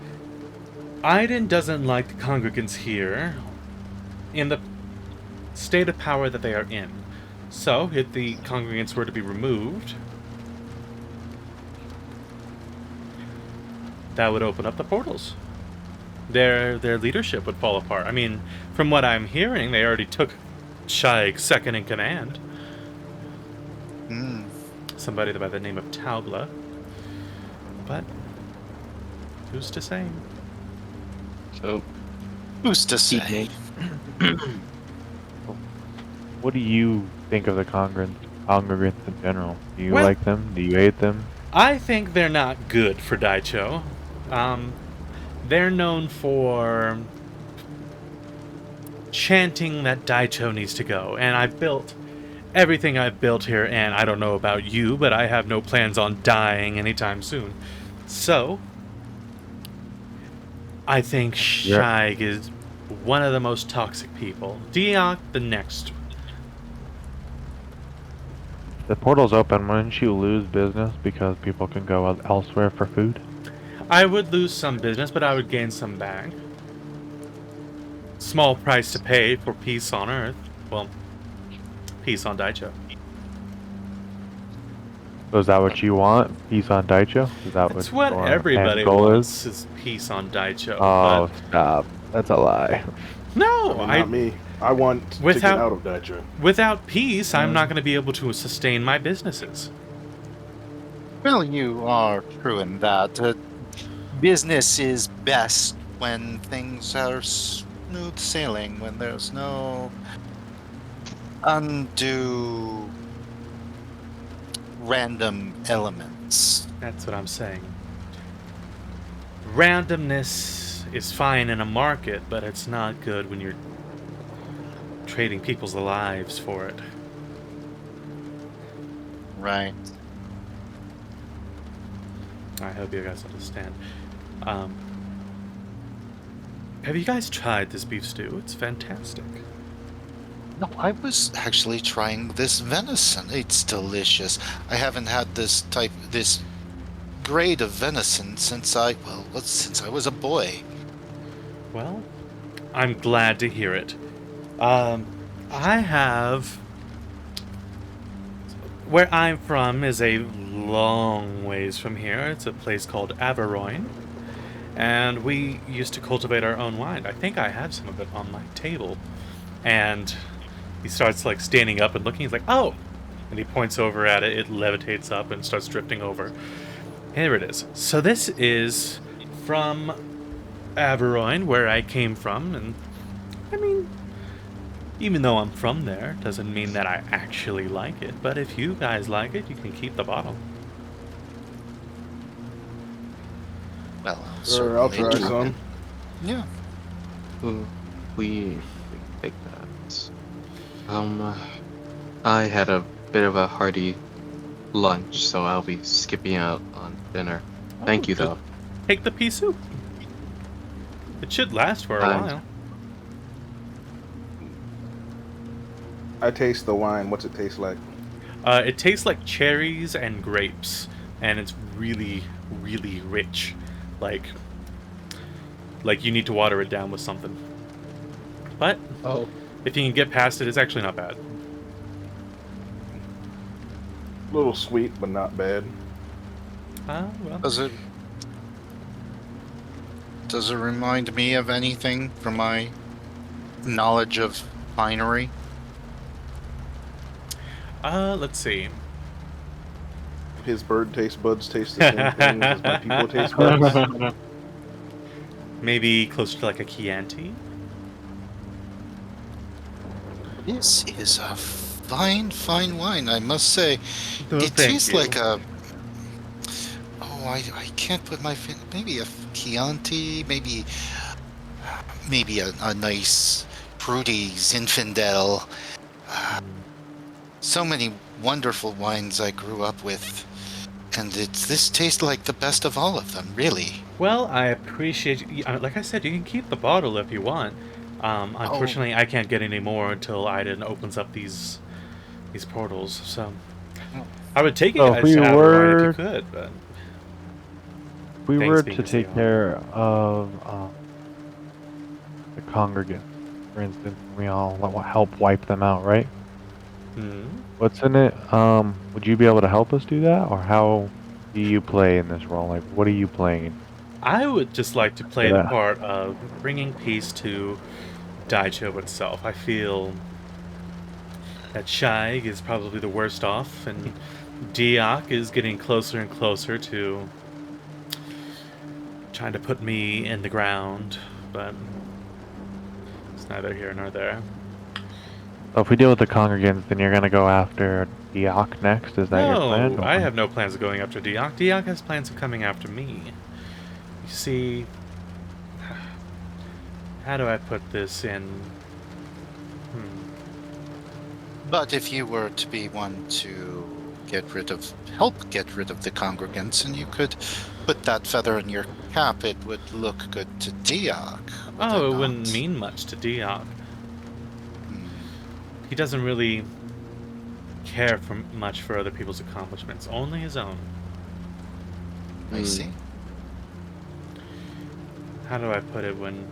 Aiden doesn't like the congregants here, in the state of power that they are in. So, if the congregants were to be removed, that would open up the portals. Their leadership would fall apart. I mean, from what I'm hearing, they already took Shaik's second in command. Hmm. Somebody by the name of Taubla. But who's to say? So, Who's to say? What do you think of the congregants in general? Do you Well- like them? Do you hate them? I think they're not good for Daicho. They're known for chanting that Daicho needs to go, and I've built everything I've built here, and I don't know about you, but I have no plans on dying anytime soon. So, I think Shaig is one of the most toxic people. Diak, the next. The portal's open. Wouldn't you lose business because people can go elsewhere for food? I would lose some business, but I would gain some back. Small price to pay for peace on Earth. Well, peace on Daicho. So is that what you want? Peace on Daicho? Is that That's what what your everybody end goal wants is peace on Daicho. Oh, stop. That's a lie. But no, Not me. I want to get Without- out of Ditra. without peace, I'm not going to be able to sustain my businesses. Well, you are true in that. Business is best when things are smooth sailing, when there's no undue random elements. That's what I'm saying. Randomness is fine in a market, but it's not good when you're trading people's lives for it. Right. I hope you guys understand. Have you guys tried this beef stew? It's fantastic. No, I was actually trying this venison. It's delicious. I haven't had this grade of venison since I was a boy. Well, I'm glad to hear it. I have. Where I'm from is a long ways from here. It's a place called Aberrant. And we used to cultivate our own wine. I think I have some of it on my table. And he starts like standing up and looking. He's like, "Oh!" And he points over at it. It levitates up and starts drifting over. Here it is. So this is from Aberrant, where I came from. And I mean, even though I'm from there, doesn't mean that I actually like it. But if you guys like it, you can keep the bottle. Well, Sure, I'll certainly try do. some. Yeah. we take that. I had a bit of a hearty lunch, so I'll be skipping out on dinner. Thank you, though. Take the pea soup. It should last for a while. I taste the wine. What's it taste like? It tastes like cherries and grapes, and it's really, really rich. Like you need to water it down with something. But Oh, If you can get past it, it's actually not bad. A little sweet, but not bad. Well. Does it remind me of anything from my knowledge of finery? Let's see. His bird taste buds taste the same thing as my people taste buds. Maybe closer to like a Chianti? This is a fine, fine wine, I must say. No, It thank tastes you. like a... Oh, I can't put my finger... Maybe a Chianti, maybe a nice fruity Zinfandel. So many wonderful wines I grew up with. And this tastes like the best of all of them, really. Well, I appreciate you. Like I said, you can keep the bottle if you want. Unfortunately, I can't get any more until Aiden opens up these portals. So I would take it So as if we Aberrant were, if you could, but if we things were being to as they take are. care of the congregants, for instance, we all help wipe them out, right? What's in it? Would you be able to help us do that, or how do you play in this role? Like, what are you playing? I would just like to play For the that. part of bringing peace to Daicho itself. I feel that Shaig is probably the worst off, and Diak is getting closer and closer to trying to put me in the ground, but it's neither here nor there. So if we deal with the congregants, then you're gonna go after Diak next. Is that your plan? No, I have no plans of going after Diak. Diak has plans of coming after me. You see, how do I put this in? But if you were to be one to help get rid of the congregants, and you could put that feather in your cap, it would look good to Diak. Oh, it wouldn't mean much to Diak. He doesn't really care much for other people's accomplishments, only his own. I see. How do I put it when...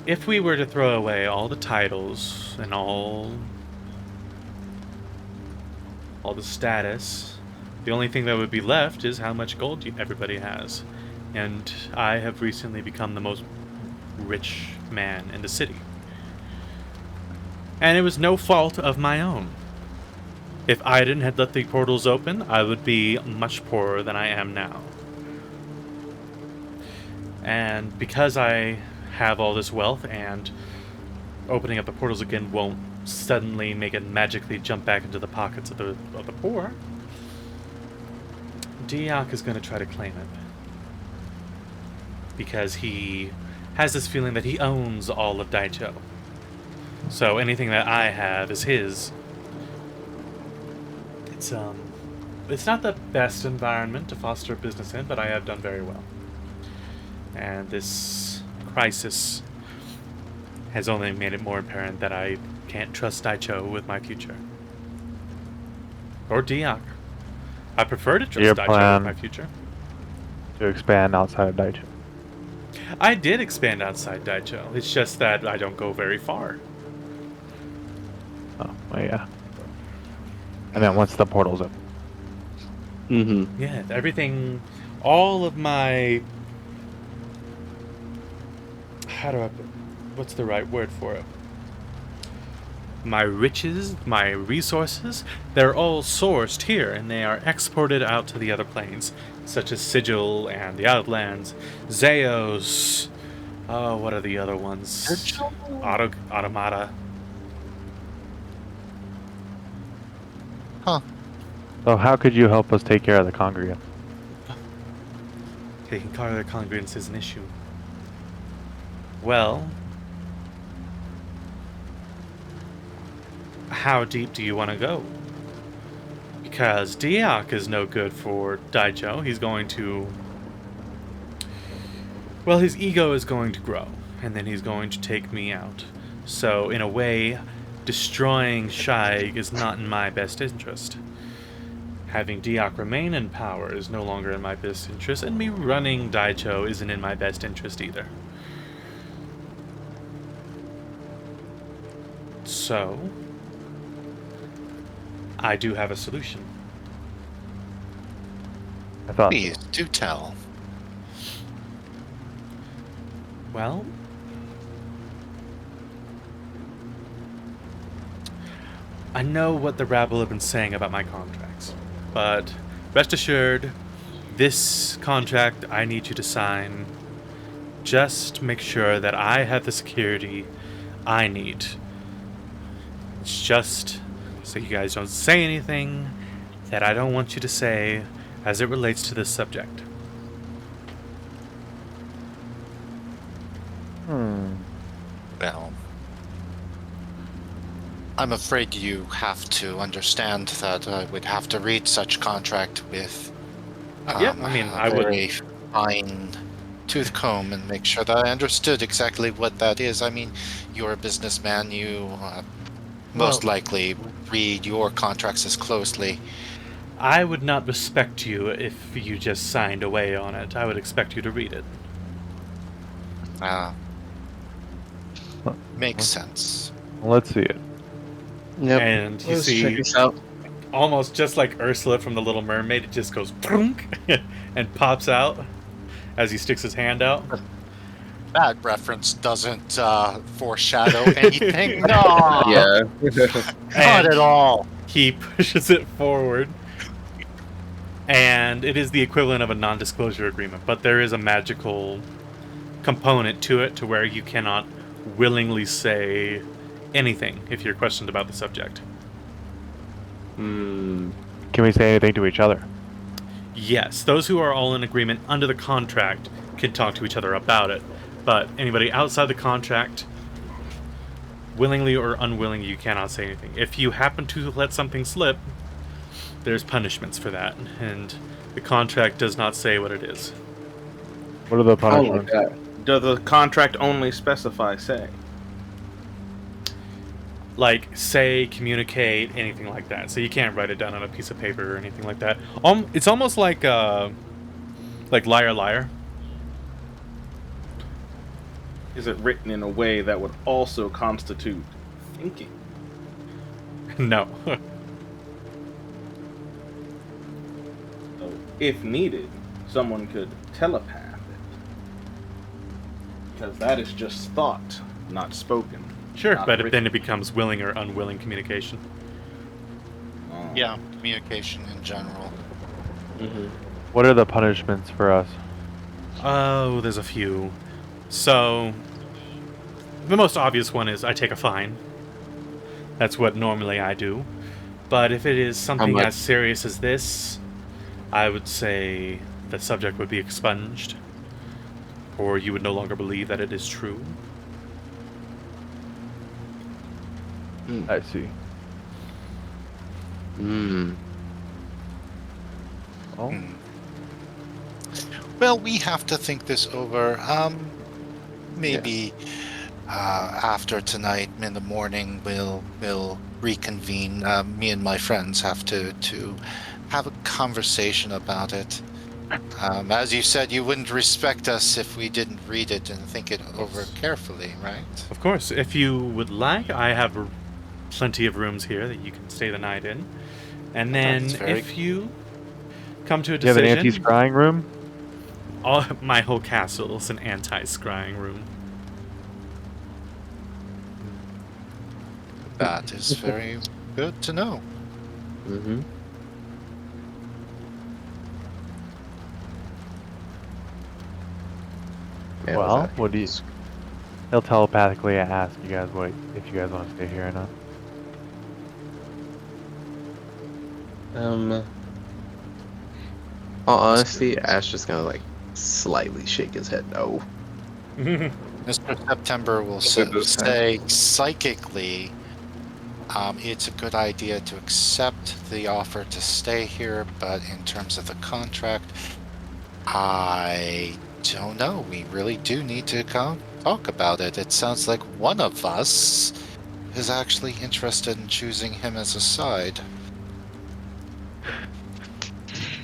If we were to throw away all the titles and all the status, the only thing that would be left is how much gold everybody has. And I have recently become the most rich man in the city. And it was no fault of my own. If Aiden had let the portals open, I would be much poorer than I am now. And because I have all this wealth, and opening up the portals again won't suddenly make it magically jump back into the pockets of the poor, Diak is going to try to claim it. Because he has this feeling that he owns all of Daicho. So anything that I have is his. It's not the best environment to foster a business in, but I have done very well. And this crisis has only made it more apparent that I can't trust Daicho with my future. Or Diak. I prefer to trust Daicho with my future. To expand outside of Daicho. I did expand outside Daicho. It's just that I don't go very far. Oh, well, yeah. And then once the portal's open. Mm-hmm. Yeah, everything, all of my... How do I put... What's the right word for it? My riches, my resources, they're all sourced here, and they are exported out to the other planes, such as Sigil and the Outlands, Zeos, what are the other ones? Automata. Huh. So how could you help us take care of the congregants? Taking care of the congregants is an issue. Well, how deep do you want to go? Because Diak is no good for Daicho. He's going to... Well, his ego is going to grow, and then he's going to take me out. So, in a way, destroying Shaig is not in my best interest. Having Diak remain in power is no longer in my best interest, and me running Daicho isn't in my best interest either. So, I do have a solution. I thought Please so. do tell. Well, I know what the rabble have been saying about my contracts, but rest assured, this contract I need you to sign. Just make sure that I have the security I need. It's just so you guys don't say anything that I don't want you to say as it relates to this subject. Well, I'm afraid you have to understand that I would have to read such contract with Yeah, I mean, a I would. very fine tooth comb and make sure that I understood exactly what that is. I mean, you're a businessman. You most Well, likely read your contracts as closely. I would not respect you if you just signed away on it. I would expect you to read it. Makes sense. Let's see it. Yep. And you Let's see, check this out. almost just like Ursula from The Little Mermaid, it just goes prunk and pops out as he sticks his hand out. That reference doesn't foreshadow anything. No, Yeah. not And at all. he pushes it forward. And it is the equivalent of a non-disclosure agreement, but there is a magical component to it to where you cannot willingly say anything if you're questioned about the subject. Hmm. Can we say anything to each other? Yes, those who are all in agreement under the contract can talk to each other about it, but anybody outside the contract, willingly or unwilling, you cannot say anything. If you happen to let something slip, there's punishments for that, and the contract does not say what it is. What are the I like punishments? that. Does the contract only specify say? Like, say, communicate, anything like that. So you can't write it down on a piece of paper or anything like that. It's almost like liar, liar. Is it written in a way that would also constitute thinking? No. So, if needed, someone could telepath it. Because that is just thought, not spoken. Sure, Not but written. then it becomes willing or unwilling communication. Yeah, communication in general. Mm-hmm. What are the punishments for us? Oh, there's a few. So, the most obvious one is I take a fine. That's what normally I do. But if it is something much? as serious as this, I would say the subject would be expunged. Or you would no longer believe that it is true. I see. Hmm. Oh, Hmm. Well, we have to think this over. Maybe after tonight in the morning, we'll reconvene. Me and my friends have to have a conversation about it. As you said, you wouldn't respect us if we didn't read it and think it over carefully, right? Of course, if you would like, I have plenty of rooms here that you can stay the night in. And then That's very if you come to a do you have an decision, anti-scrying room? my whole castle is an anti-scrying room. That is very good to know. Mm-hmm. Yeah, Well, what's that? what do you? He'll telepathically ask you guys if you guys want to stay here or not. All honesty, Ash just gonna like slightly shake his head no. Mr. September will Good this time. say psychically, it's a good idea to accept the offer to stay here, but in terms of the contract, I don't know. We really do need to talk about it. It sounds like one of us is actually interested in choosing him as a side.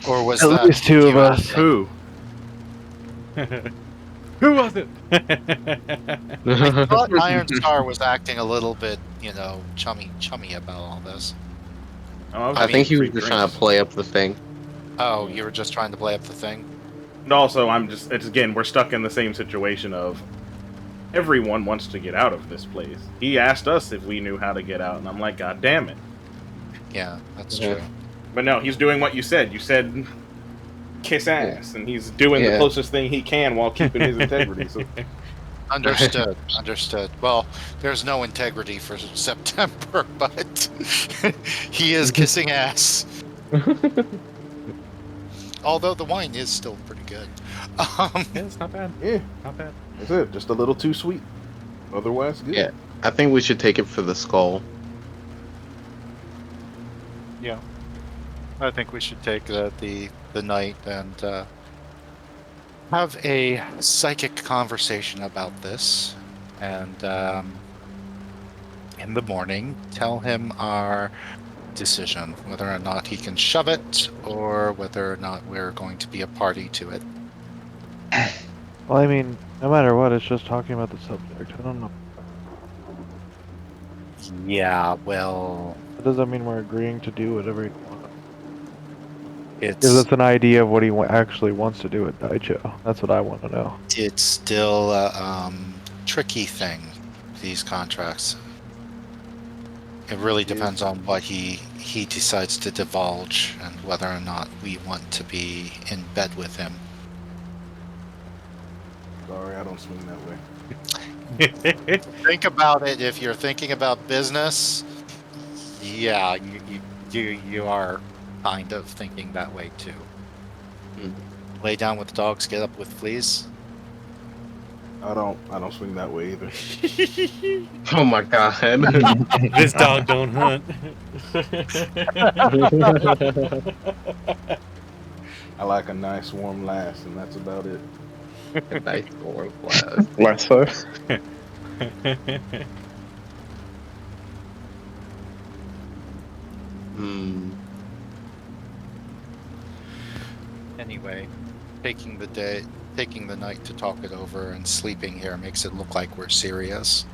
Or was At that least two of you us. asking? Who? Who was it? I thought Iron Star was acting a little bit, chummy about all this. Oh, I think he was free just trying to drinks. play up the thing. Oh, you were just trying to play up the thing? And also, it's again, we're stuck in the same situation of everyone wants to get out of this place. He asked us if we knew how to get out, and I'm like, God damn it. Yeah, that's Yeah. true. But no, he's doing what you said. You said kiss ass, and he's doing the Yeah. closest thing he can while keeping his integrity. So Understood. Understood. Well, there's no integrity for September, but he is kissing ass. Although the wine is still pretty good. Yeah, it's not bad. yeah, Not bad. that's it. Just a little too sweet. Otherwise, good. Yeah. I think we should take it for the skull. Yeah. I think we should take the night and have a psychic conversation about this, and in the morning tell him our decision, whether or not he can shove it or whether or not we're going to be a party to it. Well, I mean, no matter what, it's just talking about the subject. I don't know. Yeah, well, That doesn't mean we're agreeing to do whatever he wants. it's Gives us an idea of what he actually wants to do at Daicho. That's what I want to know. it's still a tricky thing, these contracts. It really depends on what he decides to divulge and whether or not we want to be in bed with him. Sorry, I don't swing that way. Think about it. If you're thinking about business, yeah, you are kind of thinking that way too. Hmm. Lay down with dogs, get up with fleas. I don't swing that way either. Oh my god. This dog don't hunt. I like a nice warm lass, and that's about it. Nice warm glass. Less so. Hmm. Anyway, taking the night to talk it over and sleeping here makes it look like we're serious.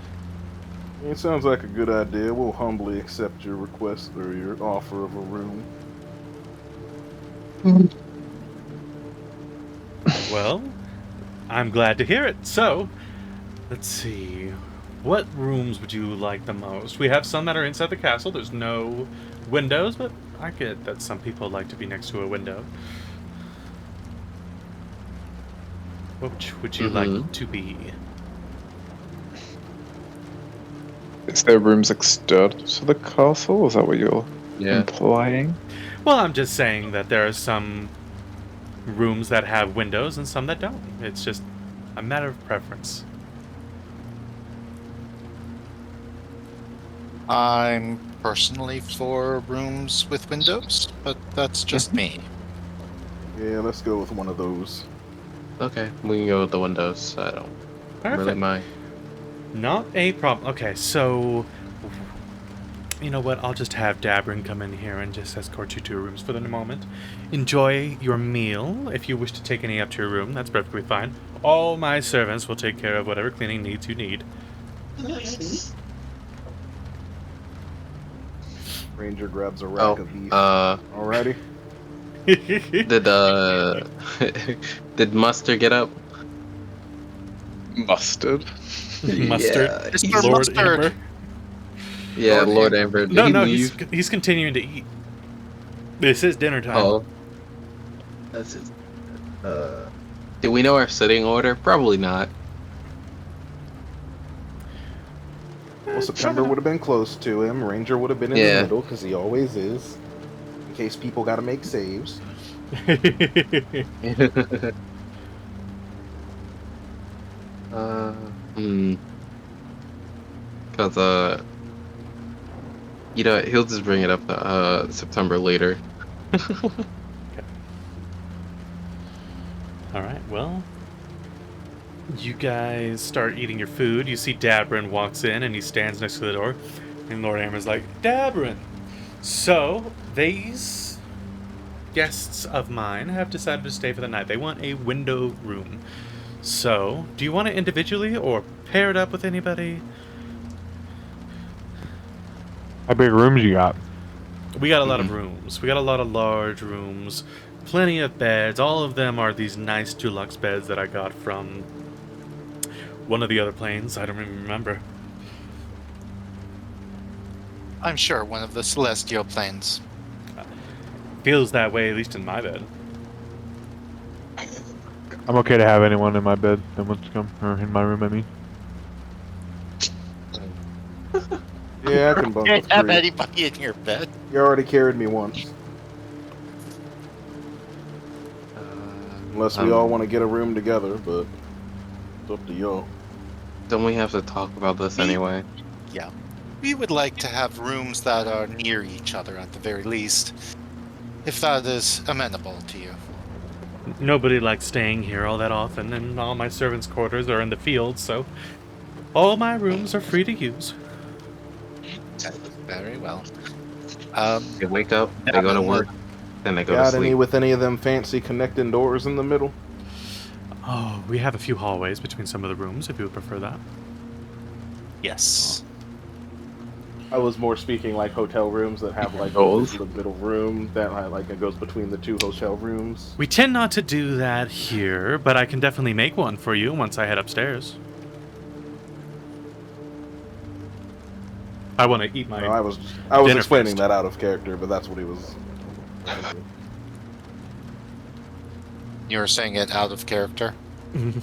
It sounds like a good idea. We'll humbly accept your request or your offer of a room. Well, I'm glad to hear it. So, let's see. What rooms would you like the most? We have some that are inside the castle. There's no windows, but I get that some people like to be next to a window. Which would you like to be? Is there rooms external to the castle? Is that what you're Yeah. implying? Well, I'm just saying that there are some rooms that have windows and some that don't. It's just a matter of preference. I'm personally for rooms with windows, but that's just me. Yeah, let's go with one of those. Okay, we can go with the windows. I don't really Perfect. mind. Not a problem. Okay, so you know what? I'll just have Dabrin come in here and just escort you to your rooms for the moment. Enjoy your meal. If you wish to take any up to your room, that's perfectly fine. All my servants will take care of whatever cleaning needs you need. Ranger grabs a rack of beef. Alrighty. Did Mustard get up? Mustard. Mustard. Yeah, Mr. Lord Mustard. Amber. Yeah, Lord Amber. Did No, he no, leave? he's continuing to eat. This is dinner time. Oh. That's his. Do we know our sitting order? Probably not. Well, September would have been close to him. Ranger would have been in Yeah. the middle, because he always is. In case people gotta make saves. Cause he'll just bring it up September later. All right, well, you guys start eating your food. You see Dabrin walks in and he stands next to the door. And Lord Amber's like, Dabrin! So, these guests of mine have decided to stay for the night. They want a window room. So, do you want it individually or paired up with anybody? How big rooms you got? We got a lot of rooms. We got a lot of large rooms. Plenty of beds. All of them are these nice deluxe beds that I got from one of the other planes. I don't even remember. I'm sure one of the celestial planes. Feels that way, at least in my bed. I'm okay to have anyone in my bed that wants to come, or in my room, I mean. Yeah, I can bunk Can't with have Cree. anybody in your bed. You already carried me once. Unless we all want to get a room together, but it's up to y'all. Don't we have to talk about this anyway? Yeah. We would like to have rooms that are near each other at the very least, if that is amenable to you. Nobody likes staying here all that often, and all my servants' quarters are in the field, so all my rooms are free to use. Very well. They wake up, they go to work, then they go to Got any sleep. with any of them fancy connecting doors in the middle? Oh, we have a few hallways between some of the rooms, if you would prefer that. Yes. I was more speaking like hotel rooms that have like Those? the middle room that like it goes between the two hotel rooms. We tend not to do that here, but I can definitely make one for you once I head upstairs. I want to eat my... No, I was dinner explaining first. that out of character, but that's what he was. You were saying it out of character?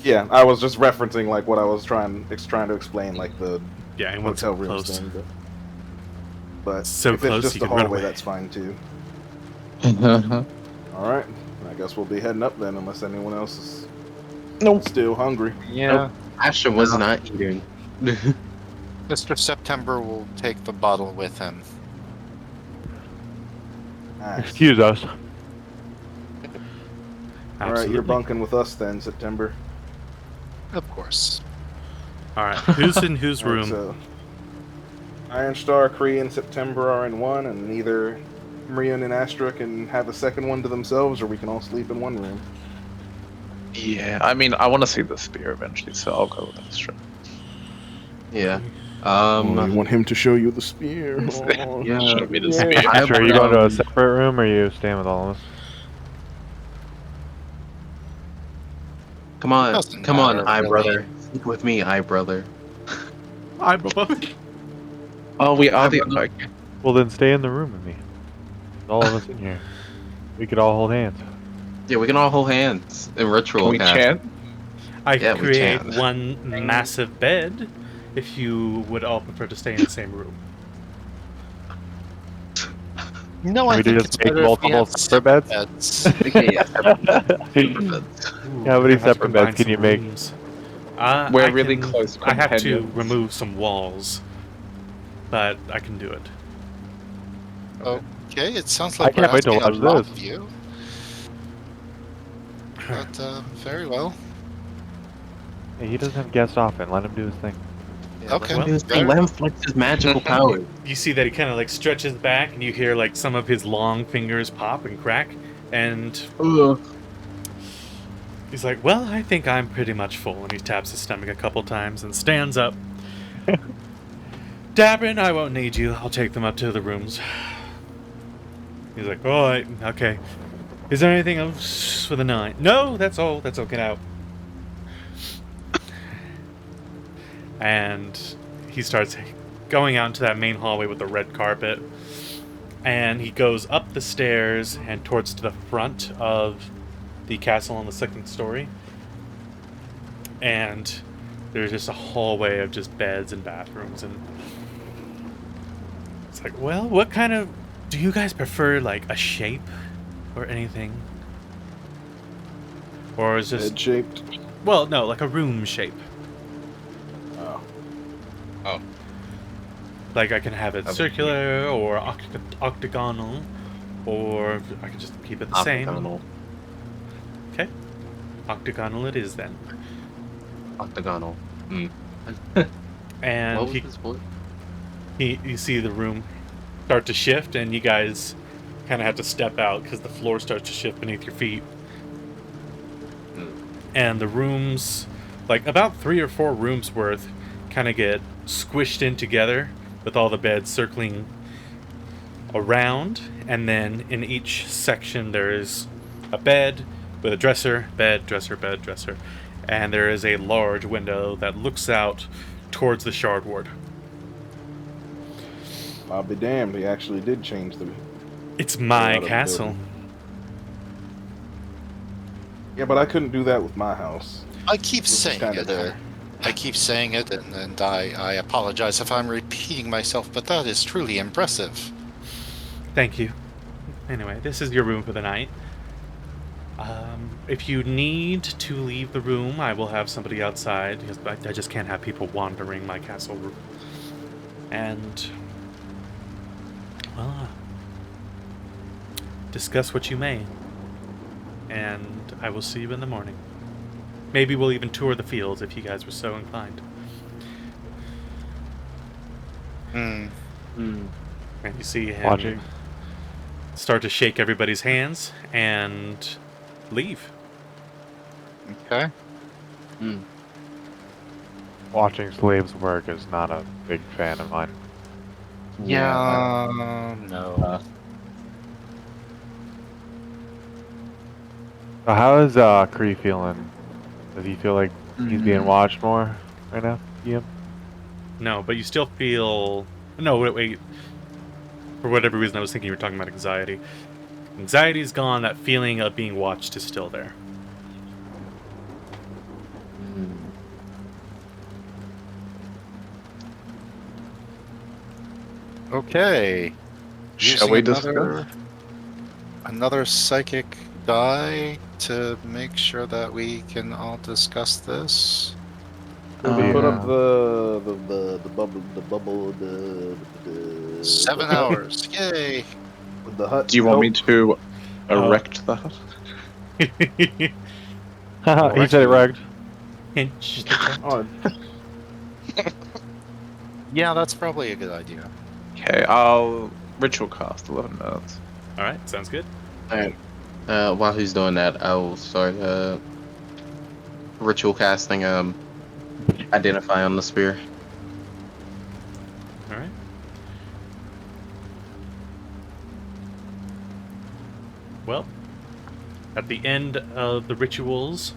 Yeah, I was just referencing like what I was trying to explain, like the Yeah, and once hotel it's rooms close. thing. But So if close it's just you a can run hallway, away. that's fine too. All right, I guess we'll be heading up then, unless anyone else is still hungry. Yeah. Astra was not eating. Mr. September will take the bottle with him. Nice. Excuse us. All right, Absolutely. you're bunking with us then, September. Of course. All right, who's in whose All right, room? so Iron Star, Kree, and September are in one, and either Marion and Astra can have a second one to themselves, or we can all sleep in one room. Yeah, I mean, I want to see the spear eventually, so I'll go with Astra. Yeah. You want him to show you the spear? Oh, Yeah. Show me the yeah. spear. Astra, are you going to a Um, separate room, or are you staying with all of us? Come on, Doesn't come on, matter, eye really. brother. Sleep with me, eye brother. I'm above. Oh, we are the. I'm- Okay. Well, then stay in the room with me. All of us in here. We could all hold hands. Yeah, we can all hold hands in ritual. Can we cast. chant? I Yeah, could we create can. one massive bed if you would all prefer to stay in the same room. No, I We think just it's make better if we multiple have separate separate beds. Okay, yeah. Ooh, How many I have to separate combine beds can some you make? rooms. We're I really can- close I have to companions. remove some walls, but I can do it. Okay, it sounds I like can't we're wait to asking a watch lot this. of you. But, very well. Hey, he doesn't have guests often. Let him do his thing. Yeah, Okay. Let him do his thing. Let him flex his magical powers. You see that he kind of like stretches back, and you hear like some of his long fingers pop and crack, and Ugh. he's like, "Well, I think I'm pretty much full." And he taps his stomach a couple times and stands up. Dabrin, I won't need you. I'll take them up to the rooms. He's like, "All right, okay. Is there anything else for the night?" "No, that's all. That's all. Get out." And he starts going out into that main hallway with the red carpet. And he goes up the stairs and towards to the front of the castle on the second story. And there's just a hallway of just beds and bathrooms, and it's like, well, what kind of... Do you guys prefer, like, a shape or anything? Or is just... Head shaped. Well, no, like a room shape. Oh. Like, I can have it Okay. circular or octagonal, or I can just keep it the same. Octagonal. Okay. Octagonal it is then. Octagonal. And What was he his voice? you see the room start to shift, and you guys kind of have to step out because the floor starts to shift beneath your feet. and the rooms, like about 3 or 4 rooms worth, kind of get squished in together with all the beds circling around, and then in each section there is a bed with a dresser, bed, dresser, bed, dresser, and there is a large window that looks out towards the Shard Ward. I'll be damned. He actually did change the. It's my layout of the castle. building. Yeah, but I couldn't do that with my house. I keep This is saying kinda it. there. I keep saying it, and I apologize if I'm repeating myself, but that is truly impressive. Thank you. Anyway, this is your room for the night. If you need to leave the room, I will have somebody outside, because I just can't have people wandering my castle room. And, well, discuss what you may. And I will see you in the morning. Maybe we'll even tour the fields if you guys were so inclined. Hmm. And you see him Watching. start to shake everybody's hands and leave. Okay. Watching slaves work is not a big fan of mine. Yeah. No. So how is Kree feeling? Does he feel like he's being watched more right now? Yeah. No, but you still feel... No, wait. For whatever reason, I was thinking you were talking about anxiety. Anxiety's gone. That feeling of being watched is still there. Okay. Shall Using we discuss? another psychic die to make sure that we can all discuss this? Could we put up Yeah. the bubble, the 7 the hut- hours. Yay. Would the hut Do you want me help? to erect the hut? He said it right. Pinch. Oh, Yeah, that's probably a good idea. Okay, I'll ritual cast 11 minutes. All right, sounds good. Alright. While he's doing that, I will start ritual casting identify on the spear. All right. Well, at the end of the rituals,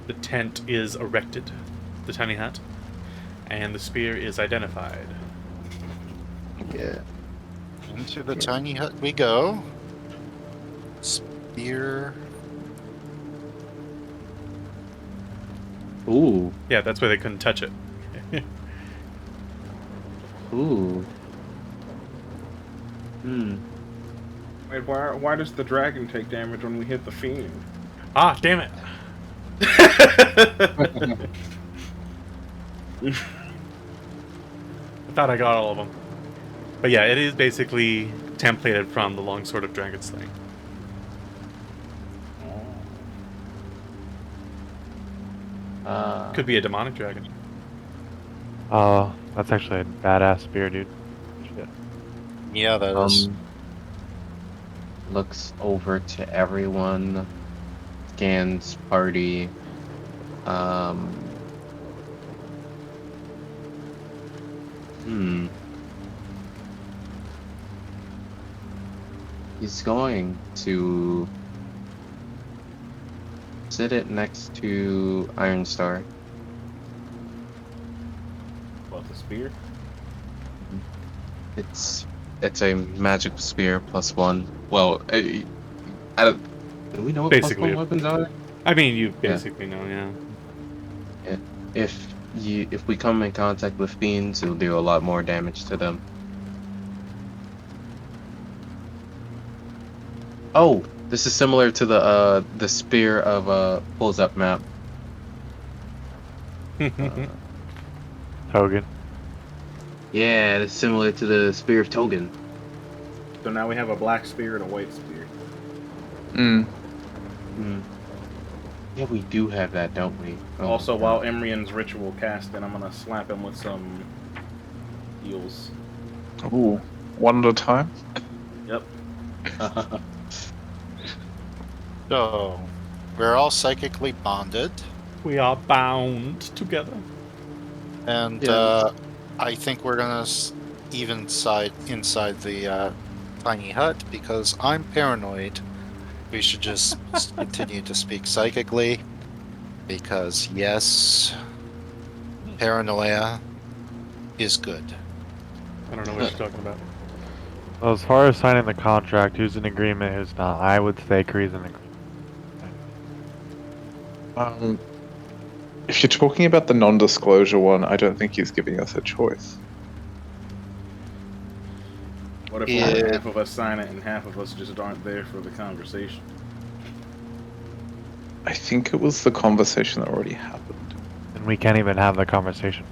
the tent is erected, the tiny hut, and the spear is identified. Yeah. Into the tiny hut we go. Spear. Ooh. Yeah, that's why they couldn't touch it. Ooh. wait, why does the dragon take damage when we hit the fiend? Ah, damn it! I thought I got all of them. But yeah, it is basically templated from the Longsword of Dragon Slaying. Could be a demonic dragon. Oh, that's actually a badass spear, dude. Shit. Yeah, that is. Looks over to everyone, scans party. He's going to sit it next to Iron Star. What, the spear? It's a magic spear +1. Well, I don't. Do we know what Basically, +1 weapons are? I mean, you basically know, yeah. If we come in contact with fiends, it'll do a lot more damage to them. Oh, this is similar to the spear of pulls up map. Hogan. Yeah, it's similar to the spear of Togen. So now we have a black spear and a white spear. Yeah, we do have that, don't we? Oh, Also, God. while Emrian's ritual casting, I'm gonna slap him with some heals. Ooh, one at a time. Yep. So, We're all psychically bonded, We are bound together. and Yeah. I think we're gonna even side inside the tiny hut because I'm paranoid. We should just continue to speak psychically because yes, paranoia is good. I don't know what you're talking about. Well, as far as signing the contract, who's in agreement, who's not? I would say Kree's in agreement. If you're talking about the non-disclosure one, I don't think he's giving us a choice. What if Yeah. only half of us sign it and half of us just aren't there for the conversation? I think it was the conversation that already happened. And we can't even have the conversation.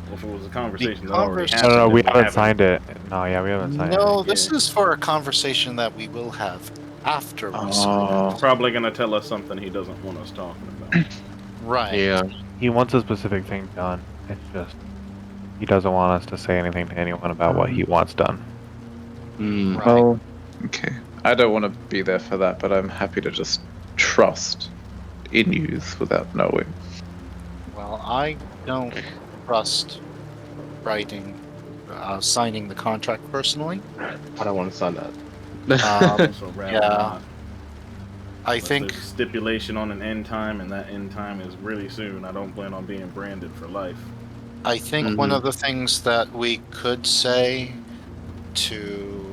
Well, if it was a conversation that The already convers- No, happened, no, then we haven't signed it. No, yeah, we haven't signed No, it. this Yeah. is for a conversation that we will have after we sign Oh. He's probably gonna tell us something he doesn't want us talking about. it. Right. Yeah. He wants a specific thing done. It's just he doesn't want us to say anything to anyone about what he wants done. Mm. Right. Well, okay. I don't want to be there for that, but I'm happy to just trust in yous without knowing. Well, I don't trust signing the contract personally. I don't want to sign that. So rather Yeah. not. I Unless think there's a stipulation on an end time, and that end time is really soon. I don't plan on being branded for life. one of the things that we could say to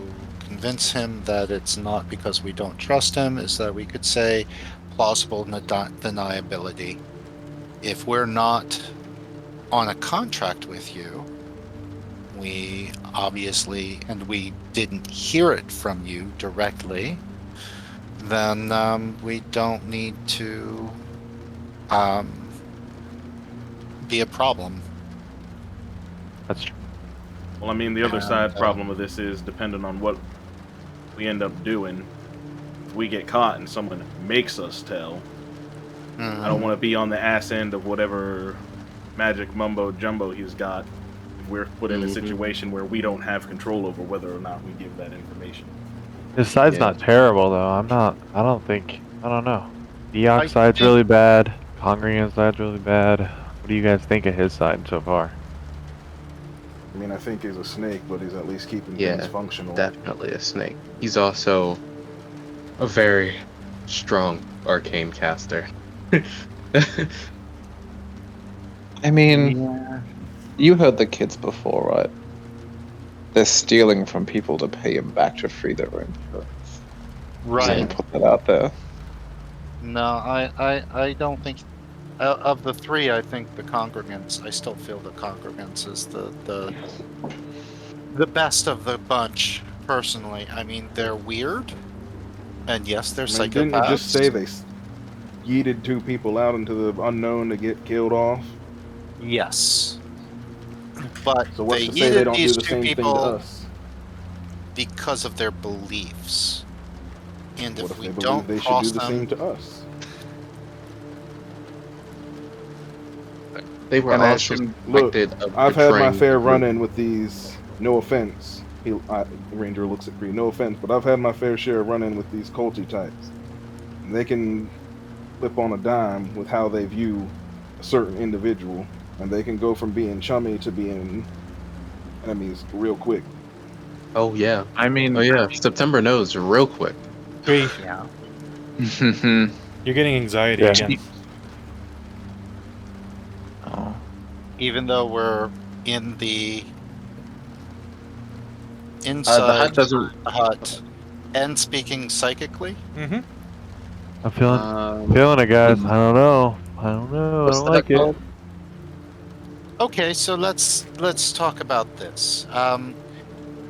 convince him that it's not because we don't trust him is that we could say plausible deniability. If we're not on a contract with you, we obviously, and we didn't hear it from you directly, then we don't need to be a problem. That's true. Well, I mean, the other And, side problem of this is depending on what we end up doing. If we get caught and someone makes us tell, I don't want to be on the ass end of whatever magic mumbo jumbo he's got. If we're put in a situation where we don't have control over whether or not we give that information. His side's Yeah. not terrible though. I don't know. Deox side's think- really bad. Congregant side's really bad. What do you guys think of his side so far? I mean, I think he's a snake, but he's at least keeping Yeah, things functional. Definitely a snake. He's also a very strong arcane caster. I mean, you heard the kids before, right? They're stealing from people to pay him back to free their own parents. Just Right. gonna put that out there. No, I don't think. Of the three, I think the congregants. I still feel the congregants is the best of the bunch. Personally, I mean they're weird, and yes, they're I mean, psychopaths. didn't you just say they yeeted two people out into the unknown to get killed off? Yes, but So what's they to say they yeeted don't do these the two same thing to people us? because of their beliefs, and What if if we they believe don't they should cross do the them, same to us? They were And I also assume- Look, suspected of I've had my betraying fair the group. run-in with these. No offense, Ranger looks at Cree. No offense, but I've had my fair share of run-in with these culty types. And they can flip on a dime with how they view a certain individual, and they can go from being chummy to being enemies real quick. Oh yeah. I mean, Oh yeah. September knows real quick. Kree, yeah, you're getting anxiety Yeah. again. oh. even though we're in the The inside hut doesn't. the hut and speaking psychically. Mm-hmm. I'm feeling it, guys. I don't know. I don't What's like that it. called? Okay, so let's talk about this.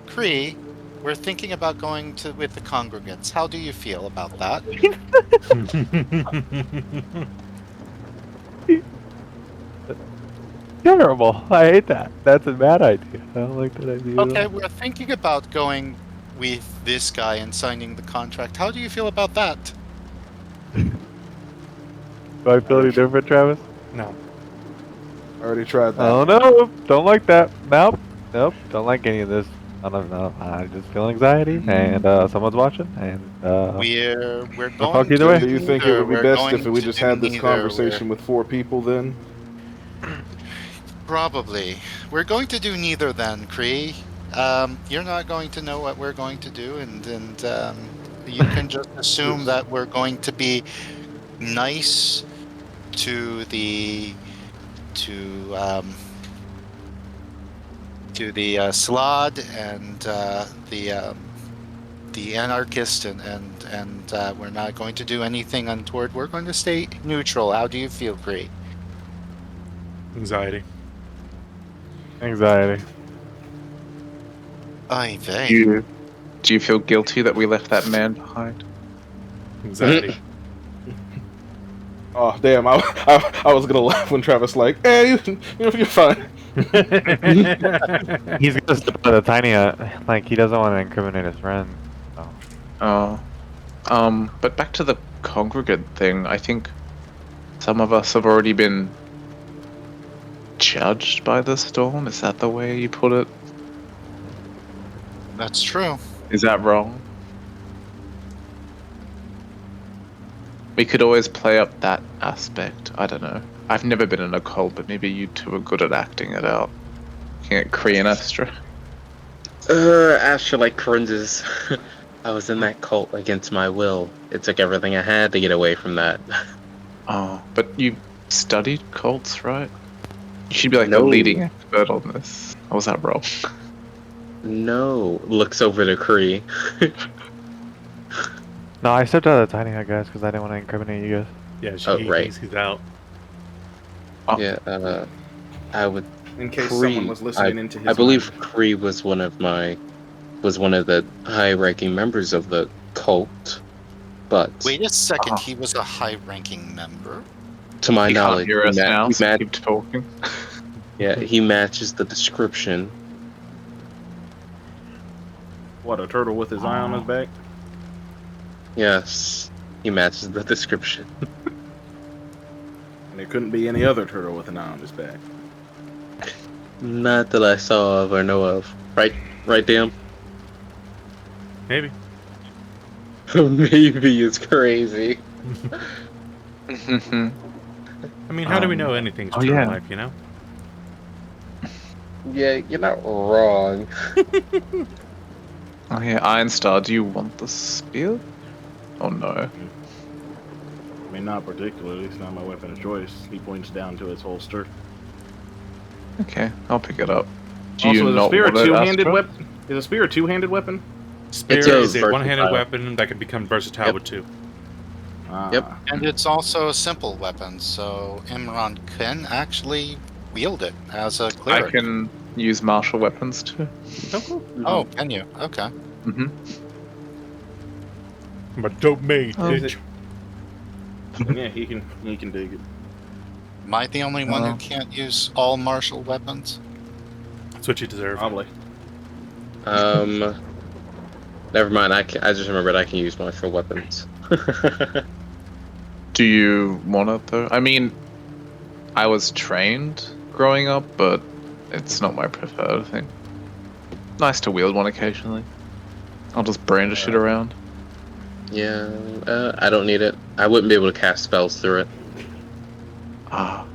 Cree, we're thinking about going with the congregants. How do you feel about that? Terrible. I hate that. That's a bad idea. I don't like that idea. at Okay, all. we're thinking about going with this guy and signing the contract. How do you feel about that? Do I feel any different, Travis? No. I already tried that. Oh no, don't like that. Nope. Don't like any of this. I don't know. I just feel anxiety, and someone's watching, and We're Well, fuck going either to way. Do you think it neither. would be We're best going if we to just do had this neither. conversation with 4 people then? Probably. We're going to do neither then, Cree. You're not going to know what we're going to do, and you can just assume Yes. that we're going to be nice to the to um, Slod and the anarchist, and we're not going to do anything untoward. We're going to stay neutral. How do you feel, Cree? Anxiety. Anxiety. Ay vey. Do you feel guilty that we left that man behind? Anxiety. Oh damn! I was gonna laugh when Travis like, "Hey, you're fine." He's gonna step by the tiny hut. Like, he doesn't want to incriminate his friend. So. But back to the congregate thing. I think some of us have already been judged by the storm. Is that the way you put it? That's true. Is that wrong? We could always play up that aspect. I don't know. I've never been in a cult, but maybe you two are good at acting it out. Can't Korean Astra. Astra like cringes. I was in that cult against my will. It took everything I had to get away from that. Oh, but you studied cults, right? You should be like the No. leading expert on this. Or was that wrong? No. Looks over to Kree. No, I stepped out of the tiny hut, guys, because I didn't want to incriminate you guys. Yeah, Oh, right. he's out. Oh. Yeah, I would. In case Kree, someone was listening into his I believe mind. Kree was one of the high-ranking members of the cult, but Wait a second. Uh-huh. He was a high-ranking member. to my You can't knowledge, hear us now, so keep talking. he matches the description. What, a turtle with his eye on his back? Yes, he matches the description. And there couldn't be any other turtle with an eye on his back. Not that I saw of or know of. Right, Dan? Maybe. Maybe it's crazy. I mean, how do we know anything's oh, true yeah. in life, you know? Yeah, you're not wrong. Oh yeah, Ironstar, do you want the spear? Oh no. I mean, not particularly. It's not my weapon of choice. He points down to his holster. Okay, I'll pick it up. Do Also, you is a not spear a want it, two-handed Astra? weapon? Is a spear a two-handed weapon? Spear It's a is a one-handed versatile. weapon that can become versatile Yep. with two. Ah. Yep. And it's also a simple weapon, so Imran can actually wield it as a I cleric. can use martial weapons too. Oh, cool. Oh, can you? Okay. Mm-hmm. I'm a dope mage, Oh, bitch. Yeah, he can dig it. Am I the only one Oh. who can't use all martial weapons? That's what you deserve. Probably. Never mind. I just remembered I can use martial weapons. Do you want it though? I mean, I was trained growing up, but it's not my preferred thing. Nice to wield one occasionally. I'll just brandish it around. Yeah, I don't need it. I wouldn't be able to cast spells through it. Ah,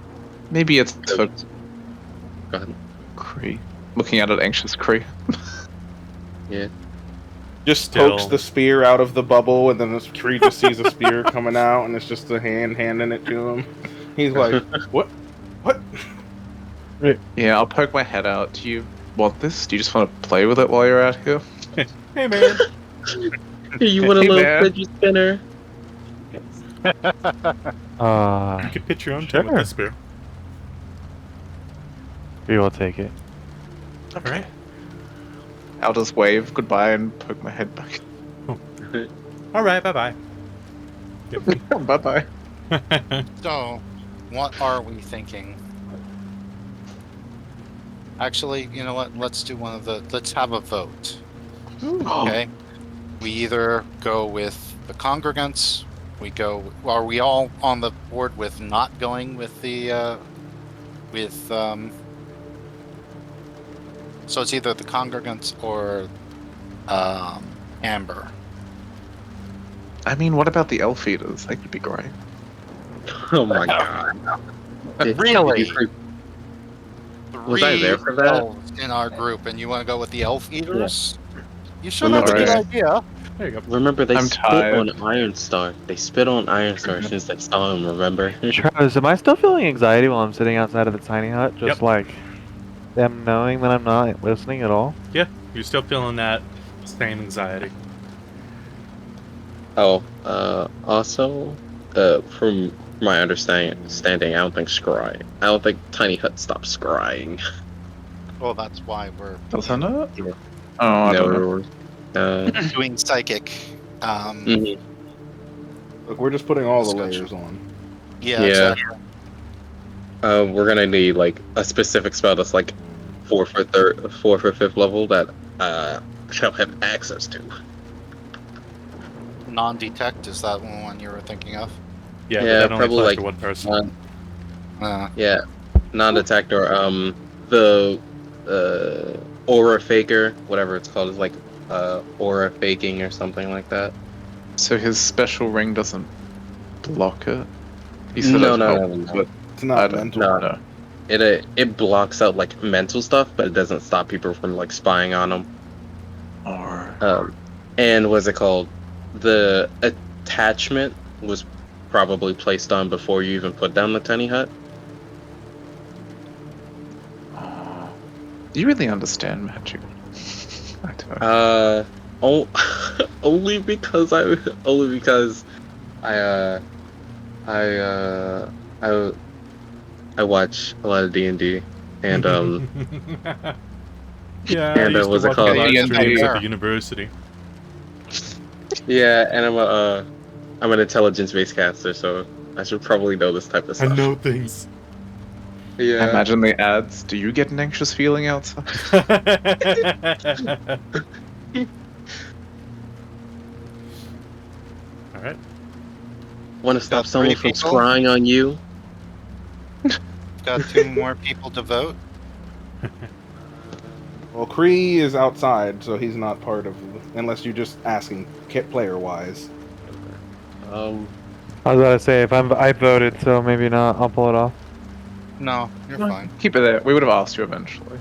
maybe it's for Go ahead. Kree. Looking at it, anxious Kree. Yeah. Just Still- pokes the spear out of the bubble, and then this tree just sees a spear coming out, and it's just a hand handing it to him. He's like, "What? What?" Yeah, I'll poke my head out. Do you want this? Do you just want to play with it while you're out here? Hey, man. Hey, you want a Hey, little man. fidget spinner? You could pitch your own team with Sure. this spear. We will take it. All right. I'll just wave goodbye and poke my head back. All right. Bye-bye. Bye bye. So, what are we thinking? Actually, you know what? Let's do let's have a vote. Okay? We either go with the congregants, are we all on the board with not going with the, So it's either the congregants or Amber. I mean, what about the elf eaters? They could be great. Oh my god. Really? Was I there for that? Elves in our group, and you want to go with the elf eaters? You sure Remember that's a good they- idea. There you go. Remember, they I'm spit tired. on Ironstar. They spit on Ironstar since they saw him, remember? Travis, am I still feeling anxiety while I'm sitting outside of the tiny hut? Just Yep. like them knowing that I'm not listening at all? Yeah, you're still feeling that same anxiety. Oh, also, from my understanding, I don't think Tiny Hut stopped scrying. Well, that's why we're Doesn't it? Yeah. Oh, I don't know. doing psychic. Mhm. Look, we're just putting all the Discussion. layers on. Yeah, Yeah. exactly. We're gonna need like a specific spell that's like 4 for 5th level that shall have access to. Non-detect, is that one you were thinking of? Yeah, Yeah, but that only probably applies like to one person. Yeah, non-detect or the aura faker, whatever it's called, is like aura faking or something like that. So his special ring doesn't block it? He said No, it no, helps, no, no. but It's I not don't mental. No. It blocks out like mental stuff, but it doesn't stop people from like spying on them. Or And what's it called? The attachment was probably placed on before you even put down the tiny hut. do you really understand magic? I don't. Only because I I watch a lot of D&D and Yeah, and, I used to what's it watch called? live D&D. streams at Yeah. the university. Yeah, and I'm an intelligence-based caster, so I should probably know this type of I stuff. know things. I Yeah. imagine the ads. Do you get an anxious feeling outside? All right. Want to stop Got someone three from people? scrying on you? Got 2 more people to vote. Well, Kree is outside, so he's not part of. Unless you're just asking player-wise. I was about to say, I voted, so maybe not. I'll pull it off. No, you're fine. Keep it there. We would have asked you eventually.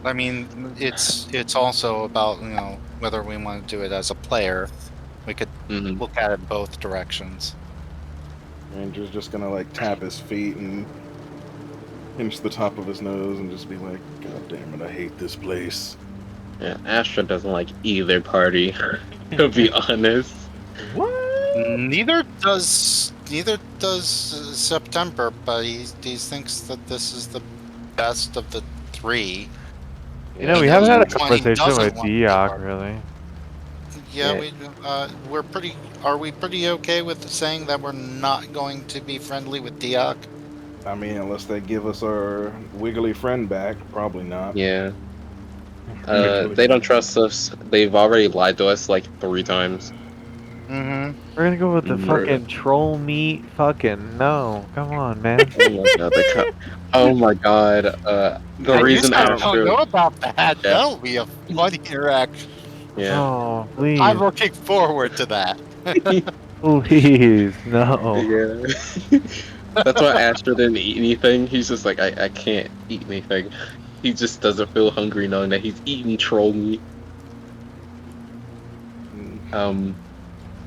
I mean, it's also about whether we want to do it as a player. We could Mhm. look at it both directions. Ranger's just gonna like tap his feet and pinch the top of his nose and just be like, "God damn it, I hate this place." Yeah, Astra doesn't like either party, to be honest. Neither does September, but he thinks that this is the best of the 3. You know, He we haven't had a knows which one he conversation doesn't with want to be a Diok, part. really. Yeah, Yeah. we're pretty. Are we pretty okay with saying that we're not going to be friendly with Diok? I mean, unless they give us our wiggly friend back, probably not. Yeah. They don't trust us. They've already lied to us like 3 times. Mm-hmm. We're gonna go with the Mm. fucking troll meat. Fucking no. Come on, man. Oh my god. The I reason guess I Astra. don't know about that. Yeah. That'll be a funny interaction. Yeah. Oh, please. I'm looking forward to that. Please, no. Yeah. That's why Astra didn't eat anything. He's just like, I can't eat anything. He just doesn't feel hungry knowing that he's eating troll meat.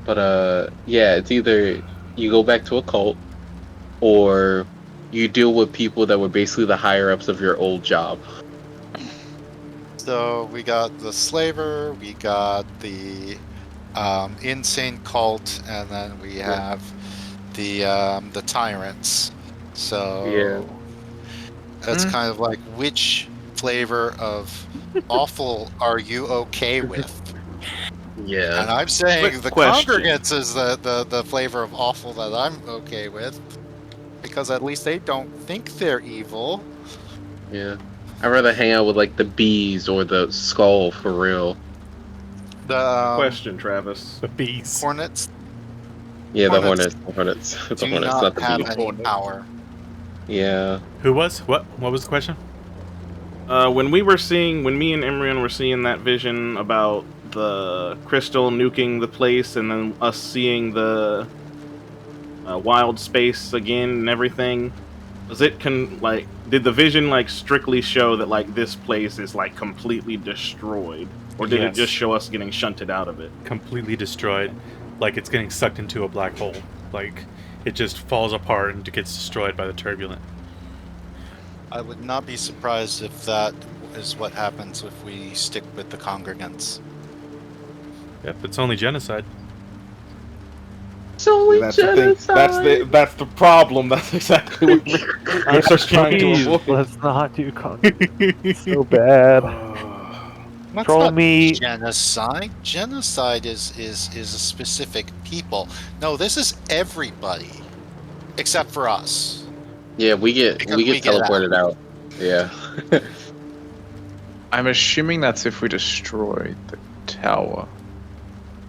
But yeah, it's either you go back to a cult, or you deal with people that were basically the higher ups of your old job. So we got the slaver, we got the insane cult, and then we have the tyrants. So that's kind of like, which flavor of awful are you okay with? Yeah. And I'm saying Quick the question. congregants is the flavor of awful that I'm okay with, because at least they don't think they're evil. Yeah. I'd rather hang out with like the bees or the skull for real. The Question, Travis. The bees. hornets Yeah, the Hornets hornets. The do hornets, not not the have bees. any power. Yeah. Who was? What was the question? When me and Imrian were seeing that vision about the crystal nuking the place, and then us seeing the wild space again and everything, did the vision like strictly show that like this place is like completely destroyed, or did it just Yes. show us getting shunted out of it? Completely destroyed, like it's getting sucked into a black hole. Like it just falls apart and gets destroyed by the turbulent. I would not be surprised if that is what happens if we stick with the congregants. Yep, it's only genocide. It's only That's the thing. That's the problem. That's exactly what I'm just trying to Please, avoid. let's not do so bad. That's Troll not me. genocide. Genocide is a specific people. No, this is everybody, except for us. Yeah, we get Because we get teleported out. Yeah. I'm assuming that's if we destroy the tower.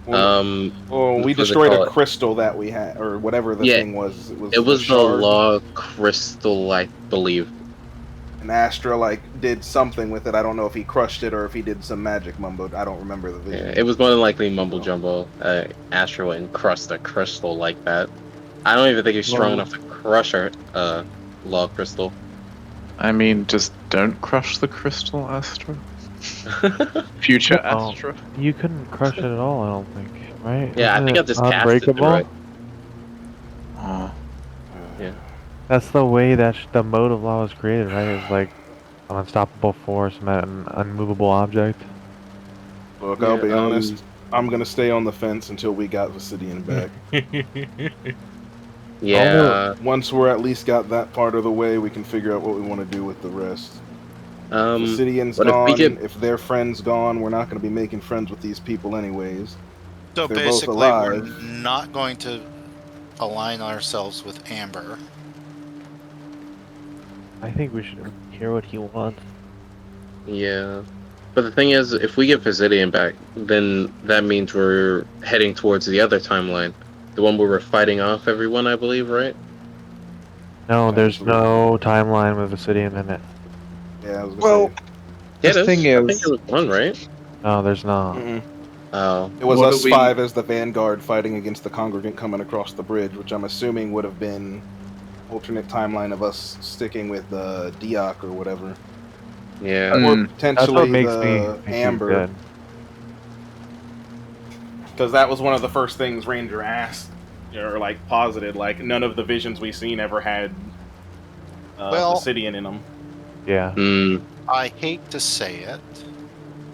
Well, we what do they destroyed call a it? crystal that we had, or whatever the Yeah, thing was. It was the shard. law crystal, I believe. And Astra like did something with it. I don't know if he crushed it or if he did some magic mumbo. I don't remember the vision. Yeah, it was more than likely mumble jumbo. Astro went and crushed a crystal like that. I don't even think he's strong enough to crush a law crystal. I mean, just don't crush the crystal, Astra. Future Oh, Astra. you couldn't crush it at all, I don't think, right? Yeah, I Isn't think it I just cast it unbreakable? through it. Oh. Yeah. That's the way that the mode of law was created, right? It's like an unstoppable force, an unmovable object. Look, I'll Yeah, be honest. I'm gonna stay on the fence until we got Vasidian back. Yeah. Once we're at least got that part of the way, we can figure out what we want to do with the rest. Vasidian's But if we gone. get If their friend's gone, we're not going to be making friends with these people anyways. So If they're both basically, we're alive. not going to align ourselves with Amber. I think we should hear what he wants. Yeah. But the thing is, if we get Vasidian back, then that means we're heading towards the other timeline. The one where we're fighting off everyone, I believe, right? No, there's no timeline with Vasidian in it. Yeah, I was gonna Well, say. Yeah, the thing I think is, it was one, right? No, there's not. Mm-mm. Oh. It was What us do we- five as the vanguard fighting against the congregant coming across the bridge, which I'm assuming would have been alternate timeline of us sticking with Diok or whatever, Yeah. or Mm. That's potentially what makes the me think he's Amber, dead. because that was one of the first things Ranger asked, or like posited. Like none of the visions we seen ever had Well- Vasidian in them. Yeah. Mm. I hate to say it,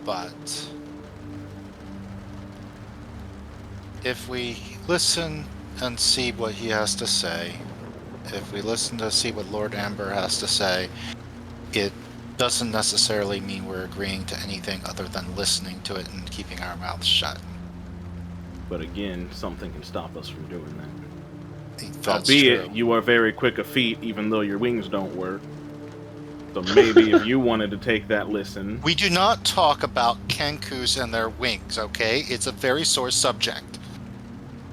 but if we listen and see what he has to say, if we listen to see what Lord Amber has to say, it doesn't necessarily mean we're agreeing to anything other than listening to it and keeping our mouths shut. But again, something can stop us from doing that. That's Albeit, true. you are very quick of feet, even though your wings don't work. So maybe if you wanted to take that listen, We do not talk about Kenkus and their wings, okay? It's a very sore subject.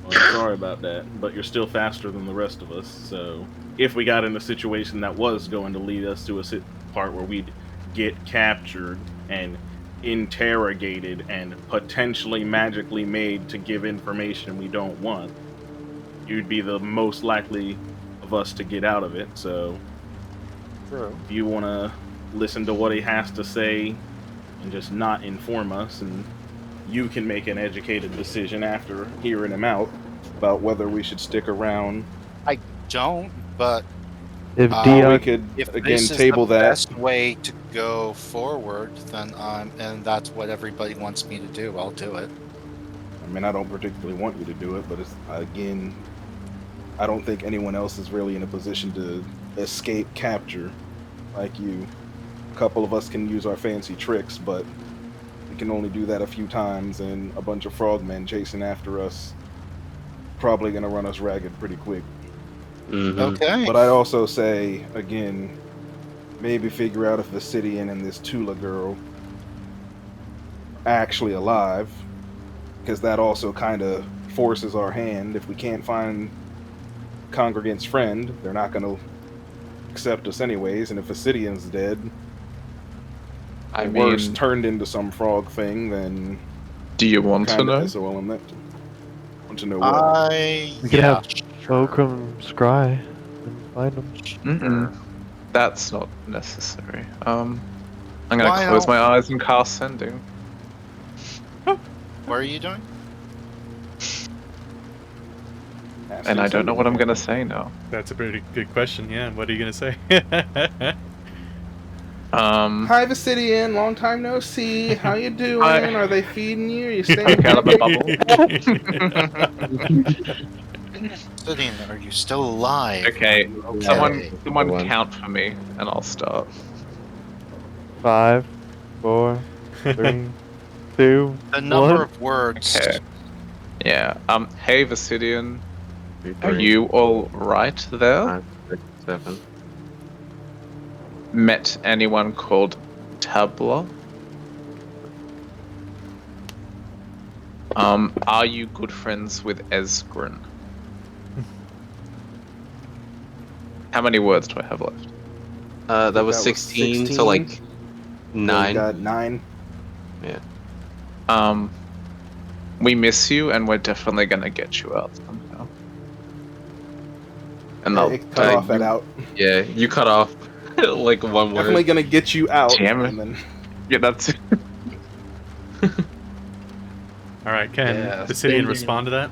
well, I'm sorry about that, but you're still faster than the rest of us. So if we got in a situation that was going to lead us to a part where we'd get captured and interrogated and potentially magically made to give information we don't want, you'd be the most likely of us to get out of it. So True. if you want to listen to what he has to say and just not inform us, and you can make an educated decision after hearing him out about whether we should stick around. Don't, but If Uh, We Diok, could if again this is table the that. best way to go forward, then and that's what everybody wants me to do, I'll do it. I mean, I don't particularly want you to do it, but it's again, I don't think anyone else is really in a position to escape capture like you. A couple of us can use our fancy tricks, but we can only do that a few times, and a bunch of frogmen chasing after us probably gonna run us ragged pretty quick. Mhm. Okay. But I'd also say, again, maybe figure out if Vasidian and this Tula girl are actually alive, because that also kind of forces our hand. If we can't find Congregant's friend, they're not going to accept us anyways, and if Vasidian's dead, I or worse, mean, turned into some frog thing, then do you want to kind know? of SOL in that. Want to know what? We could Yeah, have Bo come scry and find him. Mm-mm. That's not necessary. I'm gonna Why close not? my eyes and cast sending. What are you doing? And I don't know what I'm gonna say now. That's a pretty good question. Yeah, what are you gonna say? Hi, Vasidian. Long time no see. How you doing? Hi. Are they feeding you? You I staying peek out of the happy? bubble. Sitting, are you still alive? Okay, Okay. someone count for me, and I'll start. 5, 4, 3, 2, The number 1. of words. Okay. Yeah. Hey, Vasidian, are 3, you all right there? 5, 6, 7. Met anyone called Tabla? Are you good friends with Esgrin? How many words do I have left? That was 16, so like 9. Got 9. We miss you, and we're definitely gonna get you out somehow. And Yeah, I'll it cut off at out. Yeah, you cut off like one word. Definitely gonna get you out. Damn it. And then yeah, that's it. All right, can Yeah, the city sending- respond to that?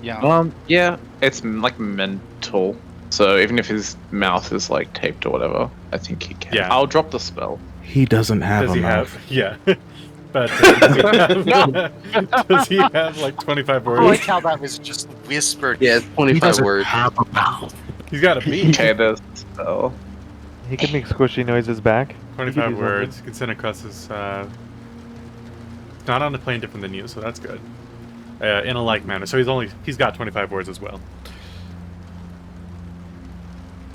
Yeah. Yeah, it's like mental. So even if his mouth is like taped or whatever, I think he can. Yeah. I'll drop the spell. he doesn't have Does a he mouth. have? Yeah. But does he have like 25 I like words? how that was just whispered. Yeah, it's 25 words. Have a mouth. He's got a beat. Okay, there's the spell. He can make squishy noises back. He can 25 do words. something. You can send across his. Not on the plane different than you, so that's good. In a like manner. So he's got 25 words as well.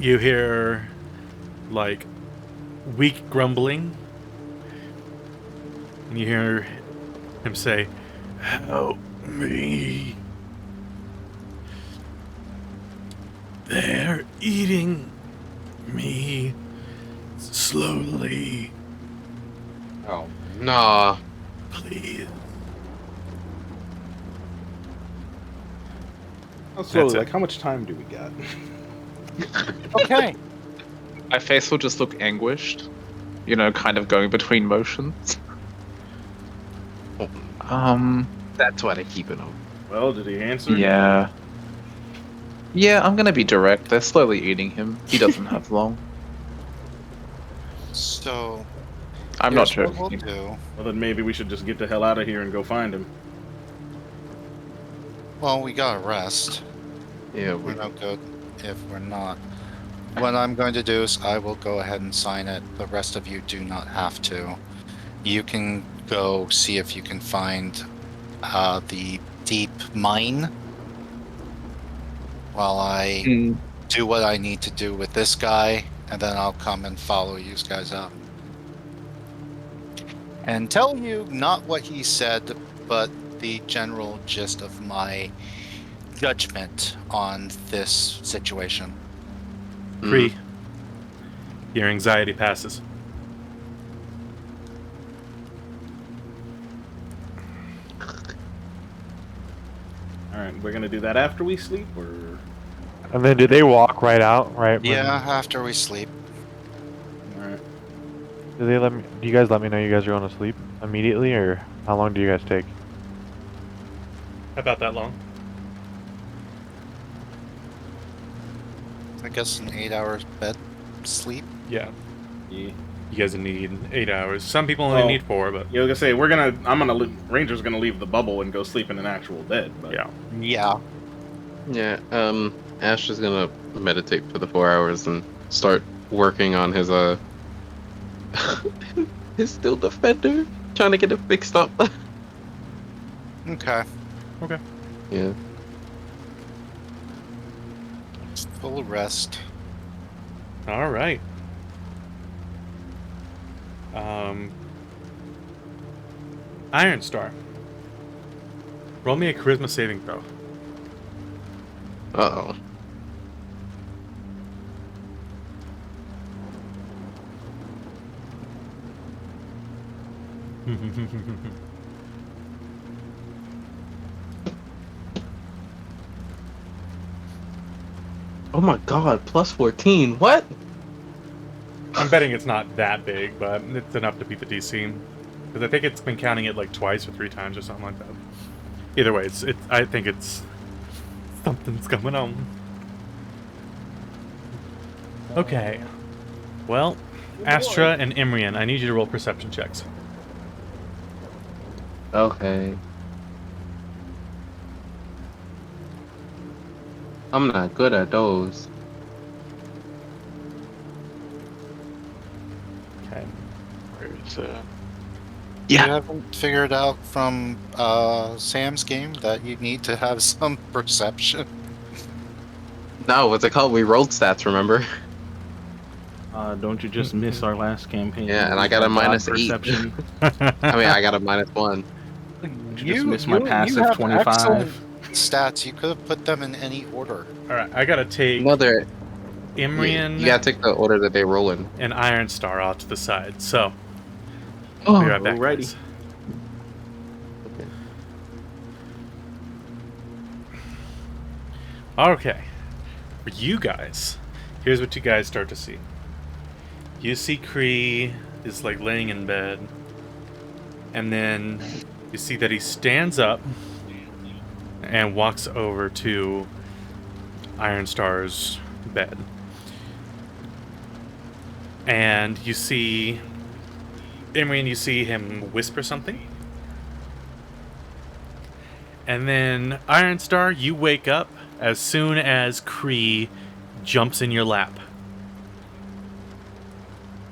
You hear like weak grumbling. And you hear him say, "Help me. They're eating me slowly. Oh, nah. Please." How slowly? That's it. Like, how much time do we got? Okay. My face will just look anguished. You know, kind of going between motions. That's why they keep it on. Well, did he answer? Yeah. Yeah, I'm gonna be direct. They're slowly eating him. He doesn't have long. So I'm not here's joking. what we'll do. Well, then maybe we should just get the hell out of here and go find him. Well, we gotta rest. Yeah, We're no good if we're not. What I'm going to do is I will go ahead and sign it. The rest of you do not have to. You can go see if you can find the deep mine while I do what I need to do with this guy, and then I'll come and follow you guys up. And tell you not what he said, but the general gist of my judgment on this situation. Kree, your anxiety passes. Alright, we're gonna do that after we sleep, or... And then did they walk right out? Right? when- Yeah, after we sleep. Alright. Do they let me? Do you guys let me know you guys are going to sleep immediately, or how long do you guys take? About that long? I guess an 8 hours bed sleep. Yeah. Yeah. You guys need 8 hours. Some people only Well, need 4, but Yeah, I was gonna say, Ranger's gonna leave the bubble and go sleep in an actual bed, but... yeah. Yeah. Yeah, Ash is gonna meditate for the 4 hours and start working on his his steel defender, trying to get it fixed up. Okay. Okay. Yeah. Full rest. All right. Iron Star. Roll me a charisma saving throw. Uh-oh. Oh my god, plus 14. What? I'm betting it's not that big, but it's enough to beat the DC. Because I think it's been counting it like twice or 3 times or something like that. Either way, it's I think it's something's going on. Okay. Well, Astra and Imrian, I need you to roll perception checks. Okay. I'm not good at those. Okay. Where's, You Yeah. haven't figured out from Sam's game that you need to have some perception. No, what's it called? We rolled stats, remember? Don't you just miss our last campaign? Yeah, and We I got a had God -8. perception. I mean, I got a -1. You just missed my passive have 25. excellent stats. You could have put them in any order. Alright, I gotta take No, they're Imrian you gotta take the order that they roll in. and Iron Star off to the side. So, Oh, be right back, alrighty. guys. Okay. For you guys, here's what you guys start to see. You see Kree is like laying in bed, and then you see that he stands up and walks over to Iron Star's bed. And you see Imrian, you see him whisper something. And then Iron Star, you wake up as soon as Kree jumps in your lap.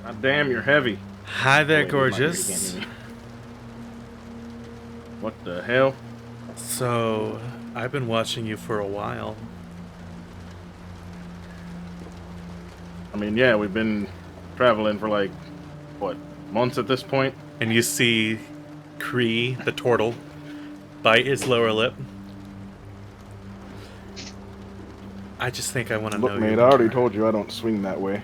God damn, you're heavy. Hi there, Wait, where's my gorgeous. ear? You can't hear me. What the hell? So, I've been watching you for a while. I mean, yeah, we've been traveling for like, what, months at this point? And you see Kree, the turtle, bite his lower lip. I just think I want to know Look, mate, you. I already told you I don't swing that way.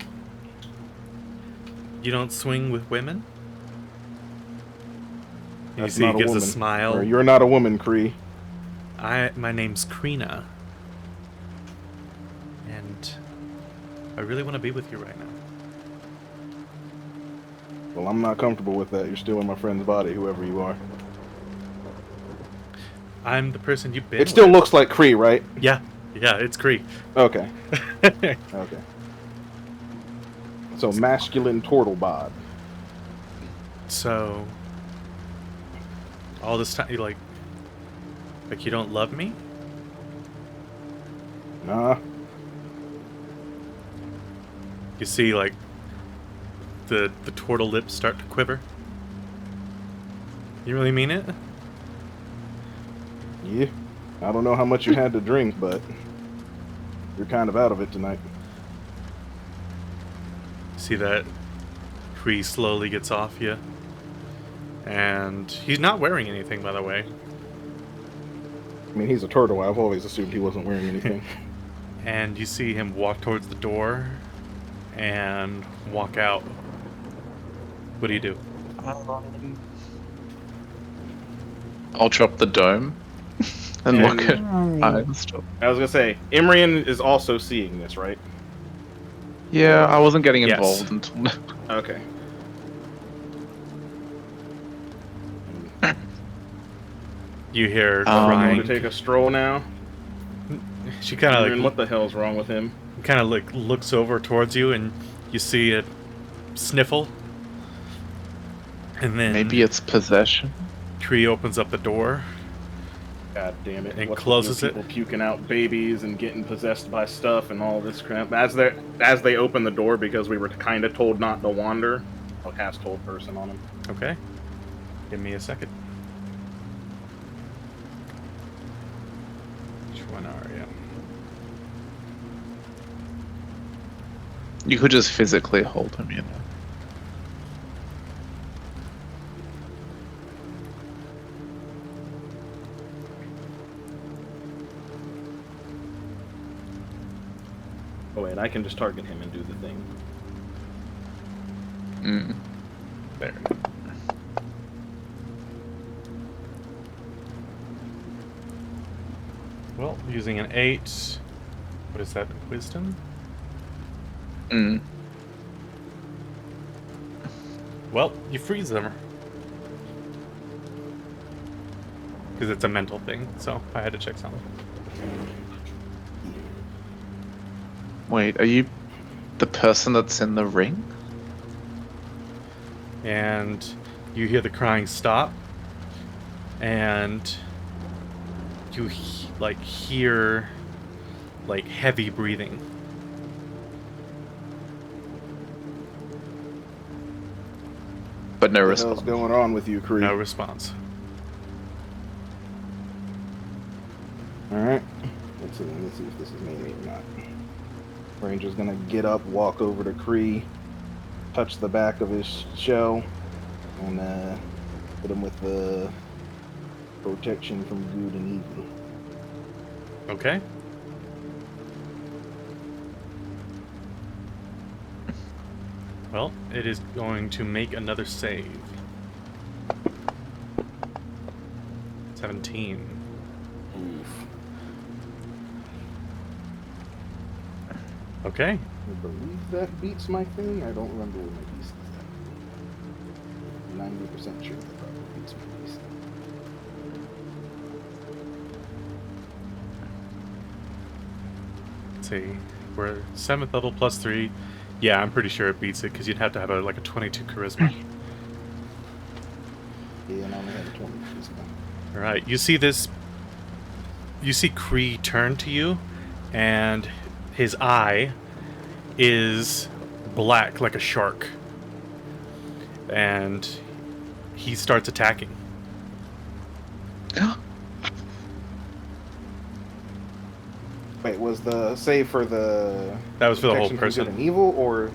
You don't swing with women? And you That's see he not a gives a woman. smile. Or you're not a woman, Kree. My name's Krina. And I really want to be with you right now. Well, I'm not comfortable with that. You're still in my friend's body, whoever you are. I'm the person you've been It still with. looks like Kree, right? Yeah, it's Kree. Okay. Okay. So, masculine turtle bod. So, all this time, you like you don't love me? Nah. You see, like, the turtle lips start to quiver. You really mean it? Yeah. I don't know how much you had to drink, but you're kind of out of it tonight. See that Kree slowly gets off you. And he's not wearing anything, by the way. I mean, he's a turtle. I've always assumed he wasn't wearing anything. And you see him walk towards the door and walk out. What do you do? I'll drop the dome and look at Iron Star. I was gonna say, Imrian is also seeing this, right? Yeah, I wasn't getting Yes. involved until now. Okay. You hear Want crying. to take a stroll now? She kind of Imrian, what the hell's wrong with him? kind of like looks over towards you, and you see a sniffle. And then Maybe it's possession. Kree opens up the door. God damn it! And What's with closes you it. people puking out babies and getting possessed by stuff and all this crap. As they open the door, because we were kind of told not to wander, I'll cast Hold Person on him. Okay. Give me a second. Which one are you? You could just physically hold him, you know. Oh wait, I can just target him and do the thing. Mm. There. using an 8. What is that? Wisdom? Mm. Well, you freeze them. Because it's a mental thing, so I had to check something. Wait, are you the person that's in the ring? And you hear the crying stop, and you hear heavy breathing. But no What the response. hell's going on with you, Kree? No response. Alright. Let's see if this is me or not. Ranger's gonna get up, walk over to Kree, touch the back of his shell, and hit him with the protection from good and evil. Okay. Well, it is going to make another save. 17. Oof. Okay. I believe that beats my thing. I don't remember what my beast is at. 90% sure that probably beats my beast. Let's see. We're 7th level plus 3. Yeah, I'm pretty sure it beats it because you'd have to have a 22 charisma. Yeah, and I only have a 20 charisma. All right. You see this. You see Kree turn to you, and his eye is black like a shark, and he starts attacking. Wait, was the save for the That was for the whole protection from person. good and evil, or?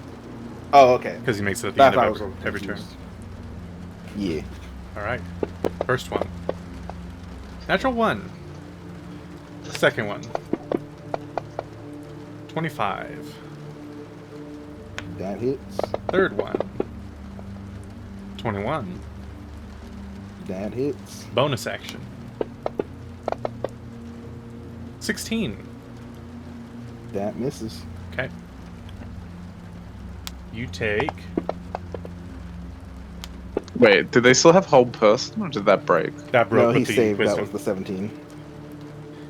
Oh, okay. Because he makes it at the end Thought I of was every turn. confused. Yeah. All right. First one. Natural 1. Second one. 25. That hits. Third one. 21. That hits. Bonus action. 16. That misses. Okay. You take... Wait, do they still have hold person, or did that break? That broke No, with he the saved. wisdom. That was the 17.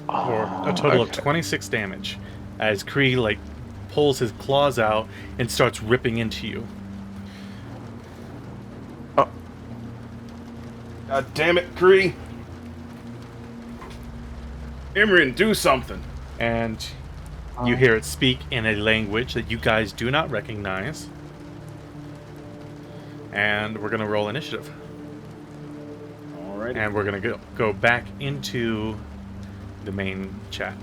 For a total of okay. 26 damage. As Kree, pulls his claws out and starts ripping into you. God damn it, Kree! Imran, do something! And you hear it speak in a language that you guys do not recognize. And we're going to roll initiative. Alright. And we're going to go back into the main chat.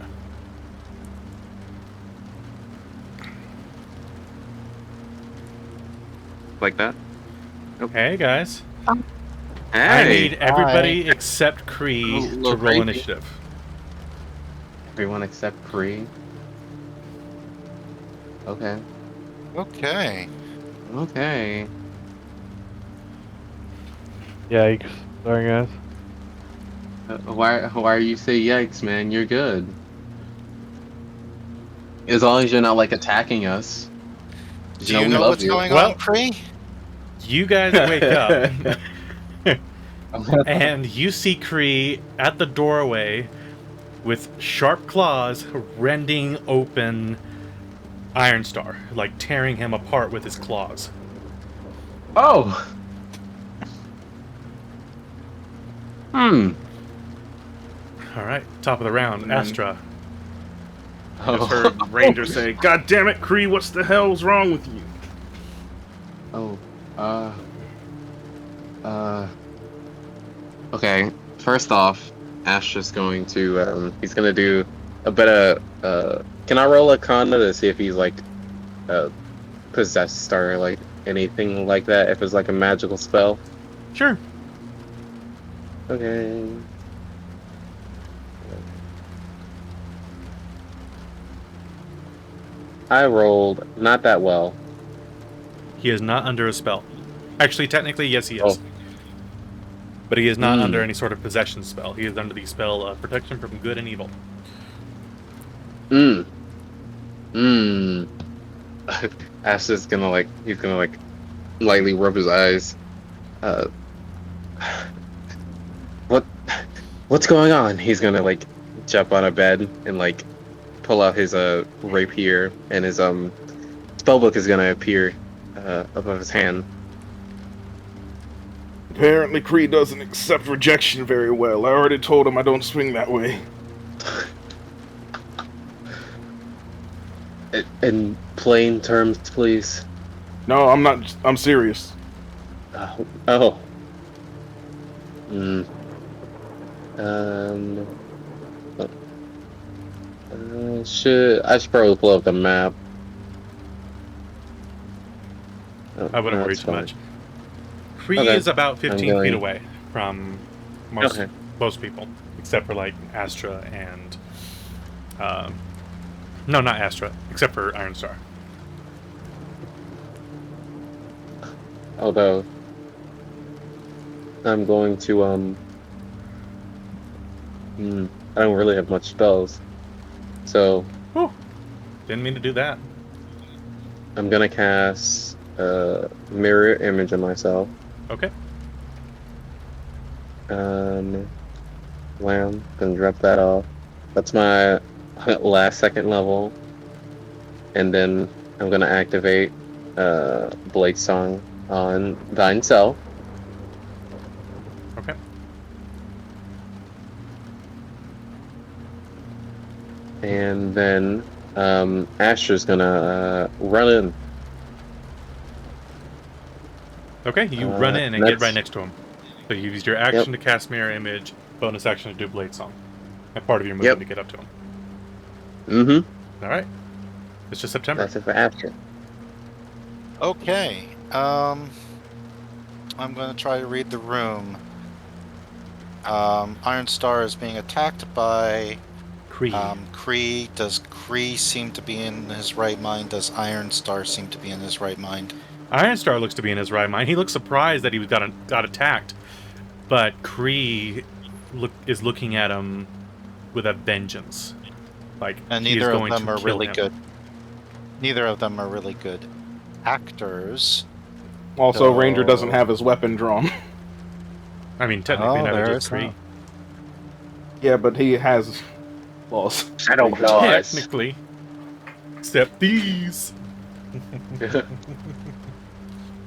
Like that? Hey, guys. Hey! I need everybody except Kree Oh, to little roll crazy. initiative. Everyone except Kree. Okay. Okay. Okay. Yikes. Sorry, guys. Why you say yikes, man? You're good. As long as you're not attacking us. Do you we know love what's you. going Well- on, Kree? You guys wake up. And you see Kree at the doorway with sharp claws rending open Ironstar, tearing him apart with his claws. Oh. Hmm. All right, top of the round, And then- Astra. I just heard Ranger say, God damn it, Kree, what's the hell's wrong with you? Oh. Okay. First off, Astra's going to he's gonna do a bit of can I roll a Arcana to see if he's possessed or anything like that, if it's a magical spell? Sure. Okay. I rolled not that well. He is not under a spell. Actually, technically, yes, he is. Oh. But he is not under any sort of possession spell. He is under the spell of protection from good and evil. Mm. Mm. Ash is gonna like he's gonna like lightly rub his eyes. Uh, what what's going on? He's gonna like jump on a bed and like pull out his rapier, and his spellbook is gonna appear above his hand. Apparently, Creed doesn't accept rejection very well. I already told him I don't swing that way. In plain terms, please. No, I'm not. I'm serious. Oh. Hmm. Um. I should probably pull up the map. Oh, I wouldn't worry that's too fine. much. Kree Okay. is about 15 going- feet away from most Okay. people, except for like Astra and no, not Astra, except for Iron Star. Although I'm going to I don't really have much spells, so Didn't mean to do that. I'm gonna cast mirror image on myself. Okay. Gonna drop that off. That's my last second level, and then I'm gonna activate Blade Song on Thine Self. Okay. And then Astra's gonna run in. Okay, you run in and get that's- right next to him. So you use your action to cast Mirror Image, bonus action to do Blade Song, and part of your movement to get up to him. Mm-hmm. All right. It's just September. That's it for Astra. Okay. I'm going to try to read the room. Iron Star is being attacked by Kree. Kree. Does Kree seem to be in his right mind? Does Iron Star seem to be in his right mind? Iron Star looks to be in his right mind. He looks surprised that he got attacked, but Kree is looking at him with a vengeance. Like, And he is neither of going them to are kill really him. good. Neither of them are really good actors. Also, Ranger doesn't have his weapon drawn. I mean, technically, neither there does is Kree. that. Yeah, but he has laws. Shadow Claws. Technically. Except these.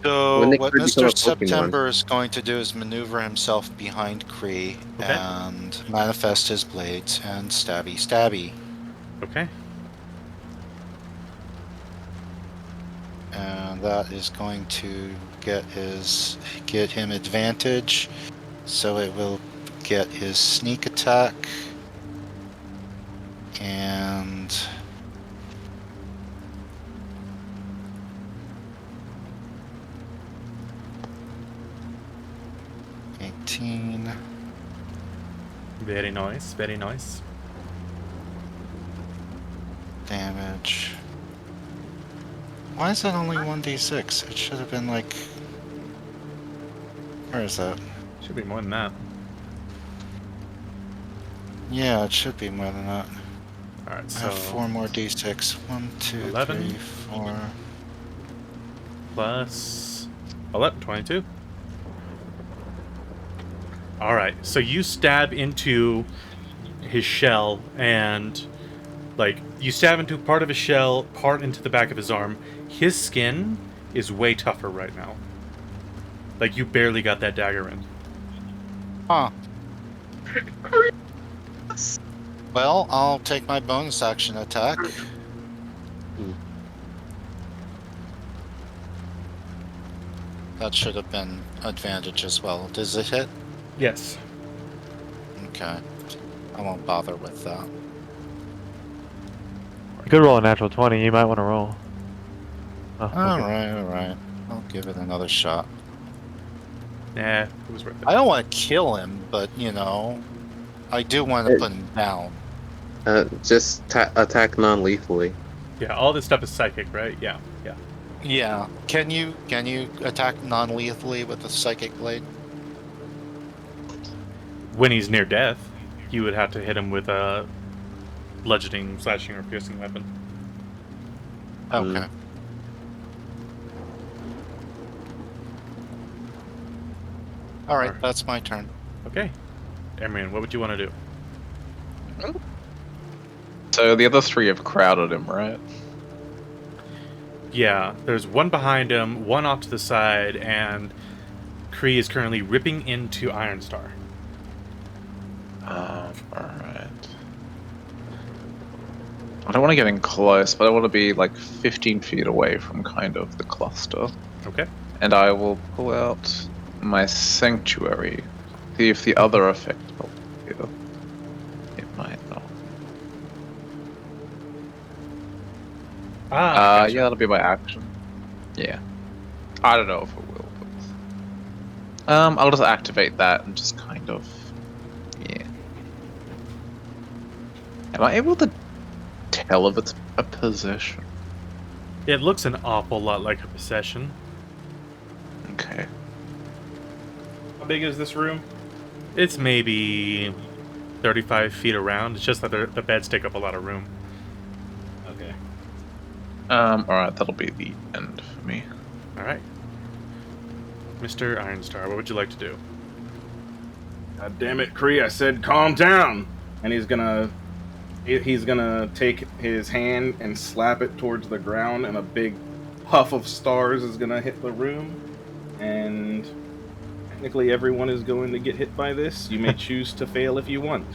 So When they what could become a Mr. Pokemon. September is going to do is maneuver himself behind Kree and manifest his blades and stabby. Okay. And that is going to get him advantage. So it will get his sneak attack and Very nice, very nice. damage. Why is that only 1d6? It should have been like... Where is that? Should be more than that. Yeah, it should be more than that. Alright, I so have 4 more d6. 1, 2, 11. 3, 4. plus 11, 22. Alright, so you stab into his shell, and like you stab into part of his shell, part into the back of his arm. His skin is way tougher right now. Like, you barely got that dagger in. Huh. Well, I'll take my bonus action attack. That should have been advantage as well. Does it hit? Yes. Okay. I won't bother with that. You could roll a natural 20. You might want to roll. Oh, okay. Alright. I'll give it another shot. Nah, it was worth it. I don't want to kill him, but, you know, I do want to put him down. Just attack non-lethally. Yeah, all this stuff is psychic, right? Yeah. Yeah. Can you attack non-lethally with a psychic blade? When he's near death, you would have to hit him with a bludgeoning, slashing, or piercing weapon. Okay. All right, that's my turn. Okay. Emrian, what would you want to do? So the other three have crowded him, right? Yeah, there's one behind him, one off to the side, and Kree is currently ripping into Ironstar. Alright. I don't want to get in close, but I want to be like 15 feet away from kind of the cluster. Okay. And I will pull out my sanctuary. See if the other effect will appear. It might not. Gotcha. Yeah, that'll be my action. Yeah. I don't know if it will, but... I'll just activate that and just kind of... Yeah. Am I able to tell if it's a possession? It looks an awful lot like a possession. Okay. How big is this room? It's maybe 35 feet around. It's just that the beds take up a lot of room. Okay. Alright, that'll be the end for me. Alright. Mr. Ironstar, what would you like to do? God damn it, Kree! I said calm down, and he's gonna take his hand and slap it towards the ground, and a big puff of stars is gonna hit the room, and technically everyone is going to get hit by this. You may choose to fail if you want.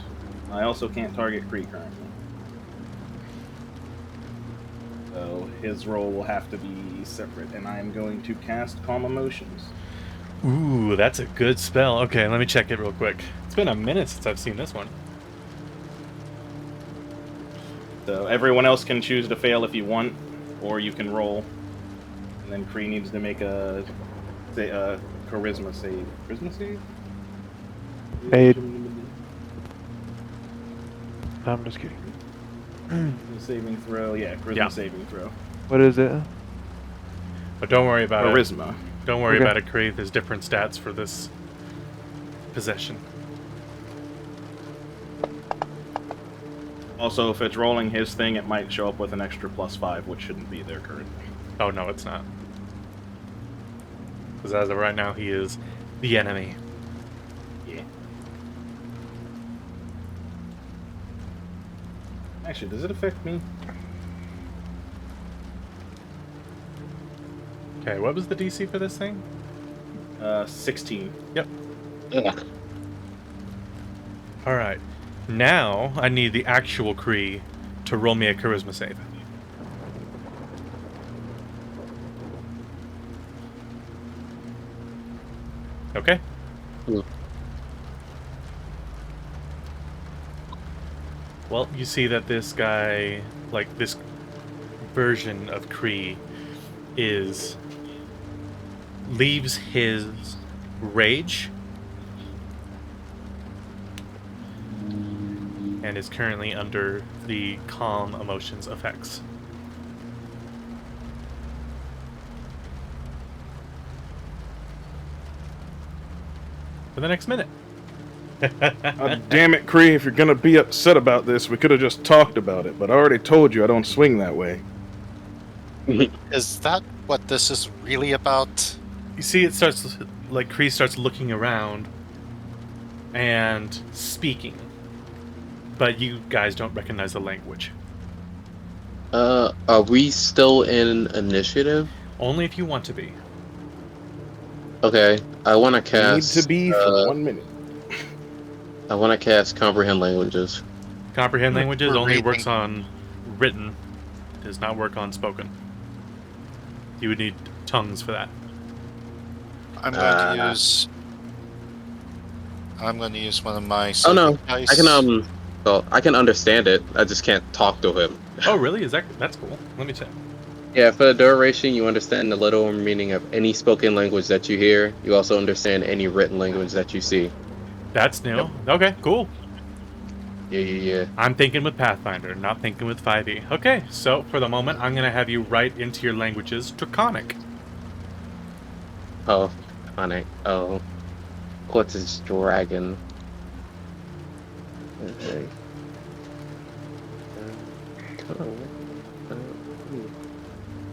I also can't target Kree currently, so his roll will have to be separate, and I am going to cast Calm Emotions. Ooh, that's a good spell. Okay, let me check it real quick. It's been a minute since I've seen this one. So everyone else can choose to fail if you want, or you can roll. And then Kree needs to make a charisma save. Charisma save? Aid. I'm just kidding. Saving throw, yeah, charisma Yeah. saving throw. What is it? But don't worry about it. Charisma. Don't worry Okay. about it, Kree. There's different stats for this possession. Also, if it's rolling his thing, it might show up with an extra +5, which shouldn't be there currently. Oh, no, it's not. Because as of right now, he is the enemy. Yeah. Actually, does it affect me? Okay, what was the DC for this thing? 16. Yep. Ugh. Alright. Now, I need the actual Kree to roll me a charisma save. Okay. Mm. Well, you see that this guy, like this version of Kree, leaves his rage and is currently under the calm emotions effects. For the next minute. Damn it, Kree, if you're gonna be upset about this, we could have just talked about it, but I already told you I don't swing that way. Is that what this is really about? You see, it starts, like, Kree starts looking around and speaking. But you guys don't recognize the language. Are we still in initiative? Only if you want to be. Okay, I want to Need cast. to be for 1 minute. I want to cast Comprehend Languages. Comprehend languages We're only reading. works on written. Does not work on spoken. You would need tongues for that. I'm going to use. I'm going to use one of my. Oh no, saving dice. I can well, I can understand it. I just can't talk to him. Oh, really? That's cool. Let me check. Yeah, for the duration, you understand the literal meaning of any spoken language that you hear. You also understand any written language that you see. That's new. Okay, cool. Yeah. I'm thinking with Pathfinder, not thinking with 5e. Okay, so for the moment, I'm going to have you write into your languages Draconic. Oh, funny. Oh, what's his dragon? Okay.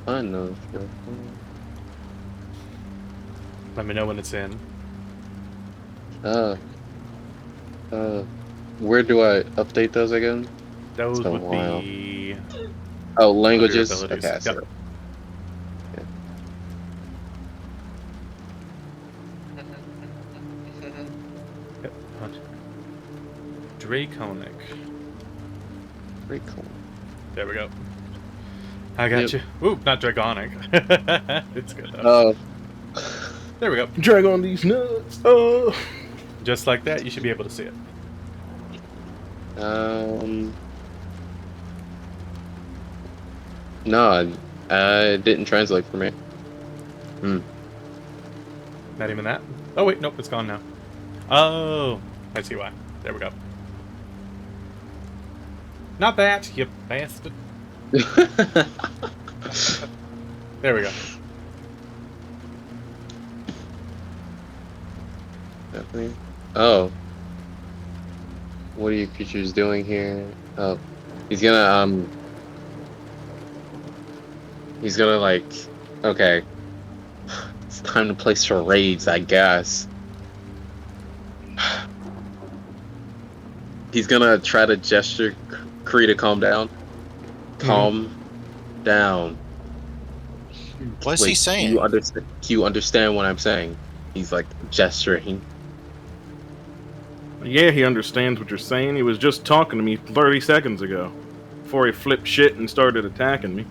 Fun though. Let me know when it's in. Uh, where do I update those again? Those It's been a would while. be Oh, under your languages. abilities. Okay, I see Yep. it. Yep. Draconic. Very cool. There we go. I got Yep. you. Ooh, not dragonic. It's good though. There we go. Drag on these nuts. Oh. Just like that, you should be able to see it. No, I didn't translate for me. Not even that. Oh wait, nope, it's gone now. Oh, I see why. There we go. Not that, you bastard. There we go. Definitely. Oh. What are you creatures doing here? Oh. He's gonna like, okay. It's time to play charades, I guess. He's gonna try to gesture Kree to calm down. Calm down. What's he saying? You understand what I'm saying? He's like gesturing. Yeah, he understands what you're saying. He was just talking to me 30 seconds ago. Before he flipped shit and started attacking me.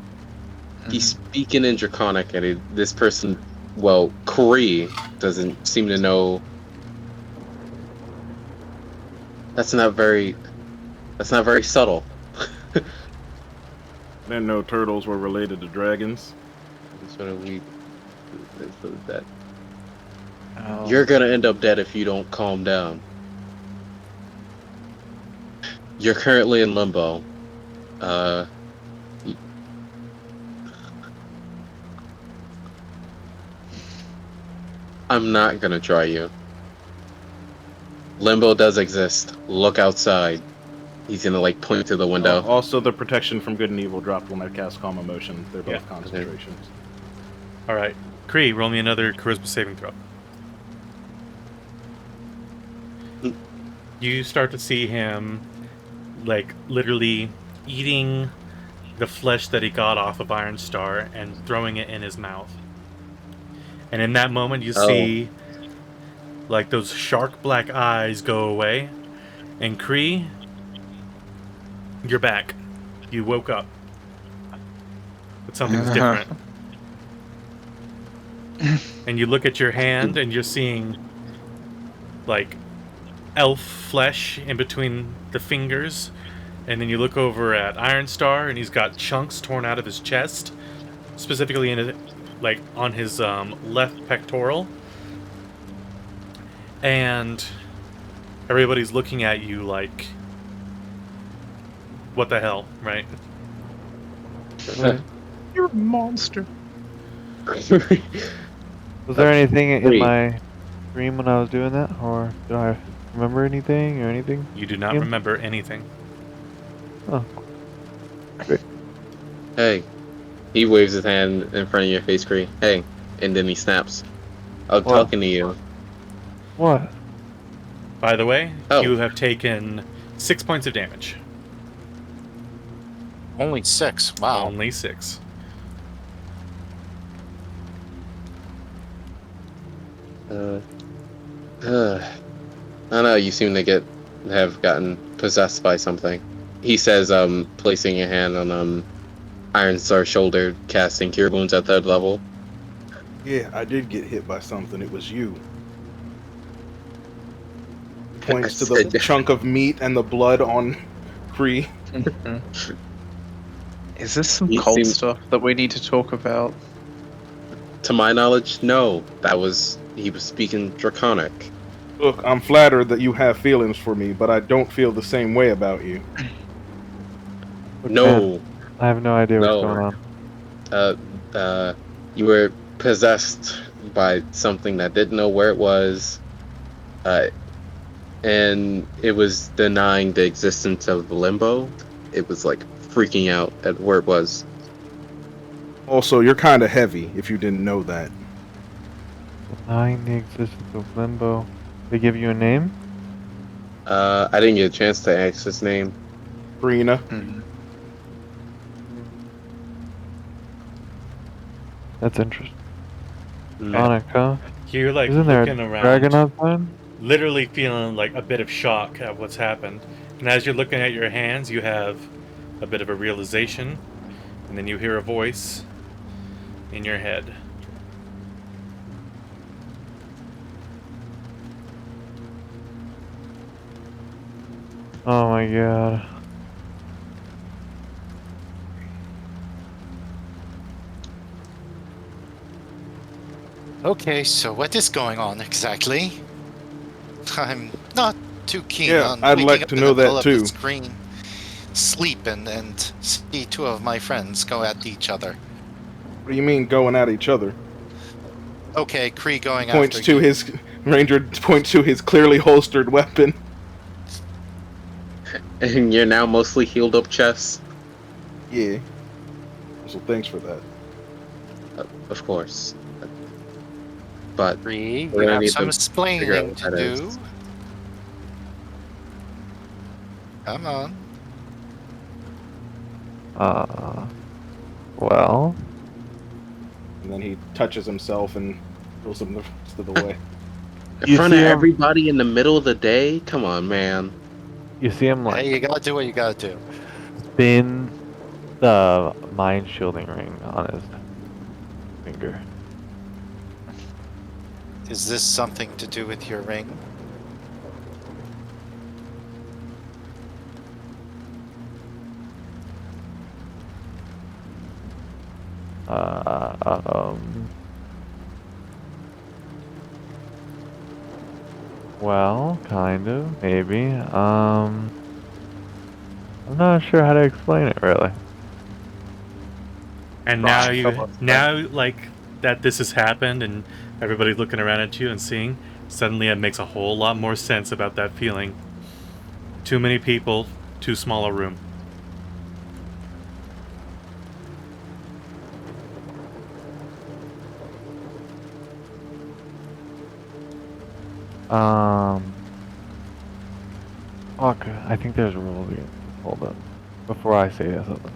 He's speaking in Draconic, and this person, well, Kree, doesn't seem to know. That's not very subtle. I didn't know turtles were related to dragons. That's what we. That. Oh. You're gonna end up dead if you don't calm down. You're currently in limbo. I'm not gonna try you. Limbo does exist. Look outside. He's gonna like point to the window. Also, the protection from good and evil dropped when I cast Calm Emotion. They're both Yeah. concentrations. All right, Kree, roll me another charisma saving throw. You start to see him, like, literally eating the flesh that he got off of Iron Star and throwing it in his mouth. And in that moment, you see, like, those shark black eyes go away. And Kree, you're back. You woke up. But something's different. And you look at your hand and you're seeing, like, elf flesh in between the fingers. And then you look over at Iron Star and he's got chunks torn out of his chest, specifically in it, like on his left pectoral. And everybody's looking at you like, what the hell, right? You're a monster. Was there anything in my dream when I was doing that, or do I remember anything or anything? You do not Yeah. remember anything. Oh, Hey. He waves his hand in front of your face, Kree. Hey. And then he snaps. I'm What? talking to you. what? By the way, Oh. you have taken 6 points of damage. Only 6. Wow. Only 6. I don't know, you seem to have gotten possessed by something. He says, placing a hand on, Iron Star's shoulder, casting Cure Wounds at 3rd level. Yeah, I did get hit by something. It was you. Points to the chunk of meat and the blood on Kree. Is this some You cold seem- stuff that we need to talk about? To my knowledge, no. He was speaking Draconic. Look, I'm flattered that you have feelings for me, but I don't feel the same way about you. No. I have no idea what's No. going on. You were possessed by something that didn't know where it was, and it was denying the existence of the limbo. It was like freaking out at where it was. Also, you're kind of heavy. If you didn't know that. Denying the existence of limbo. They give you a name? I didn't get a chance to ask his name. Karina. That's interesting. Mm. Sonic, huh? You're like Isn't there looking a around, dragon outside? literally feeling like a bit of shock at what's happened. And as you're looking at your hands, you have a bit of a realization, and then you hear a voice in your head. Oh my god. Okay, so what is going on exactly? I'm not too keen Yeah, on I'd waking like up to in know the middle that of the too. screen, sleep and see two of my friends go at each other. What do you mean going at each other? Okay, Kree going Points after to you. his Ranger points to his clearly holstered weapon. And you're now mostly healed up, Chess. Yeah. So thanks for that. Of course. But Kree, we're you gonna have need some to figure out explaining what to that do. is. Come on. Well, And then he touches himself and goes him the rest of the way. In You front of see him- everybody in the middle of the day? Come on, man. you see him like Hey, you gotta do what you gotta do. spin the mind shielding ring on his finger. Is this something to do with your ring? Um. Well, kind of, maybe. I'm not sure how to explain it really. And now like that this has happened and everybody's looking around at you and seeing, suddenly it makes a whole lot more sense about that feeling. Too many people, too small a room. Fuck, I think there's rules again. Hold up. Before I say something.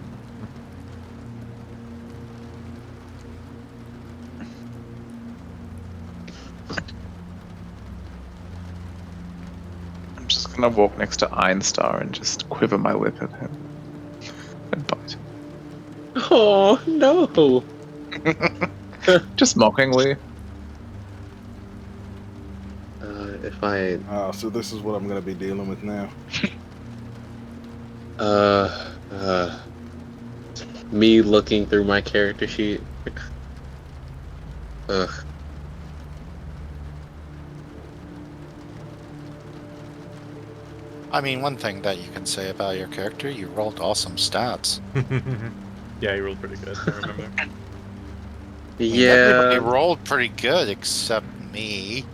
I'm just gonna walk next to Einstar and just quiver my lip at him. And bite. Oh, no. Just mockingly. If I... So this is what I'm gonna be dealing with now. Me looking through my character sheet. Ugh. I mean, one thing that you can say about your character, you rolled awesome stats. Yeah, you rolled pretty good, I remember. I mean, everybody Yeah. rolled pretty good except me.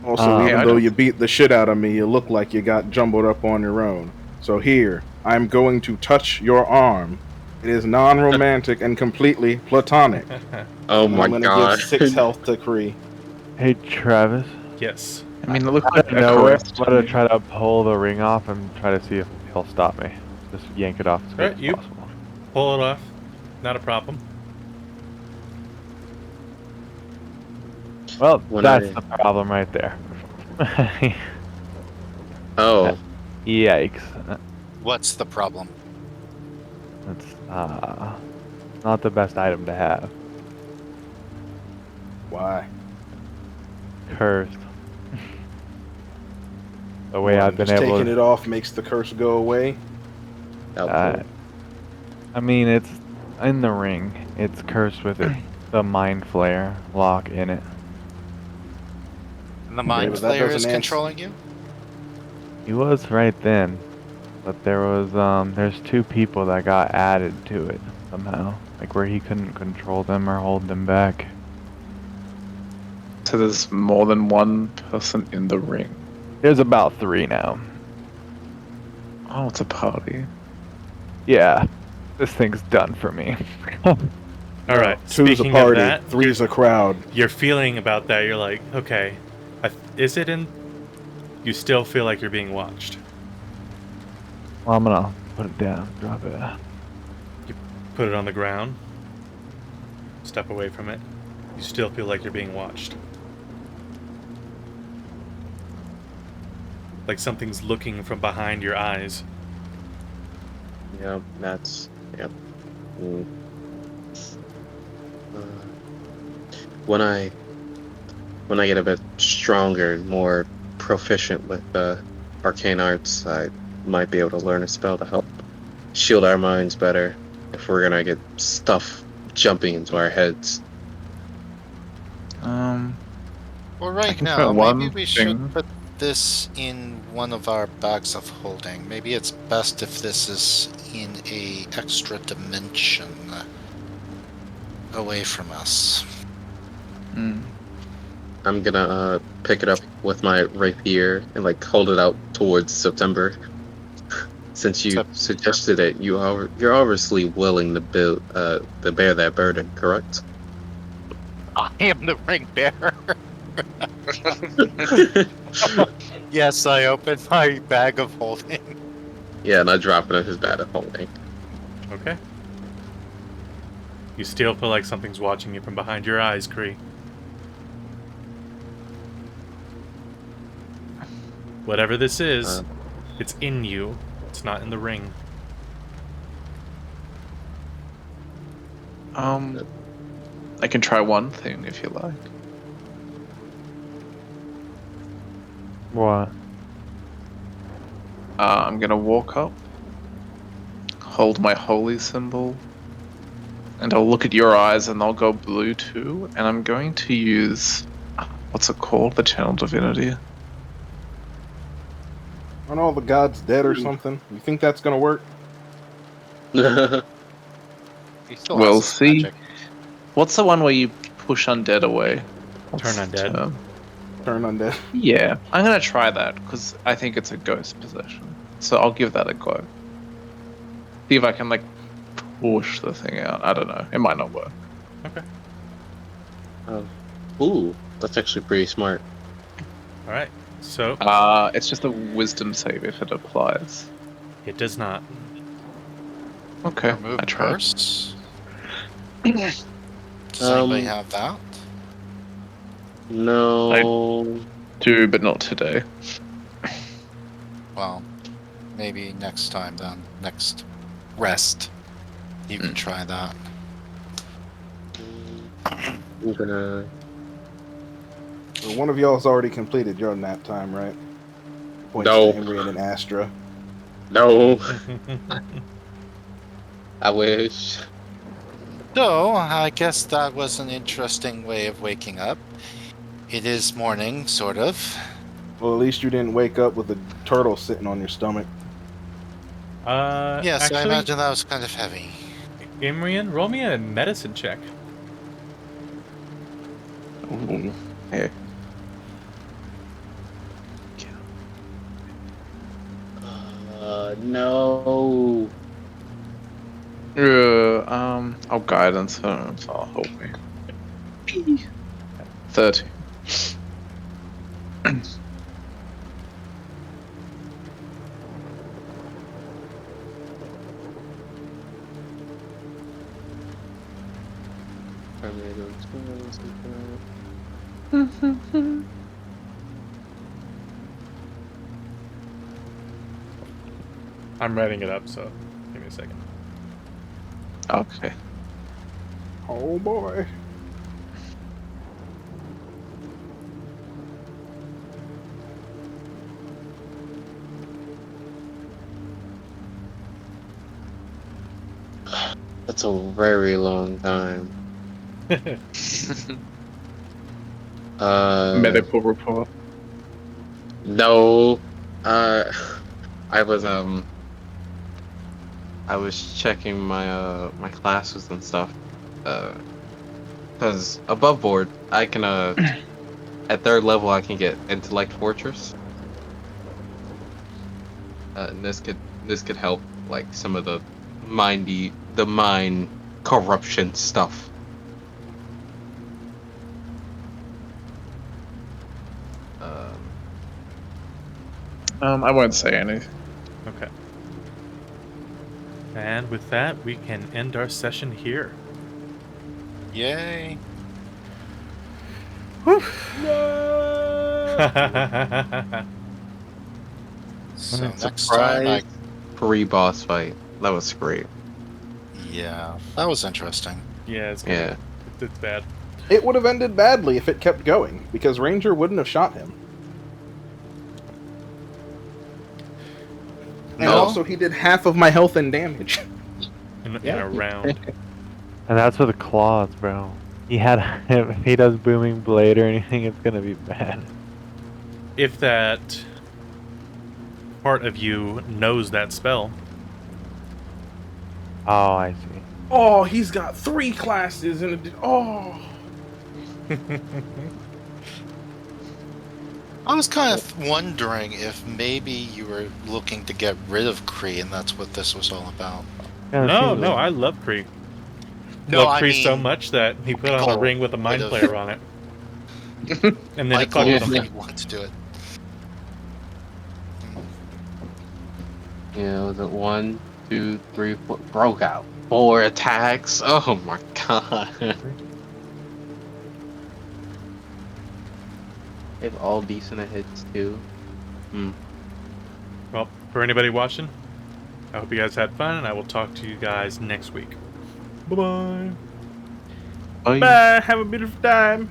Also, Hey, even I though don't- you beat the shit out of me, you look like you got jumbled up on your own. So here, I'm going to touch your arm. It is non-romantic and completely platonic. Oh And my I'm gonna god. give 6 health to Kree. Hey Travis, Yes. I mean, it looks out like of a nowhere, caress I'm gonna to me. try to pull the ring off and try to see if he'll stop me. Just yank it off as quick Alright, as you- possible. Pull it off. Not a problem. Well, When that's I- the problem right there. Oh. Yikes. What's the problem? That's not the best item to have. Why? Cursed. The way Well, I've been just able taking to. it off makes the curse go away. Helpful. I mean, it's in the ring. It's cursed with it. The mind flare lock in it. And the mind but that flayer is doesn't answer- controlling you? He was right then, but there was there's 2 people that got added to it somehow, like where he couldn't control them or hold them back. So there's more than one person in the ring. There's about 3 now. Oh, it's a party. Yeah, this thing's done for me. All right. Two's a Speaking party, of that, three's a crowd. you're feeling about that. You're like, okay, is it in? You still feel like you're being watched. Well, I'm gonna put it down, drop it. Put it on the ground. Step away from it. You still feel like you're being watched. Like something's looking from behind your eyes. Yep, yep. Mm. When I get a bit stronger and more proficient with arcane arts, I might be able to learn a spell to help shield our minds better if we're gonna get stuff jumping into our heads. Well, right can try now, one maybe we thing. should put this in one of our bags of holding. Maybe it's best if this is in a extra dimension away from us. I'm gonna pick it up with my rapier and like hold it out towards September. Since you suggested it, you're obviously willing to bear that burden, correct? I am the ring bearer. Yes, I opened my bag of holding. Yeah, and I drop it in his bag of holding. Okay. You still feel like something's watching you from behind your eyes, Kree. Whatever this is, it's in you. It's not in the ring. I can try one thing if you like. What? I'm gonna walk up, hold my holy symbol, and I'll look at your eyes and they'll go blue too, and I'm going to use, what's it called? The channel divinity. Aren't all the gods dead or something? You think that's gonna work? He still We'll has his see. magic. What's the one where you push undead away? Turn undead. Turn undead. Yeah, I'm gonna try that because I think it's a ghost possession. So I'll give that a go. See if I can like push the thing out. I don't know. It might not work. Okay. Ooh, that's actually pretty smart. All right. So It's just a wisdom save if it applies. it does not. Okay, Remove I tried. curse. Does anybody have that? No. Do, but not today. Well, maybe next time then. Next rest. You can try that. I'm gonna. So one of y'all's already completed your nap time, right? Points No. to Emrian and Astra. No. I wish. So, I guess that was an interesting way of waking up. It is morning, sort of. Well, at least you didn't wake up with a turtle sitting on your stomach. Yes, actually, I imagine that was kind of heavy. Imrian, roll me a medicine check. Ooh. Hey. No. I'll guidance her, so I'll help me. 30. I'm writing it up, so give me a second. Okay. Oh boy. That's a very long time. Medical report. No. I was checking my my classes and stuff. Because above board, I can at third level I can get intellect fortress. And this could help like some of the the mine corruption stuff. I won't say anything. Okay. And with that, we can end our session here. Yay. So next time, Surprise pre-boss fight. That was great. yeah, that was interesting. Yeah, it's Yeah. it's bad. It would have ended badly if it kept going, because Ranger wouldn't have shot him. And No. also, he did half of my health and damage. In a round. And that's with claws, bro. If he does booming blade or anything, it's gonna be bad. If that part of you knows that spell, Oh, I see. Oh, he's got 3 classes and oh. I was kind of wondering if maybe you were looking to get rid of Kree, and that's what this was all about. Yeah, it no, seems no, like- I love Kree. No, Love I Kree so mean, much that he put on a Michael ring with a mind would've- flayer on it. And then it Michael, fucked if with him. you want to do it. Yeah, was it 1, 2, 3, 4? Broke out 4 attacks. Oh my god. They have all decent hits too. Well, for anybody watching, I hope you guys had fun, and I will talk to you guys next week. Bye-bye. Bye. Bye. Have a beautiful time.